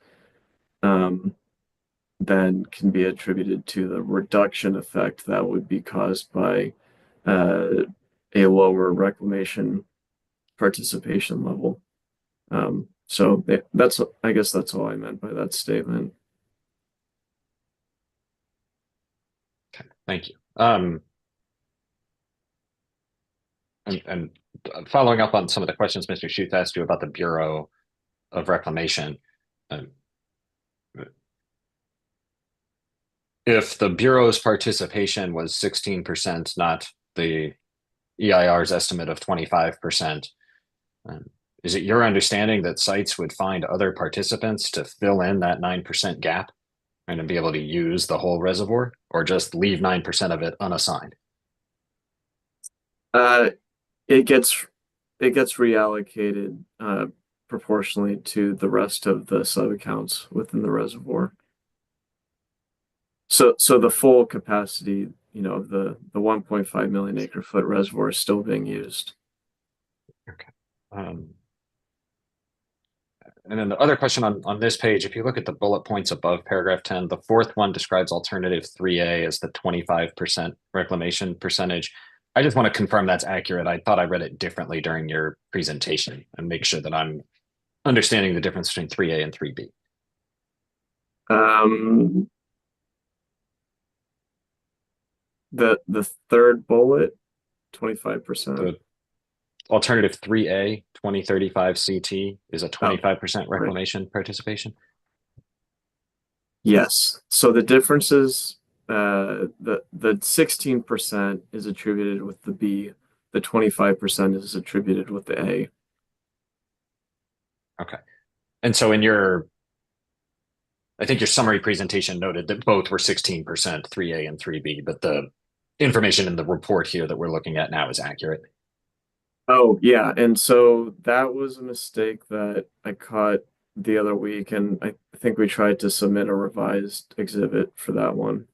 then can be attributed to the reduction effect that would be caused by a lower reclamation participation level. So I guess that's all I meant by that statement.
Okay, thank you. And following up on some of the questions Mr. Schuth asked you about the Bureau of Reclamation, if the Bureau's participation was 16%, not the EIR's estimate of 25%, is it your understanding that sites would find other participants to fill in that 9% gap and to be able to use the whole reservoir, or just leave 9% of it unassigned?
It gets reallocated proportionally to the rest of the sub-accounts within the reservoir. So the full capacity, of the 1.5 million acre foot reservoir is still being used.
Okay. And then the other question on this page, if you look at the bullet points above paragraph 10, the fourth one describes alternative 3A as the 25% reclamation percentage. I just want to confirm that's accurate. I thought I read it differently during your presentation and make sure that I'm understanding the difference between 3A and 3B.
The third bullet, 25%.
The alternative 3A 2035 CT is a 25% reclamation participation.
Yes. So the difference is the 16% is attributed with the B, the 25% is attributed with the A.
Okay. And so I think your summary presentation noted that both were 16%, 3A and 3B, but the information in the report here that we're looking at now is accurate.
Oh, yeah. And so that was a mistake that I caught the other week, and I think we tried to submit a revised exhibit for that one.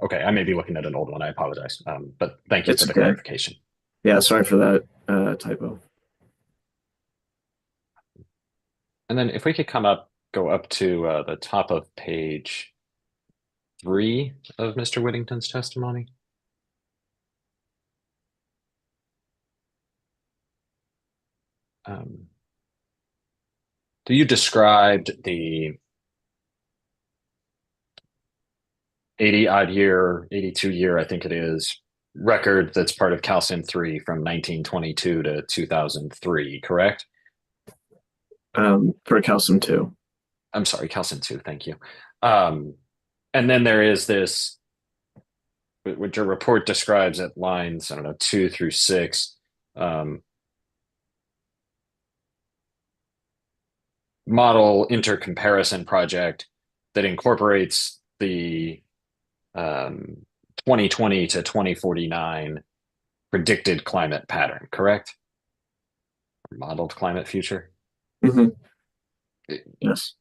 Okay. I may be looking at an old one. I apologize. But thank you for the clarification.
Yeah, sorry for that typo.
And then if we could go up to the top of page 3 of Mr. Whittington's testimony. So you described the 80-odd year, 82-year, I think it is, record that's part of Calcim 3 from 1922 to 2003, correct?
For Calcim 2.
I'm sorry, Calcim 2, thank you. And then there is this, which your report describes at lines, 2 through 6, model intercomparison project that incorporates the 2020 to 2049 predicted climate pattern, correct? Modeled climate future?
Mm-hmm. Yes.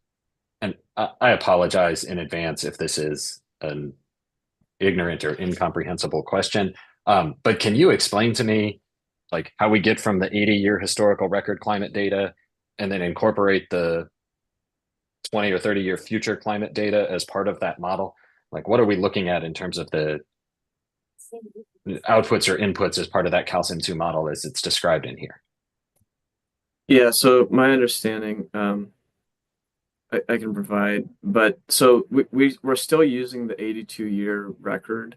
And I apologize in advance if this is an ignorant or incomprehensible question, but can you explain to me like how we get from the 80-year historical record climate data and then incorporate the 20 or 30-year future climate data as part of that model? Like, what are we looking at in terms of the outputs or inputs as part of that Calcim 2 model as it's described in here?
Yeah, so my understanding, I can provide, but so we're still using the 82-year record.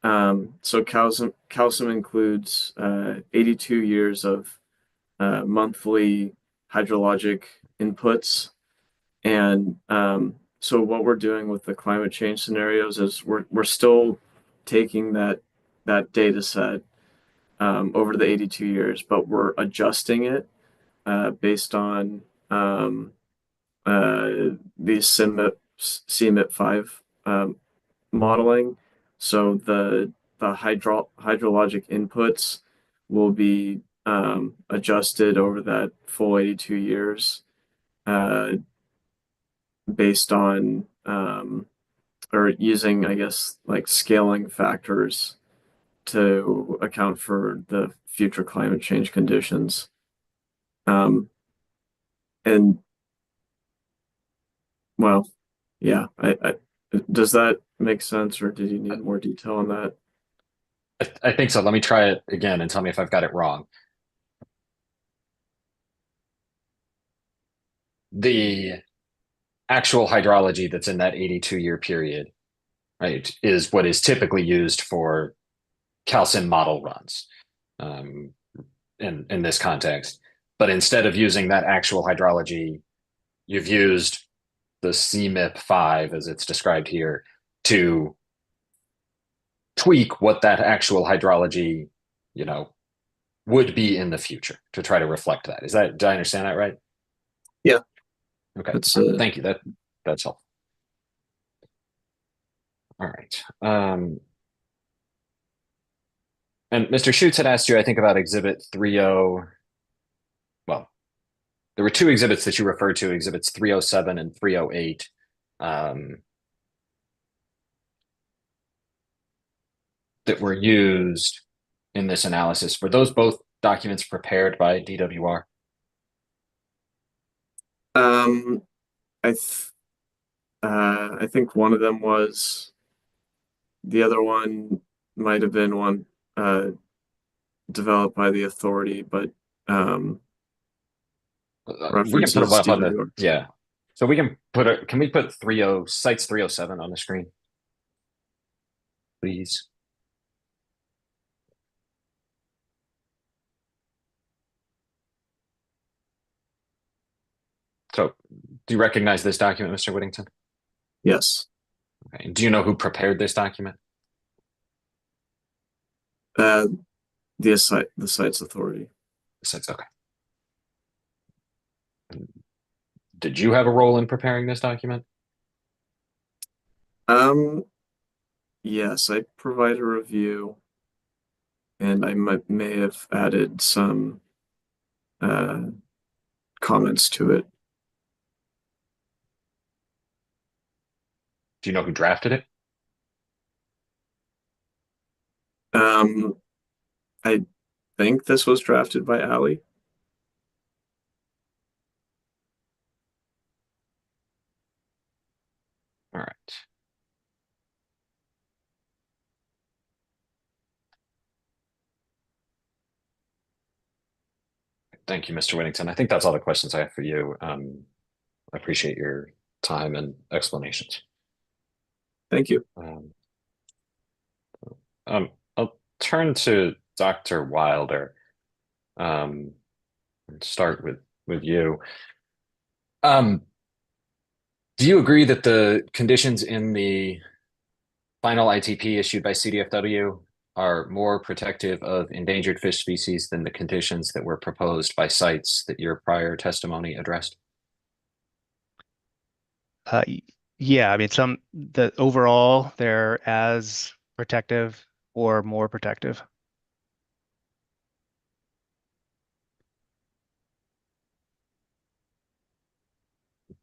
So Calcim includes 82 years of monthly hydrologic inputs. And so what we're doing with the climate change scenarios is we're still taking that data set over the 82 years, but we're adjusting it based on the CMIP5 modeling. So the hydrologic inputs will be adjusted over that full 82 years based on or using, I guess, like scaling factors to account for the future climate change conditions. And well, yeah, I does that make sense, or did you need more detail on that?
I think so. Let me try it again and tell me if I've got it wrong. The actual hydrology that's in that 82-year period, right, is what is typically used for Calcim model runs in this context. But instead of using that actual hydrology, you've used the CMIP5, as it's described here, to tweak what that actual hydrology, would be in the future to try to reflect that. Did I understand that right?
Yeah.
Okay. Thank you. That's helpful. All right. And Mr. Schutz had asked you, I think, about Exhibit 3.0. Well, there were two exhibits that you referred to, Exhibits 307 and 308. That were used in this analysis. Were those both documents prepared by DWR?
Um, I think one of them was. The other one might have been one developed by the authority, but
We can put them
references
up on the,
DWR.
yeah. So we can can we put sites 307 on the screen? Please. So do you recognize this document, Mr. Whittington?
Yes.
Okay. Do you know who prepared this document?
The site's authority.
Sites, okay. Did you have a role in preparing this document?
Yes, I provide a review, and I may have added some comments to it.
Do you know who drafted it?
I think this was drafted by Ali.
All right. Thank you, Mr. Whittington. I think that's all the questions I have for you. I appreciate your time and explanations.
Thank you.
I'll turn to Dr. Wilder. And start with you. Do you agree that the conditions in the final ITP issued by CDFW are more protective of endangered fish species than the conditions that were proposed by sites that your prior testimony addressed?
Yeah, I mean, the overall they're as protective or more protective.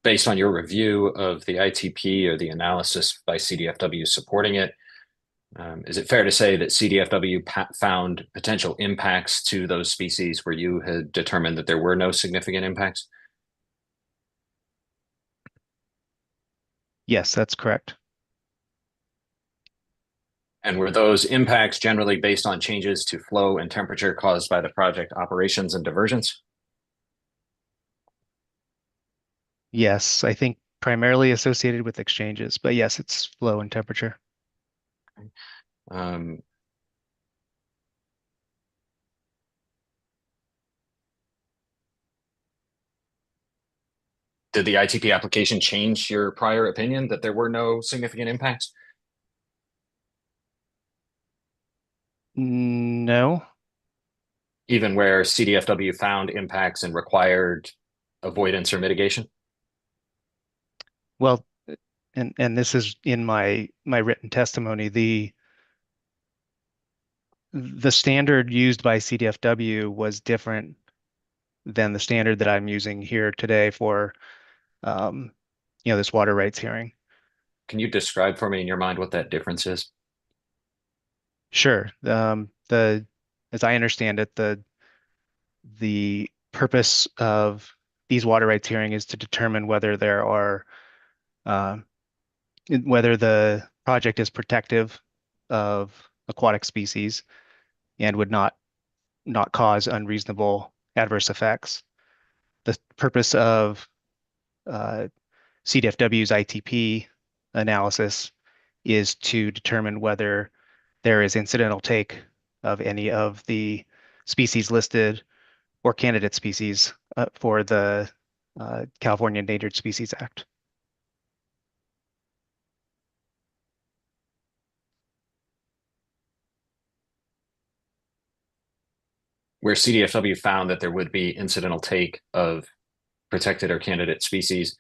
Based on your review of the ITP or the analysis by CDFW supporting it, is it fair to say that CDFW found potential impacts to those species where you had determined that there were no significant impacts?
Yes, that's correct.
And were those impacts generally based on changes to flow and temperature caused by the project operations and diversions?
Yes, I think primarily associated with exchanges, but yes, it's flow and temperature.
Um, did the ITP application change your prior opinion that there were no significant impacts?
No.
Even where CDFW found impacts and required avoidance or mitigation?
Well, and this is in my written testimony, the standard used by CDFW was different than the standard that I'm using here today for this water rights hearing.
Can you describe for me in your mind what that difference is?
Sure. As I understand it, the purpose of these water rights hearing is to determine whether whether the project is protective of aquatic species and would not cause unreasonable adverse effects. The purpose of CDFW's ITP analysis is to determine whether there is incidental take of any of the species listed or candidate species for the California Endangered Species Act.
Where CDFW found that there would be incidental take of protected or candidate species,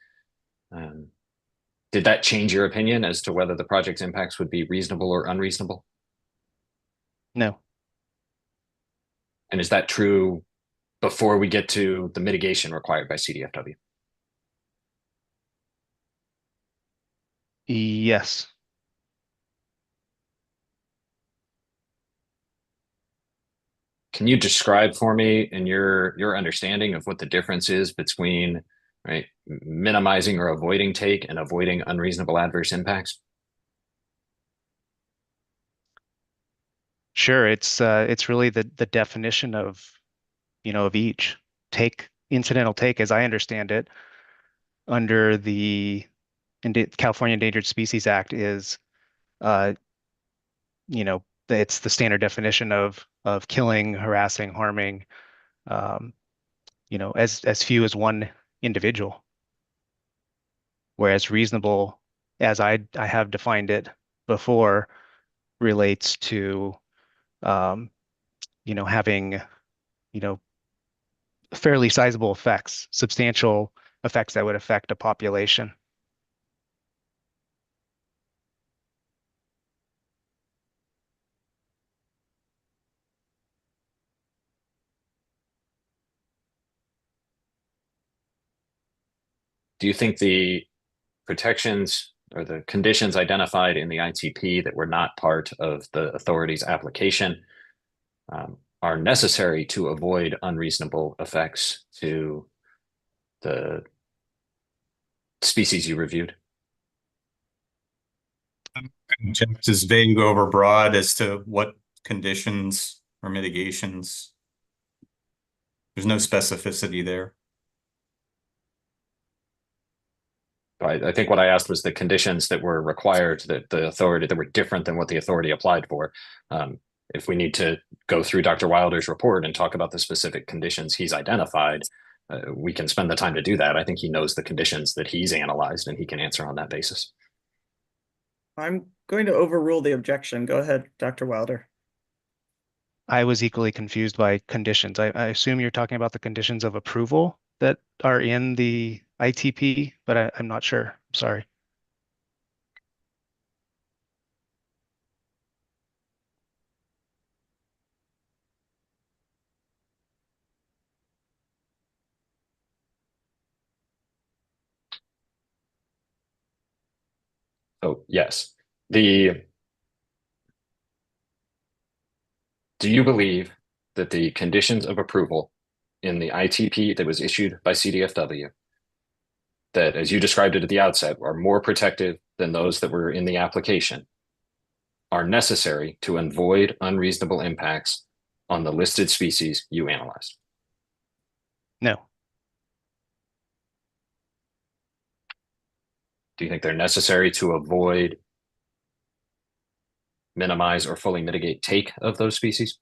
did that change your opinion as to whether the project's impacts would be reasonable or unreasonable?
No.
And is that true before we get to the mitigation required by CDFW?
Yes.
can you describe for me in your understanding of what the difference is between right minimizing or avoiding take and avoiding unreasonable adverse impacts?
Sure, it's really the definition of, of each. Incidental take, as I understand it, under the California Endangered Species Act is, uh, it's the standard definition of killing, harassing, harming, um, as few as one individual. Whereas reasonable, as I have defined it before, relates to, um, having, you know, fairly sizable effects, substantial effects that would affect a population.
Do you think the protections or the conditions identified in the ITP that were not part of the authority's application are necessary to avoid unreasonable effects to the species you reviewed?
Just as vague over broad as to what conditions or mitigations. There's no specificity there.
I think what I asked was the conditions that were required that the authority that were different than what the authority applied for. If we need to go through Dr. Wilder's report and talk about the specific conditions he's identified, we can spend the time to do that. I think he knows the conditions that he's analyzed and he can answer on that basis.
I'm going to overrule the objection. Go ahead, Dr. Wilder.
I was equally confused by conditions. I assume you're talking about the conditions of approval that are in the ITP, but I'm not sure. Sorry.
So yes, do you believe that the conditions of approval in the ITP that was issued by CDFW, that as you described it at the outset, are more protective than those that were in the application, are necessary to avoid unreasonable impacts on the listed species you analyzed?
No.
Do you think they're necessary to avoid, minimize, or fully mitigate take of those species?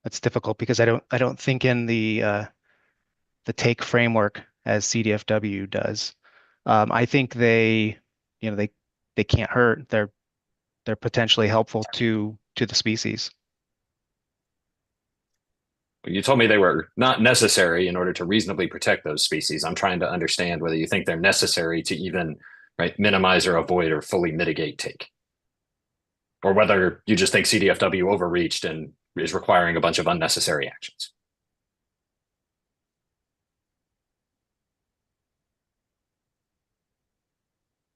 That's difficult because I don't think in the take framework as CDFW does. I think they can't hurt. They're potentially helpful to the species.
You told me they were not necessary in order to reasonably protect those species. I'm trying to understand whether you think they're necessary to even minimize or avoid or fully mitigate take, or whether you just think CDFW overreached and is requiring a bunch of unnecessary actions.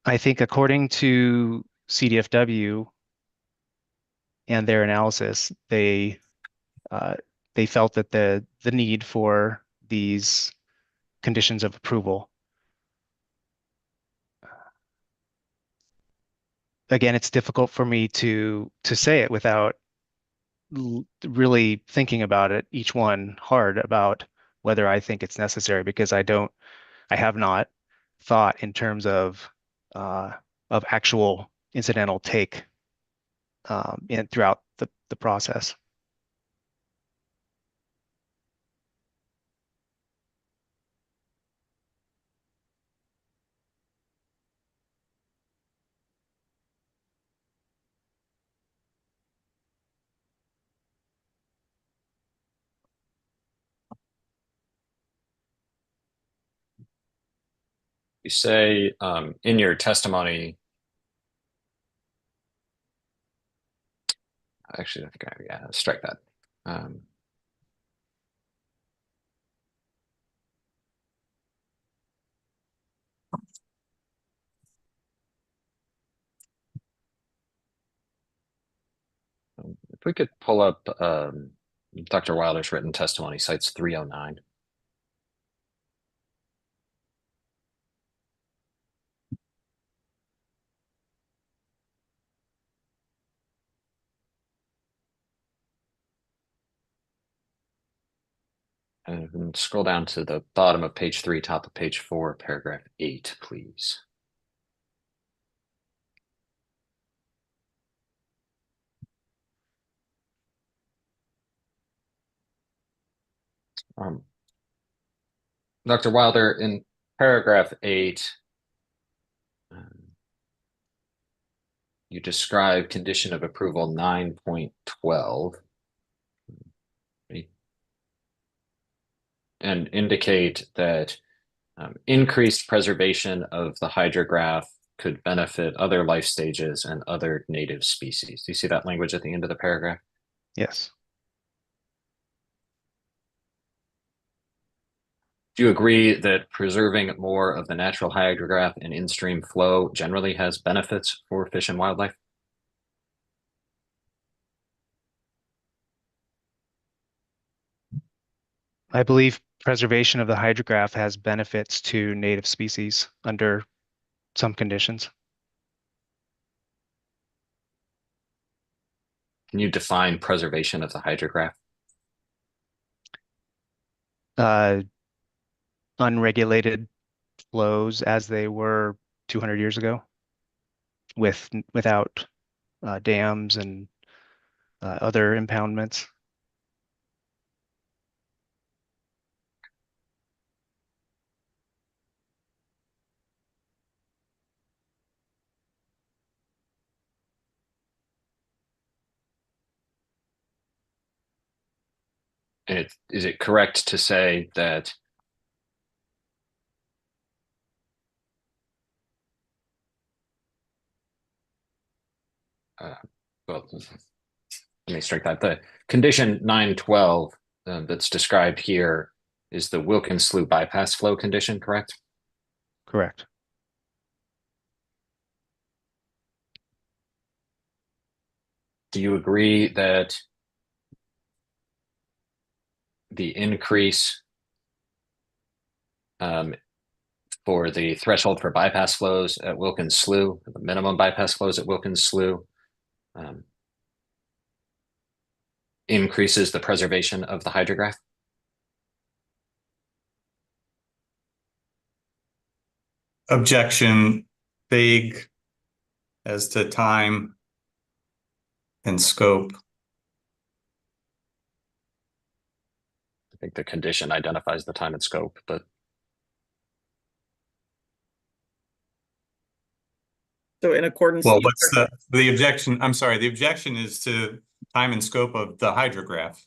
I think according to CDFW and their analysis, they felt that the need for these conditions of approval. Again, it's difficult for me to say it without really thinking about it, each one hard about whether I think it's necessary, because I have not thought in terms of actual incidental take throughout the process.
You say in your testimony Actually, I think strike that. If we could pull up Dr. Wilder's written testimony, cites 309. And scroll down to the bottom of page 3, top of page 4, paragraph 8, please. Dr. Wilder, in paragraph 8, you describe condition of approval 9.12 and indicate that increased preservation of the hydrograph could benefit other life stages and other native species. Do you see that language at the end of the paragraph?
Yes.
Do you agree that preserving more of the natural hydrograph and in-stream flow generally has benefits for fish and wildlife?
I believe preservation of the hydrograph has benefits to native species under some conditions.
Can you define preservation of the hydrograph?
Unregulated flows as they were 200 years ago, without dams and other impoundments.
And is it correct to say that well, let me strike that. The condition 912 that's described here is the Wilkins Slough bypass flow condition, correct?
Correct.
Do you agree that the increase for the threshold for bypass flows at Wilkins Slough, the minimum bypass flows at Wilkins Slough, increases the preservation of the hydrograph?
Objection, vague as to time and scope.
I think the condition identifies the time and scope, but
So in accordance.
Well, what's the objection? I'm sorry, the objection is to time and scope of the hydrograph.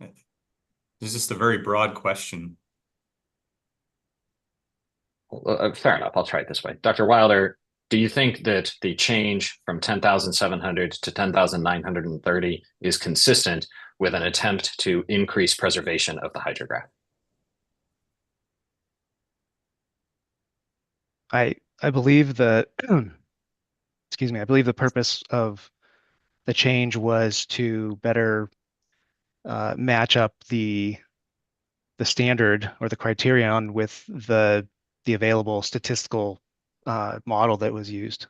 It's just a very broad question.
fair enough. I'll try it this way. Dr. Wilder, do you think that the change from 10,700 to 10,930 is consistent with an attempt to increase preservation of the hydrograph?
I believe that excuse me, I believe the purpose of the change was to better match up the standard or the criterion with the available statistical model that was used.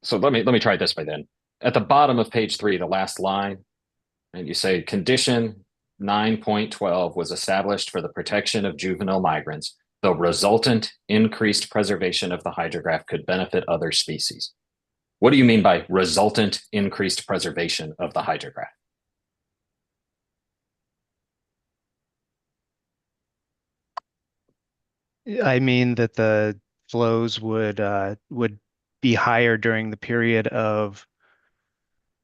So let me try it this way then. At the bottom of page 3, the last line, and you say condition 9.12 was established for the protection of juvenile migrants. The resultant increased preservation of the hydrograph could benefit other species. What do you mean by resultant increased preservation of the hydrograph?
I mean that the flows would be higher during the period of,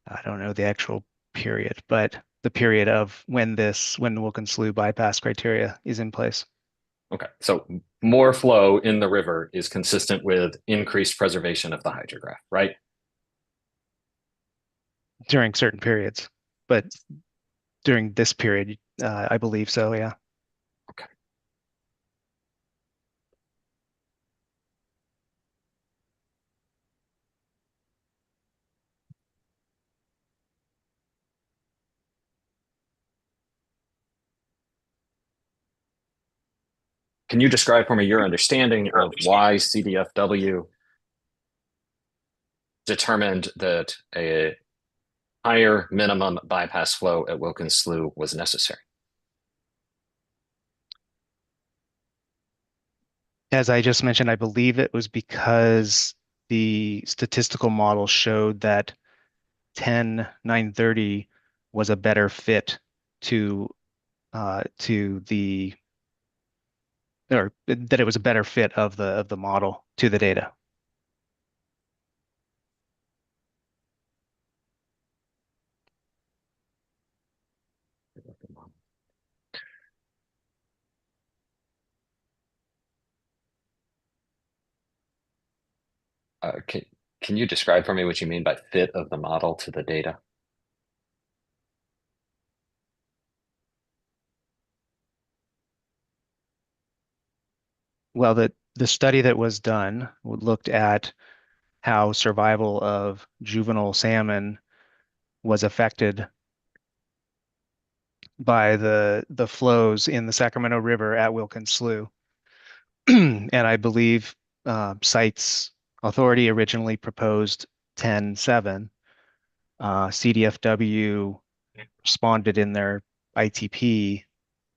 I don't know the actual period, but the period of when the Wilkins Slough bypass criteria is in place.
Okay, so more flow in the river is consistent with increased preservation of the hydrograph, right?
during certain periods, but during this period, I believe so, yeah.
Okay. Can you describe for me your understanding of why CDFW determined that a higher minimum bypass flow at Wilkins Slough was necessary?
As I just mentioned, I believe it was because the statistical model showed that 10,930 was a better fit to the, or that it was a better fit of the model to the data.
Can you describe for me what you mean by fit of the model to the data?
Well, the study that was done looked at how survival of juvenile salmon was affected by the flows in the Sacramento River at Wilkins Slough. And I believe Sites Authority originally proposed 10.7. CDFW responded in their ITP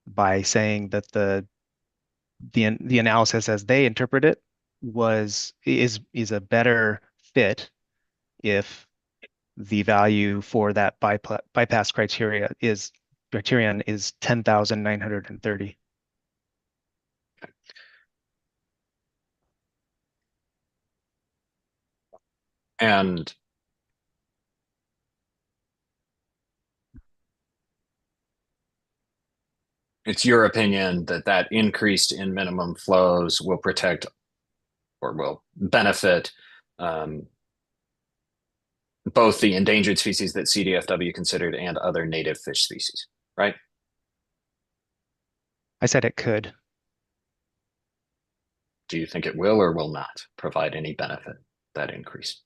by saying that the analysis as they interpret it is a better fit if the value for that bypass criterion is 10,930.
And it's your opinion that that increased in minimum flows will protect or will benefit both the endangered species that CDFW considered and other native fish species, right?
I said it could.
Do you think it will or will not provide any benefit, that increase?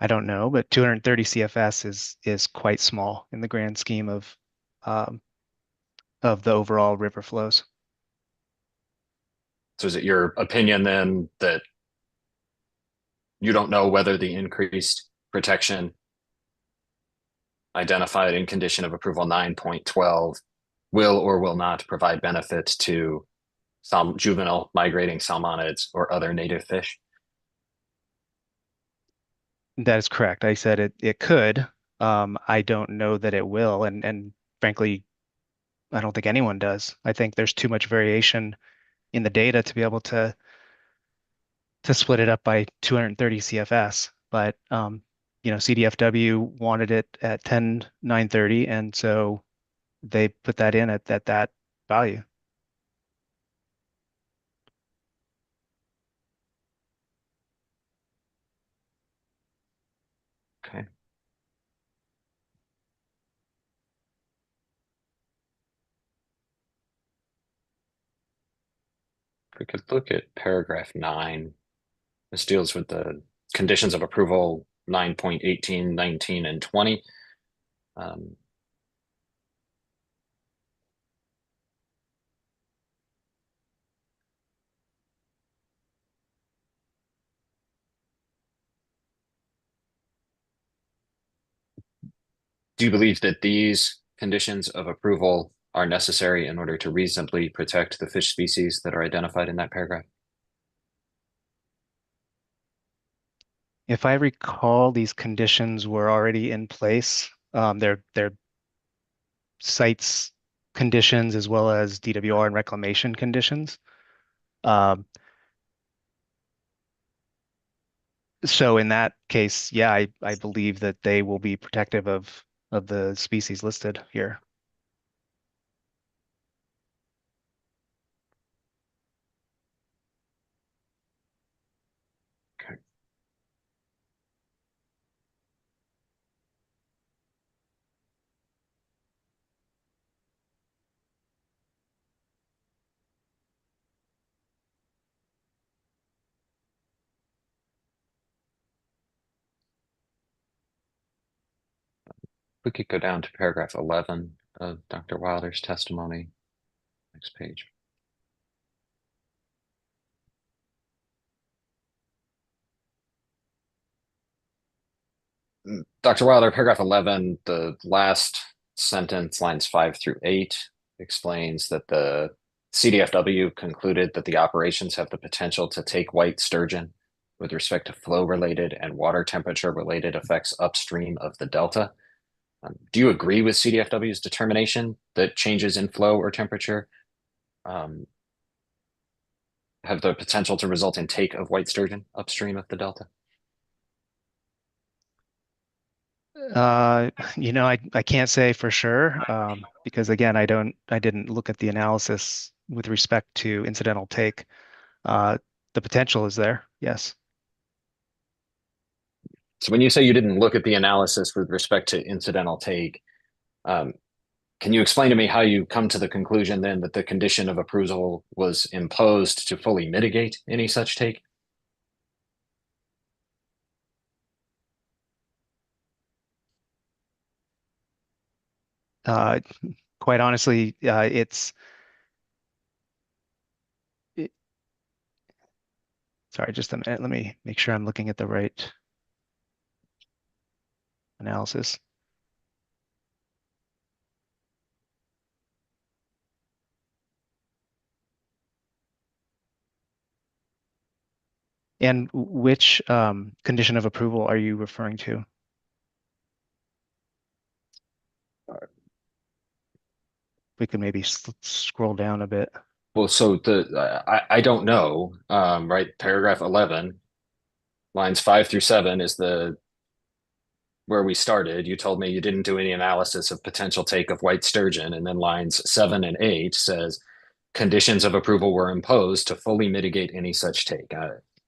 I don't know, but 230 CFS is quite small in the grand scheme um, of the overall river flows.
So is it your opinion then that you don't know whether the increased protection identified in condition of approval 9.12 will or will not provide benefit to some juvenile migrating salmonids or other native fish?
That is correct. I said it could. I don't know that it will, and frankly, I don't think anyone does. I think there's too much variation in the data to be able to split it up by 230 CFS. But CDFW wanted it at 10,930, and so they put that in at that value.
Okay. If we could look at paragraph 9, this deals with the conditions of approval 9.18, 19, and 20. Do you believe that these conditions of approval are necessary in order to reasonably protect the fish species that are identified in that paragraph?
If I recall, these conditions were already in place. They're sites conditions as well as DWR and reclamation conditions. So in that case, yeah, I believe that they will be protective of the species listed here.
Okay. We could go down to paragraph 11 of Dr. Wilder's testimony. Next page. Dr. Wilder, paragraph 11, the last sentence, lines 5 through 8, explains that the CDFW concluded that the operations have the potential to take white sturgeon with respect to flow-related and water temperature-related effects upstream of the delta. Do you agree with CDFW's determination that changes in flow or temperature have the potential to result in take of white sturgeon upstream of the delta?
I can't say for sure because again, I didn't look at the analysis with respect to incidental take. The potential is there, yes.
So when you say you didn't look at the analysis with respect to incidental take, can you explain to me how you come to the conclusion then that the condition of approval was imposed to fully mitigate any such take?
Quite honestly, sorry, just a minute. Let me make sure I'm looking at the right analysis. And which condition of approval are you referring to? We could maybe scroll down a bit.
Well, so I don't know, right? Paragraph 11, lines 5 through 7 is where we started. You told me you didn't do any analysis of potential take of white sturgeon, and then lines 7 and 8 says conditions of approval were imposed to fully mitigate any such take.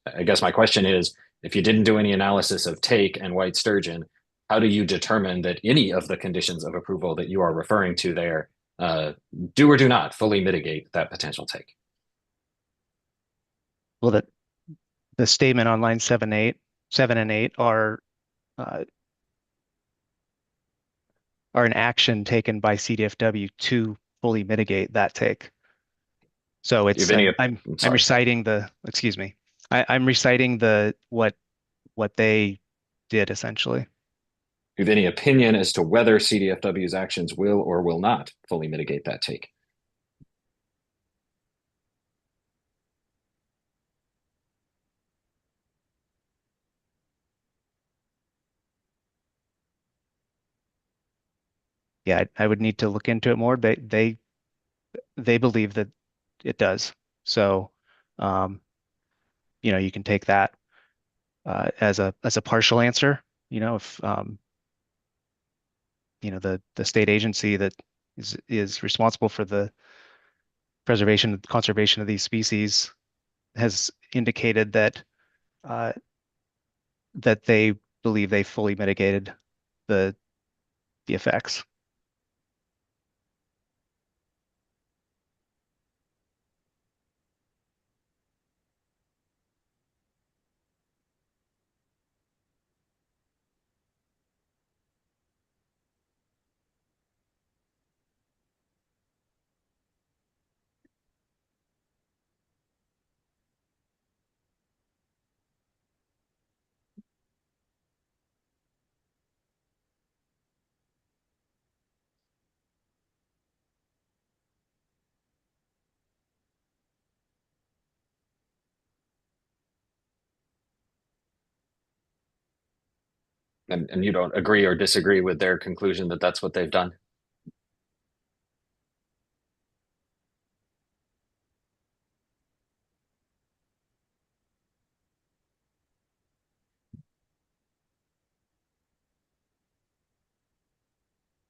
I guess my question is, if you didn't do any analysis of take and white sturgeon, how do you determine that any of the conditions of approval that you are referring to there do or do not fully mitigate that potential take?
Well, the statement on line 7 and 8 are an action taken by CDFW to fully mitigate that take. So it's I'm reciting excuse me. I'm reciting what they did essentially.
Do you have any opinion as to whether CDFW's actions will or will not fully mitigate that take?
Yeah, I would need to look into it more. They believe that it does. So, you can take that as a partial answer. If the state agency that is responsible for the preservation and conservation of these species has indicated that that they believe they fully mitigated the effects.
And you don't agree or disagree with their conclusion that that's what they've done?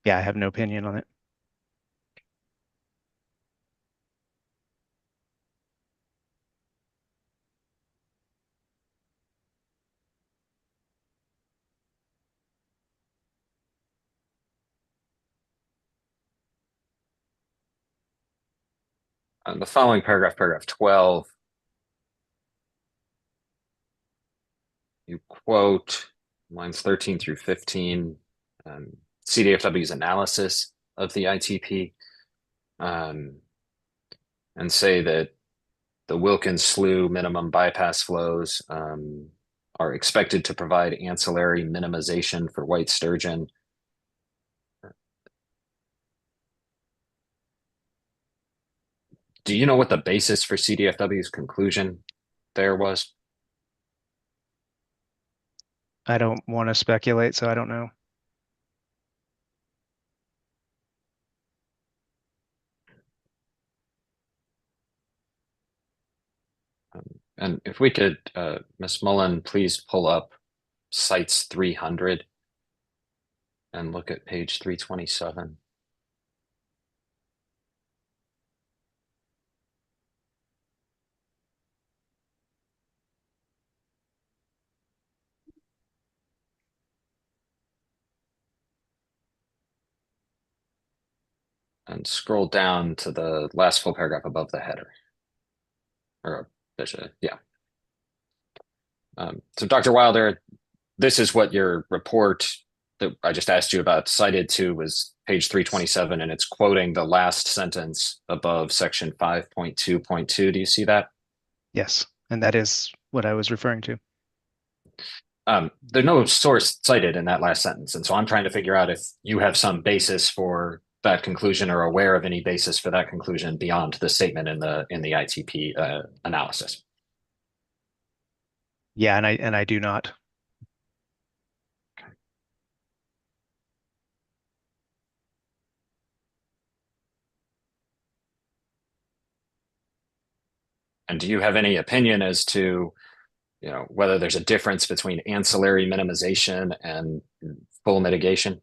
Yeah, I have no opinion on it.
The following paragraph, paragraph 12, you quote lines 13 through 15. CDFW's analysis of the ITP, and say that the Wilkins Slough minimum bypass flows are expected to provide ancillary minimization for white sturgeon. Do you know what the basis for CDFW's conclusion there was?
I don't want to speculate, so I don't know.
And if we could, Ms. Mullen, please pull up sites 300 and look at page 327. And scroll down to the last full paragraph above the header. Or, yeah. So Dr. Wilder, this is what your report that I just asked you about cited to was page 327, and it's quoting the last sentence above section 5.2.2. Do you see that?
Yes, and that is what I was referring to.
There's no source cited in that last sentence, and so I'm trying to figure out if you have some basis for that conclusion or aware of any basis for that conclusion beyond the statement in the ITP analysis.
Yeah, and I do not.
And do you have any opinion as to, whether there's a difference between ancillary minimization and full mitigation?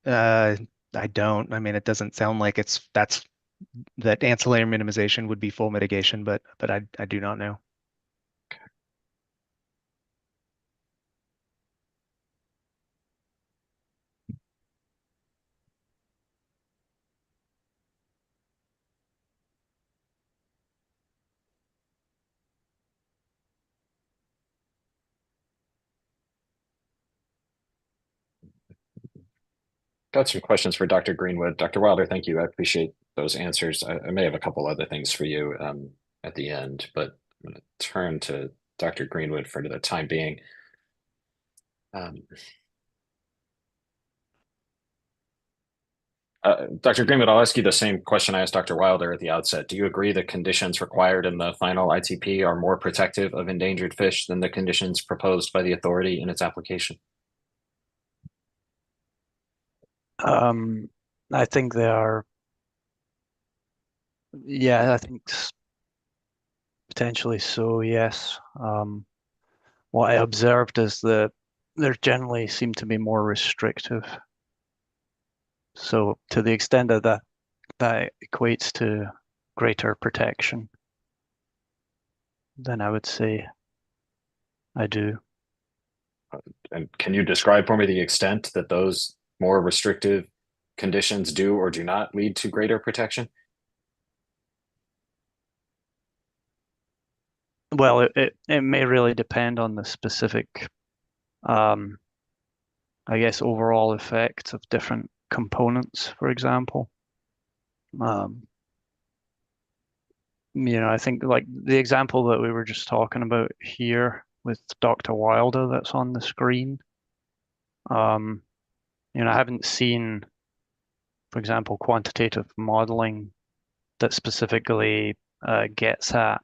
I don't. I mean, it doesn't sound like that ancillary minimization would be full mitigation, but I do not know.
Got some questions for Dr. Greenwood. Dr. Wilder, thank you. I appreciate those answers. I may have a couple other things for you at the end, but I'm going to turn to Dr. Greenwood for the time being. Dr. Greenwood, I'll ask you the same question I asked Dr. Wilder at the outset. Do you agree the conditions required in the final ITP are more protective of endangered fish than the conditions proposed by the authority in its application?
I think they are. Yeah, I think potentially so, yes. What I observed is that there generally seem to be more restrictive. So to the extent that that equates to greater protection, then I would say I do.
And can you describe for me the extent that those more restrictive conditions do or do not lead to greater protection?
Well, it may really depend on the specific, I guess, overall effects of different components, for example. I think like the example that we were just talking about here with Dr. Wilder that's on the screen. I haven't seen, for example, quantitative modeling that specifically gets at,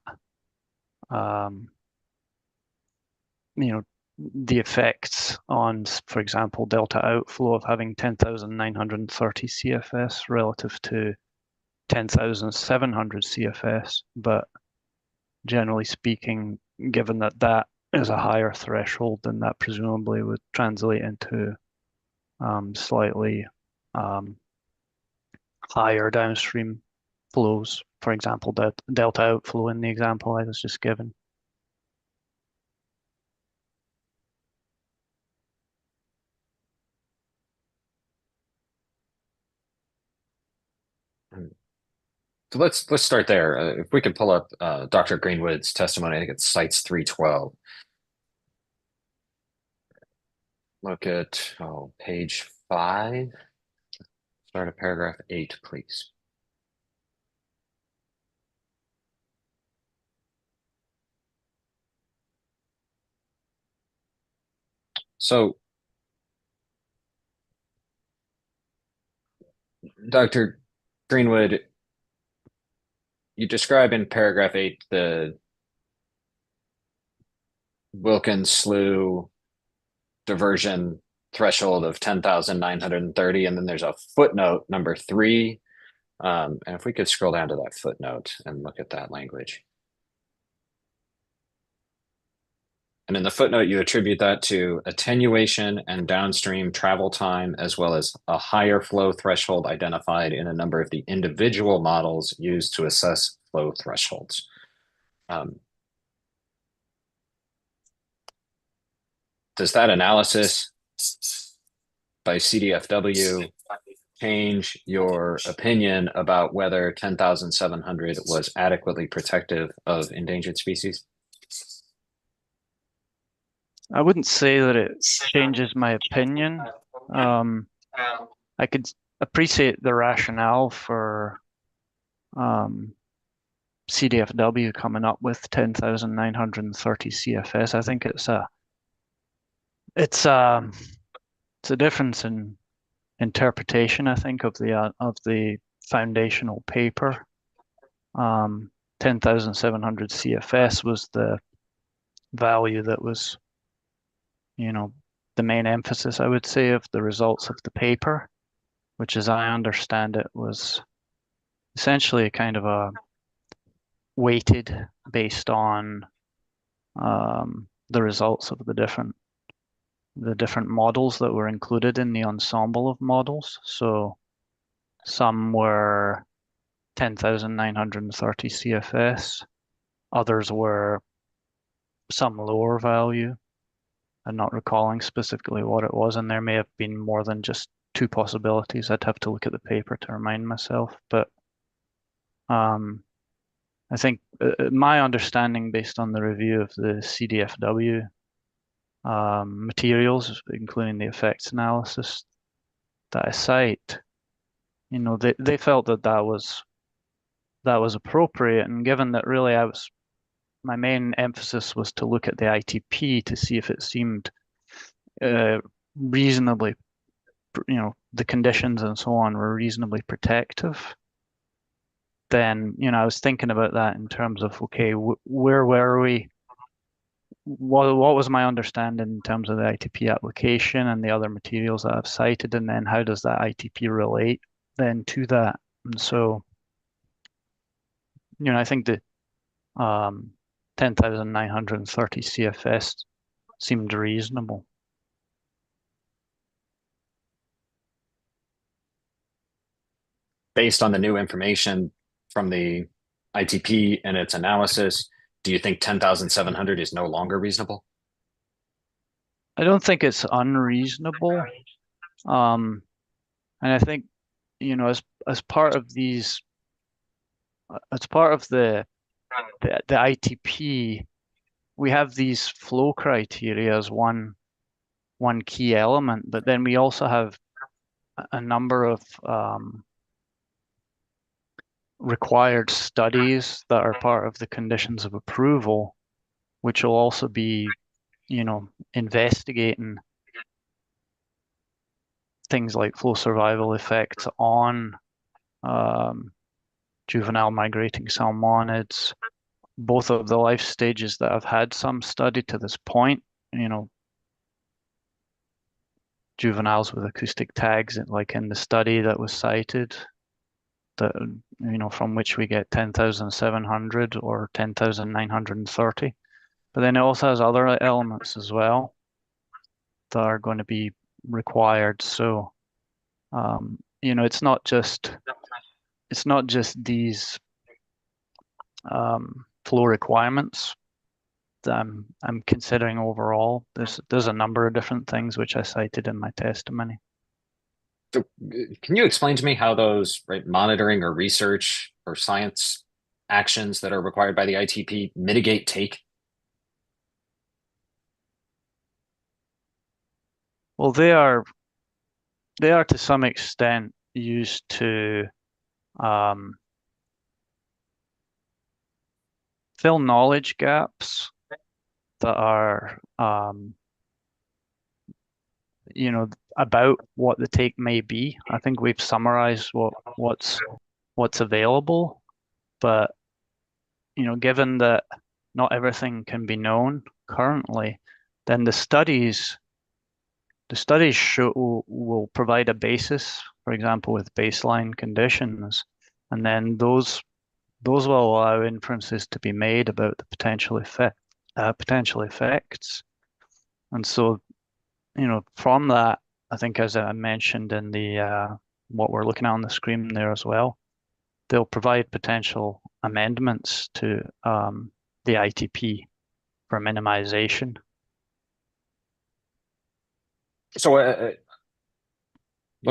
the effects on, for example, delta outflow of having 10,930 CFS relative to 10,700 CFS. But generally speaking, given that that is a higher threshold, then that presumably would translate into slightly higher downstream flows. For example, the delta outflow in the example I was just given.
So let's start there. If we could pull up Dr. Greenwood's testimony, I think it cites 312. Look at page 5. Start at paragraph 8, please. So, Dr. Greenwood, you describe in paragraph 8 the Wilkins Slough diversion threshold of 10,930, and then there's a footnote number 3. And if we could scroll down to that footnote and look at that language. And in the footnote, you attribute that to attenuation and downstream travel time, as well as a higher flow threshold identified in a number of the individual models used to assess flow thresholds. Does that analysis by CDFW change your opinion about whether 10,700 was adequately protective of endangered species?
I wouldn't say that it changes my opinion. I could appreciate the rationale for CDFW coming up with 10,930 CFS. I think it's a difference in interpretation, I think, of the foundational paper. 10,700 CFS was the value that was, the main emphasis, I would say, of the results of the paper, which, as I understand it, was essentially kind of a weighted based on the results of the different models that were included in the ensemble of models. So some were 10,930 CFS, others were some lower value. I'm not recalling specifically what it was, and there may have been more than just 2 possibilities. I'd have to look at the paper to remind myself, but I think my understanding based on the review of the CDFW materials, including the effects analysis that I cite, they felt that was appropriate, and given that really my main emphasis was to look at the ITP to see if it seemed reasonably, the conditions and so on were reasonably protective. Then, I was thinking about that in terms of, okay, where were we? What was my understanding in terms of the ITP application and the other materials that I've cited, and then how does that ITP relate then to that? And so, I think the 10,930 CFS seemed reasonable.
Based on the new information from the ITP and its analysis, do you think 10,700 is no longer reasonable?
I don't think it's unreasonable. And I think, as part of these, as part of the ITP, we have these flow criteria as one key element, but then we also have a number of required studies that are part of the conditions of approval, which will also be, investigating things like flow survival effects on juvenile migrating salmonids, both of the life stages that have had some study to this point, juveniles with acoustic tags, like in the study that was cited, that, from which we get 10,700 or 10,930. But then it also has other elements as well that are going to be required. So, it's not just these flow requirements that I'm considering overall. There's a number of different things which I cited in my testimony.
So, can you explain to me how those monitoring or research or science actions that are required by the ITP mitigate take?
Well, they are to some extent used to fill knowledge gaps that are about what the take may be. I think we've summarized what's available, but given that not everything can be known currently, then the studies will provide a basis, for example, with baseline conditions, and then those will allow inferences to be made about the potential effects. And so, from that, I think, as I mentioned in the what we're looking at on the screen there as well, they'll provide potential amendments to the ITP for minimization.
So let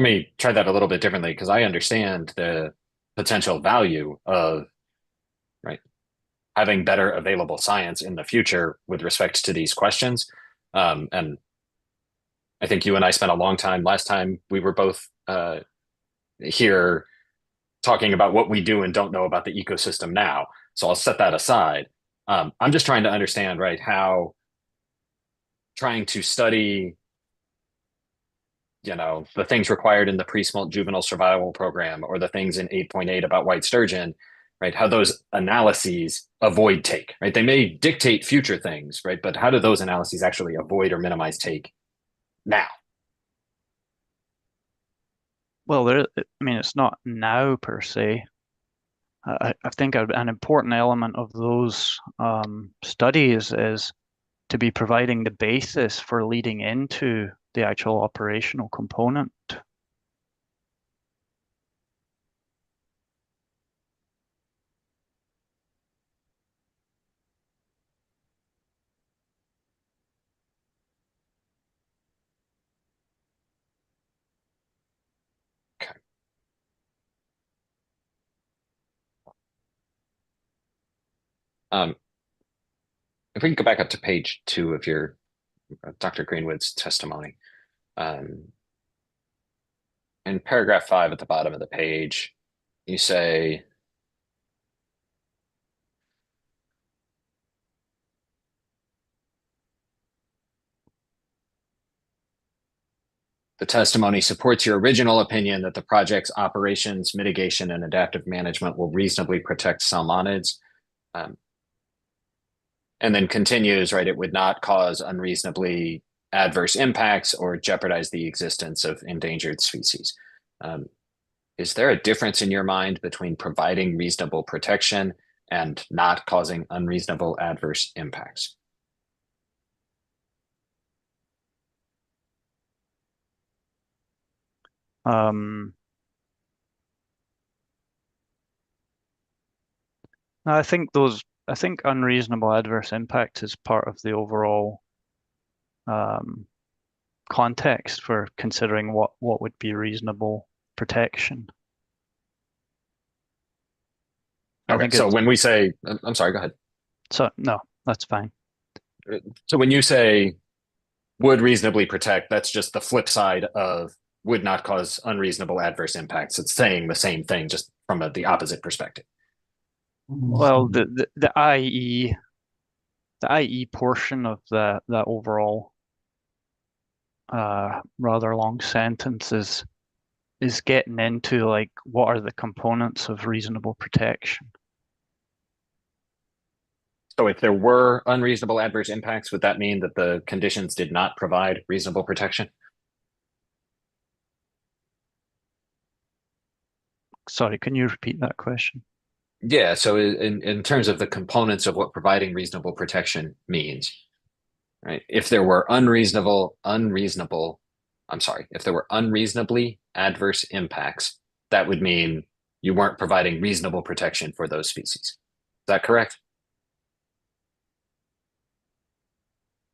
me try that a little bit differently, because I understand the potential value of having better available science in the future with respect to these questions. And I think you and I spent a long time last time we were both here talking about what we do and don't know about the ecosystem now. So I'll set that aside. I'm just trying to understand, how trying to study, the things required in the pre-smolt juvenile survival program, or the things in 8.8 about white sturgeon, how those analyses avoid take, They may dictate future things, But how do those analyses actually avoid or minimize take now?
Well, it's not now per se. I think an important element of those studies is to be providing the basis for leading into the actual operational component.
If we can go back up to page 2 of your Dr. Greenwood's testimony, in paragraph 5 at the bottom of the page, you say, the testimony supports your original opinion that the project's operations, mitigation, and adaptive management will reasonably protect salmonids. And then continues, it would not cause unreasonably adverse impacts or jeopardize the existence of endangered species. Is there a difference in your mind between providing reasonable protection and not causing unreasonable adverse impacts?
I think unreasonable adverse impact is part of the overall context for considering what would be reasonable protection.
Okay, so when we say, I'm sorry, go ahead.
So no, that's fine.
So when you say would reasonably protect, that's just the flip side of would not cause unreasonable adverse impacts. It's saying the same thing, just from the opposite perspective.
Well, the IE portion of that overall rather long sentence is getting into what are the components of reasonable protection.
So if there were unreasonable adverse impacts, would that mean that the conditions did not provide reasonable protection?
Sorry, can you repeat that question?
Yeah, so in terms of the components of what providing reasonable protection means, if there were if there were unreasonably adverse impacts, that would mean you weren't providing reasonable protection for those species. Is that correct?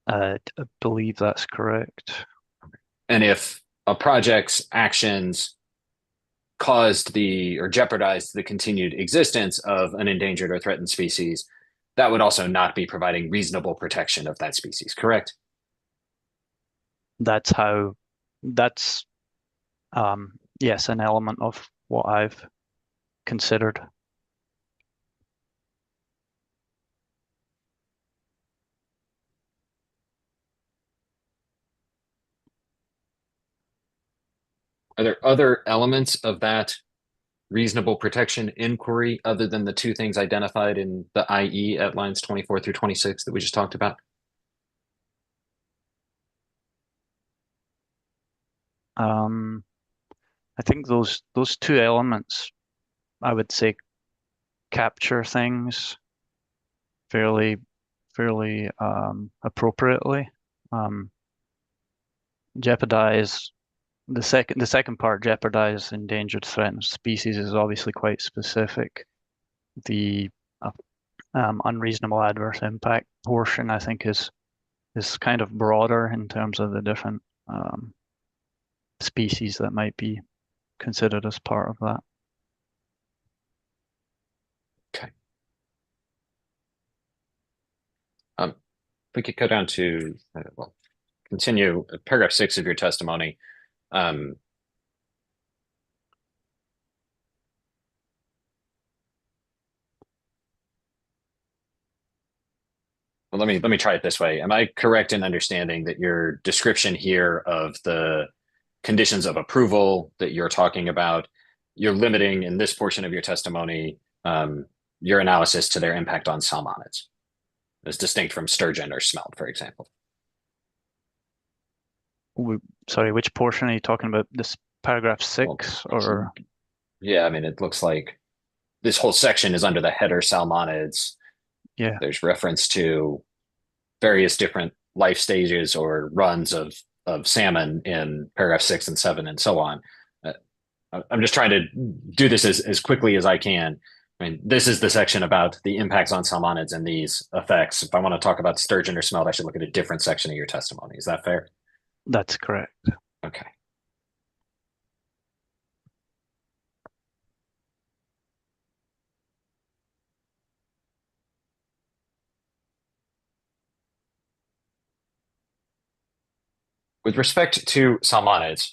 I believe that's correct.
And if a project's actions caused or jeopardized the continued existence of an endangered or threatened species, that would also not be providing reasonable protection of that species, correct?
That's yes, an element of what I've considered.
Are there other elements of that reasonable protection inquiry other than the two things identified in the IE at lines 24 through 26 that we just talked about?
I think those two elements, I would say, capture things fairly appropriately. Jeopardize the second part, jeopardize endangered threatened species, is obviously quite specific. The unreasonable adverse impact portion, I think, is kind of broader in terms of the different species that might be considered as part of that.
Okay. If we could go down to, well, continue paragraph 6 of your testimony. Well, let me try it this way. Am I correct in understanding that your description here of the conditions of approval that you're talking about, you're limiting in this portion of your testimony your analysis to their impact on salmonids, as distinct from sturgeon or smelt, for example?
Sorry, which portion are you talking about? This paragraph 6 or?
Yeah, I mean, it looks like this whole section is under the header salmonids.
Yeah.
There's reference to various different life stages or runs of salmon in paragraph 6 and 7 and so on. I'm just trying to do this as quickly as I can. I mean, this is the section about the impacts on salmonids and these effects. If I want to talk about sturgeon or smelt, I should look at a different section of your testimony. Is that fair?
That's correct.
Okay. With respect to salmonids,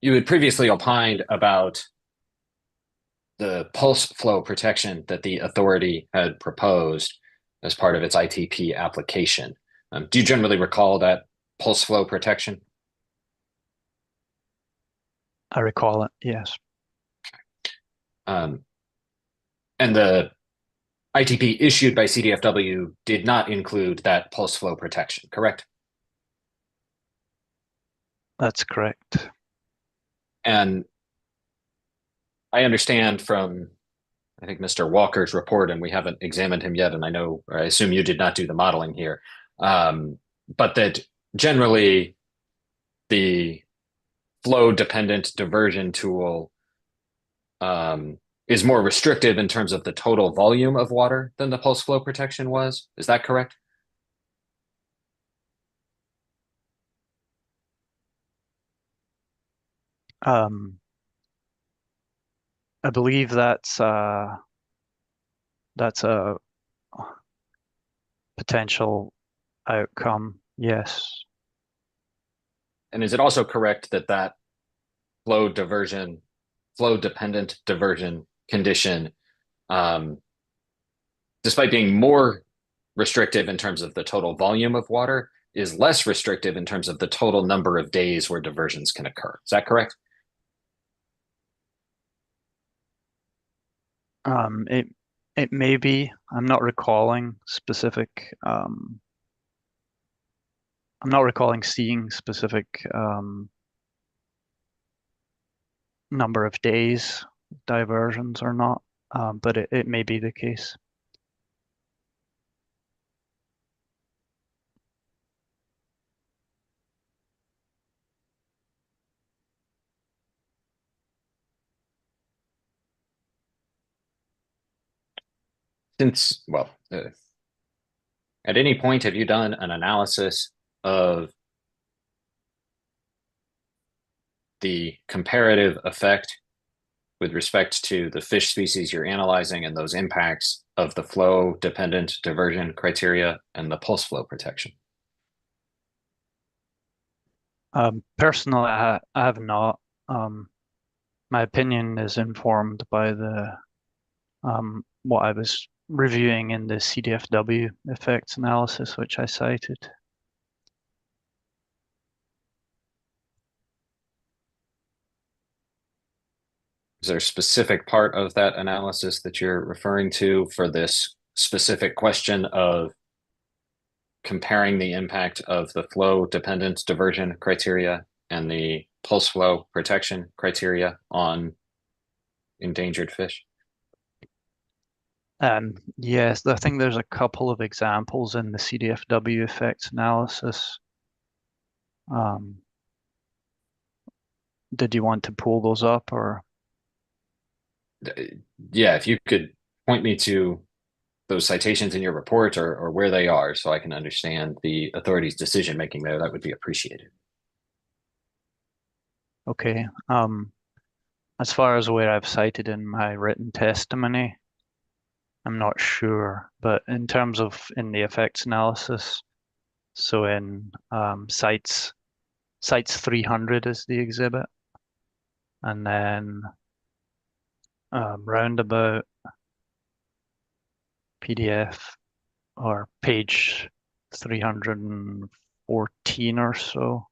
you had previously opined about the pulse flow protection that the authority had proposed as part of its ITP application. Do you generally recall that pulse flow protection?
I recall it, yes.
And the ITP issued by CDFW did not include that pulse flow protection, correct?
That's correct.
And I understand from, I think, Mr. Walker's report, and we haven't examined him yet, and I assume you did not do the modeling here, but that generally the flow-dependent diversion tool is more restrictive in terms of the total volume of water than the pulse flow protection was. Is that correct?
I believe that's a potential outcome, yes.
And is it also correct that that flow-dependent diversion condition, despite being more restrictive in terms of the total volume of water, is less restrictive in terms of the total number of days where diversions can occur? Is that correct?
It may be. I'm not recalling specific. I'm not recalling seeing specific number of days diversions or not, but it may be the case.
Since, at any point, have you done an analysis of the comparative effect with respect to the fish species you're analyzing and those impacts of the flow dependent diversion criteria and the pulse flow protection?
Personally, I have not. My opinion is informed by the what I was reviewing in the CDFW effects analysis, which I cited.
Is there a specific part of that analysis that you're referring to for this specific question of comparing the impact of the flow dependent diversion criteria and the pulse flow protection criteria on endangered fish?
Yes, I think there's a couple of examples in the CDFW effects analysis. Did you want to pull those up, or?
Yeah, if you could point me to those citations in your report or where they are so I can understand the authority's decision making there, that would be appreciated.
Okay. As far as where I've cited in my written testimony, I'm not sure, but in terms of in the effects analysis, so in sites 300 is the exhibit, and then roundabout PDF or page 314 or so.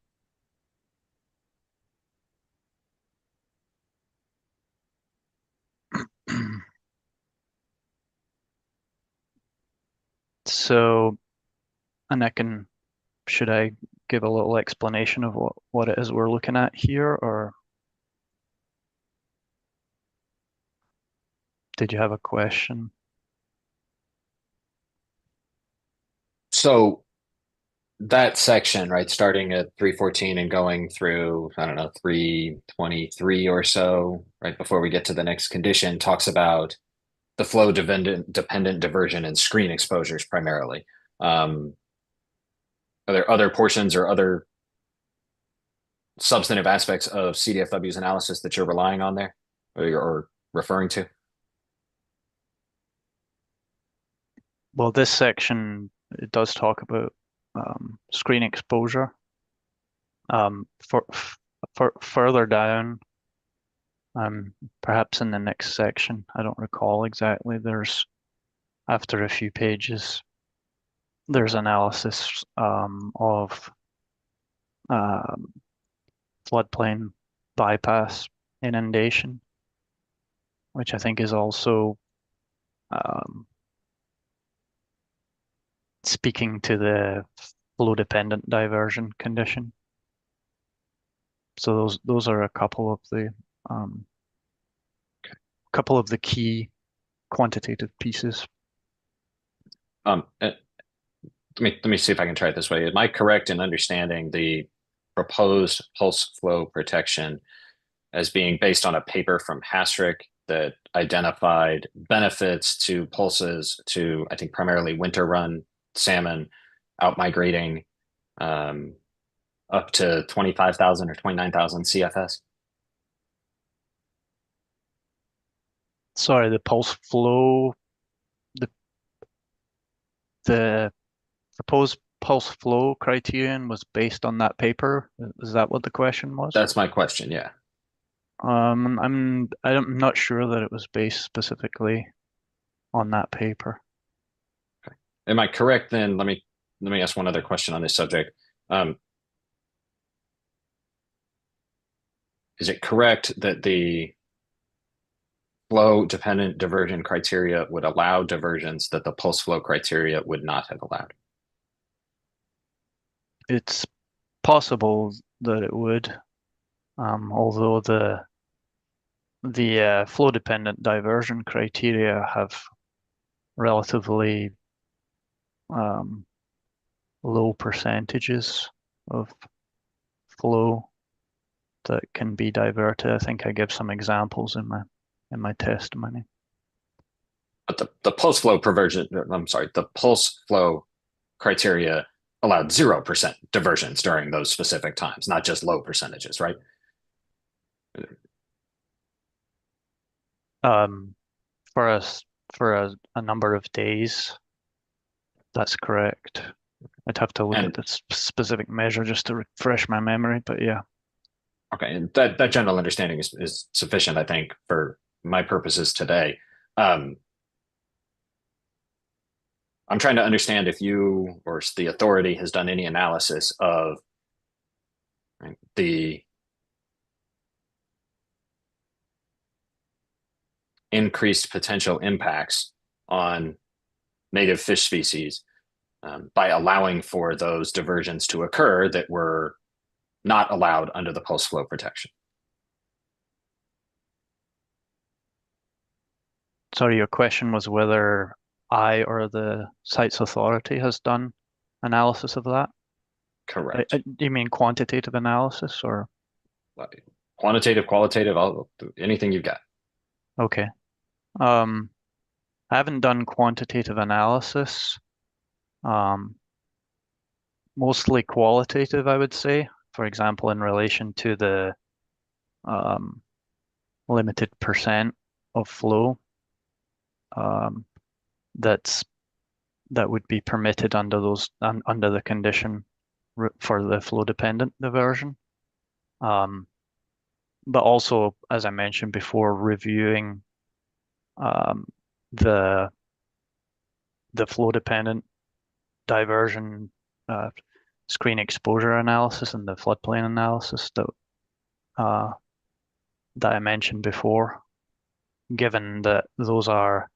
So, and should I give a little explanation of what it is we're looking at here, or did you have a question?
So that section, right, starting at 314 and going through, I don't know, 323 or so, right before we get to the next condition, talks about the flow dependent diversion and screen exposures primarily. Are there other portions or other substantive aspects of CDFW's analysis that you're relying on there or referring to?
Well, this section, it does talk about screen exposure. For further down, perhaps in the next section, I don't recall exactly. After a few pages, there's analysis of floodplain bypass inundation, which I think is also speaking to the flow dependent diversion condition. So those are a couple of the key quantitative pieces.
Let me see if I can try it this way. Am I correct in understanding the proposed pulse flow protection as being based on a paper from Hasrick that identified benefits to pulses to, I think, primarily winter run salmon out migrating up to 25,000 or 29,000 CFS?
Sorry, the pulse flow, the proposed pulse flow criterion was based on that paper. Is that what the question was?
That's my question, yeah.
I'm not sure that it was based specifically on that paper.
Okay. Am I correct then? Let me ask one other question on this subject. Is it correct that the flow dependent diversion criteria would allow diversions that the pulse flow criteria would not have allowed?
It's possible that it would, although the flow dependent diversion criteria have relatively low percentages of flow that can be diverted. I think I give some examples in my testimony.
But the pulse flow the pulse flow criteria allowed 0% diversions during those specific times, not just low percentages, right?
For us, for a number of days, that's correct. I'd have to look at
And
the specific measure just to refresh my memory, but yeah.
okay, and that general understanding is sufficient, I think, for my purposes today. I'm trying to understand if you or the authority has done any analysis of, right, the increased potential impacts on native fish species by allowing for those diversions to occur that were not allowed under the post flow protection.
Sorry, your question was whether I or the site's authority has done analysis of that?
Correct.
Do you mean quantitative analysis or?
Quantitative, qualitative, anything you've got.
Okay. I haven't done quantitative analysis. Mostly qualitative, I would say. For example, in relation to the limited percent of flow that would be permitted under under the condition for the flow dependent diversion. But also, as I mentioned before, reviewing the flow dependent diversion screen exposure analysis and the floodplain analysis that I mentioned before, given that those are,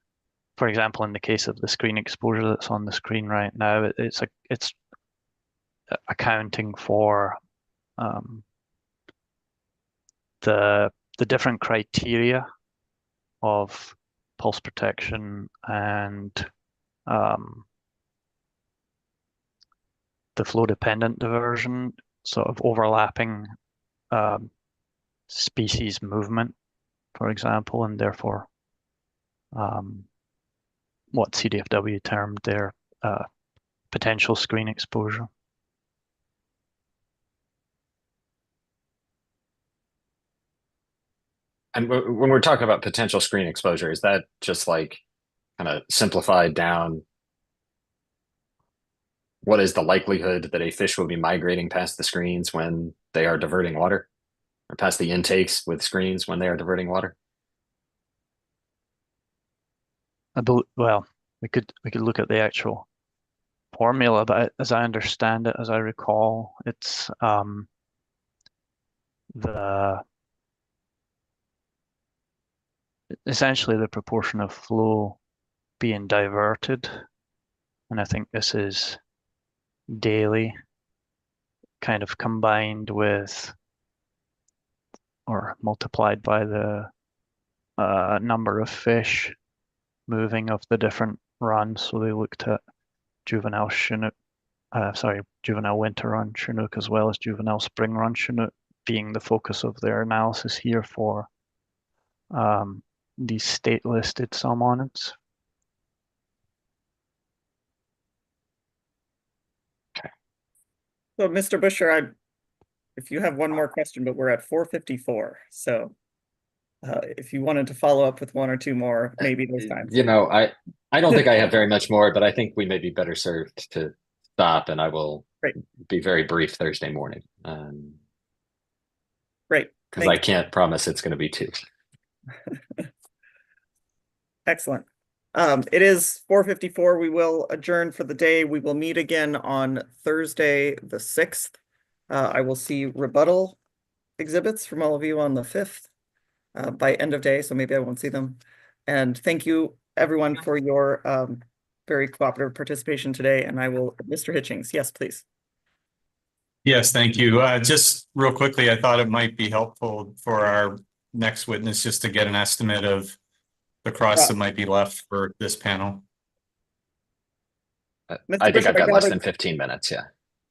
for example, in the case of the screen exposure that's on the screen right now, it's accounting for the different criteria of pulse protection and the flow dependent diversion sort of overlapping species movement, for example, and therefore what CDFW termed their potential screen exposure.
And when we're talking about potential screen exposure, is that just like kind of simplified down? What is the likelihood that a fish will be migrating past the screens when they are diverting water, or past the intakes with screens when they are diverting water?
Well, we could look at the actual formula, but as I understand it, as I recall, it's essentially the proportion of flow being diverted, and I think this is daily, kind of combined with or multiplied by the number of fish moving of the different runs. So they looked at juvenile Chinook, juvenile winter run Chinook as well as juvenile spring run Chinook being the focus of their analysis here for these state listed salmonids.
So, Mr. Busher, if you have one more question, but we're at 4:54, so if you wanted to follow up with one or two more, maybe there's time.
You know, I don't think I have very much more, but I think we may be better served to stop, and I will be very brief Thursday morning.
Great.
Because I can't promise it's going to be two.
Excellent. It is 4:54. We will adjourn for the day. We will meet again on Thursday, the 6th. I will see rebuttal exhibits from all of you on the 5th by end of day, so maybe I won't see them. And thank you, everyone, for your very cooperative participation today. And I will, Mr. Hitchings, yes, please.
Yes, thank you. Just real quickly, I thought it might be helpful for our next witness just to get an estimate of the costs that might be left for this panel.
I think I've got less than 15 minutes, yeah.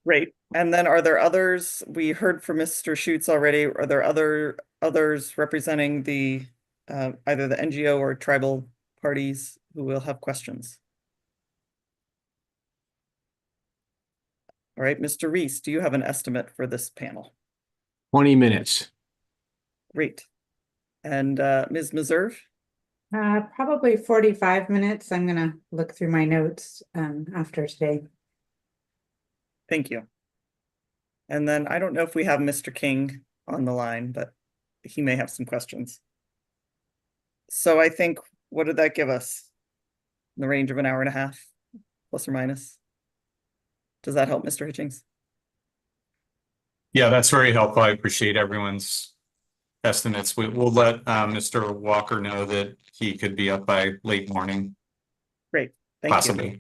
Great. And then are there others? We heard from Mr. Schutz already. Are there others representing the either the NGO or tribal parties who will have questions? All right, Mr. Reese, do you have an estimate for this panel?
20 minutes.
Great. And Ms. Meserve?
Probably 45 minutes. I'm gonna look through my notes after today.
Thank you. And then I don't know if we have Mr. King on the line, but he may have some questions. So I think, what did that give us? In the range of an hour and a half, plus or minus? Does that help, Mr. Hitchings?
Yeah, that's very helpful. I appreciate everyone's estimates. We'll let Mr. Walker know that he could be up by late morning,
Great, thank
possibly.
you.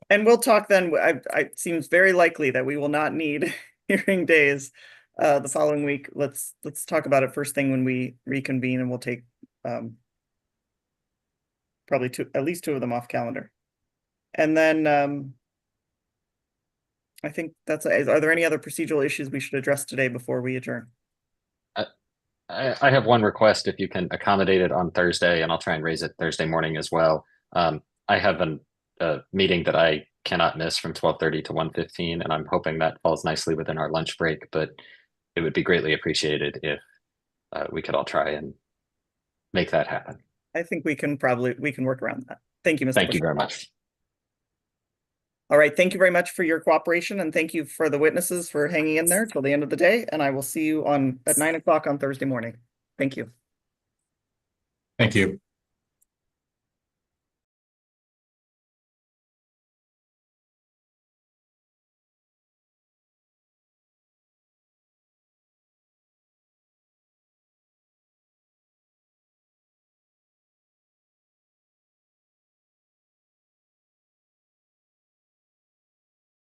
And we'll talk then. It seems very likely that we will not need hearing days the following week. Let's talk about it first thing when we reconvene, and we'll take probably at least two of them off calendar. And then I think that's, are there any other procedural issues we should address today before we adjourn?
I have one request, if you can accommodate it on Thursday, and I'll try and raise it Thursday morning as well. I have a meeting that I cannot miss from 12:30 to 1:15, and I'm hoping that falls nicely within our lunch break, but it would be greatly appreciated if we could all try and make that happen.
I think we can work around that. Thank you, Mr.
Thank you very much.
All right, thank you very much for your cooperation, and thank you for the witnesses for hanging in there till the end of the day. And I will see you at 9 o'clock on Thursday morning. Thank you.
Thank you.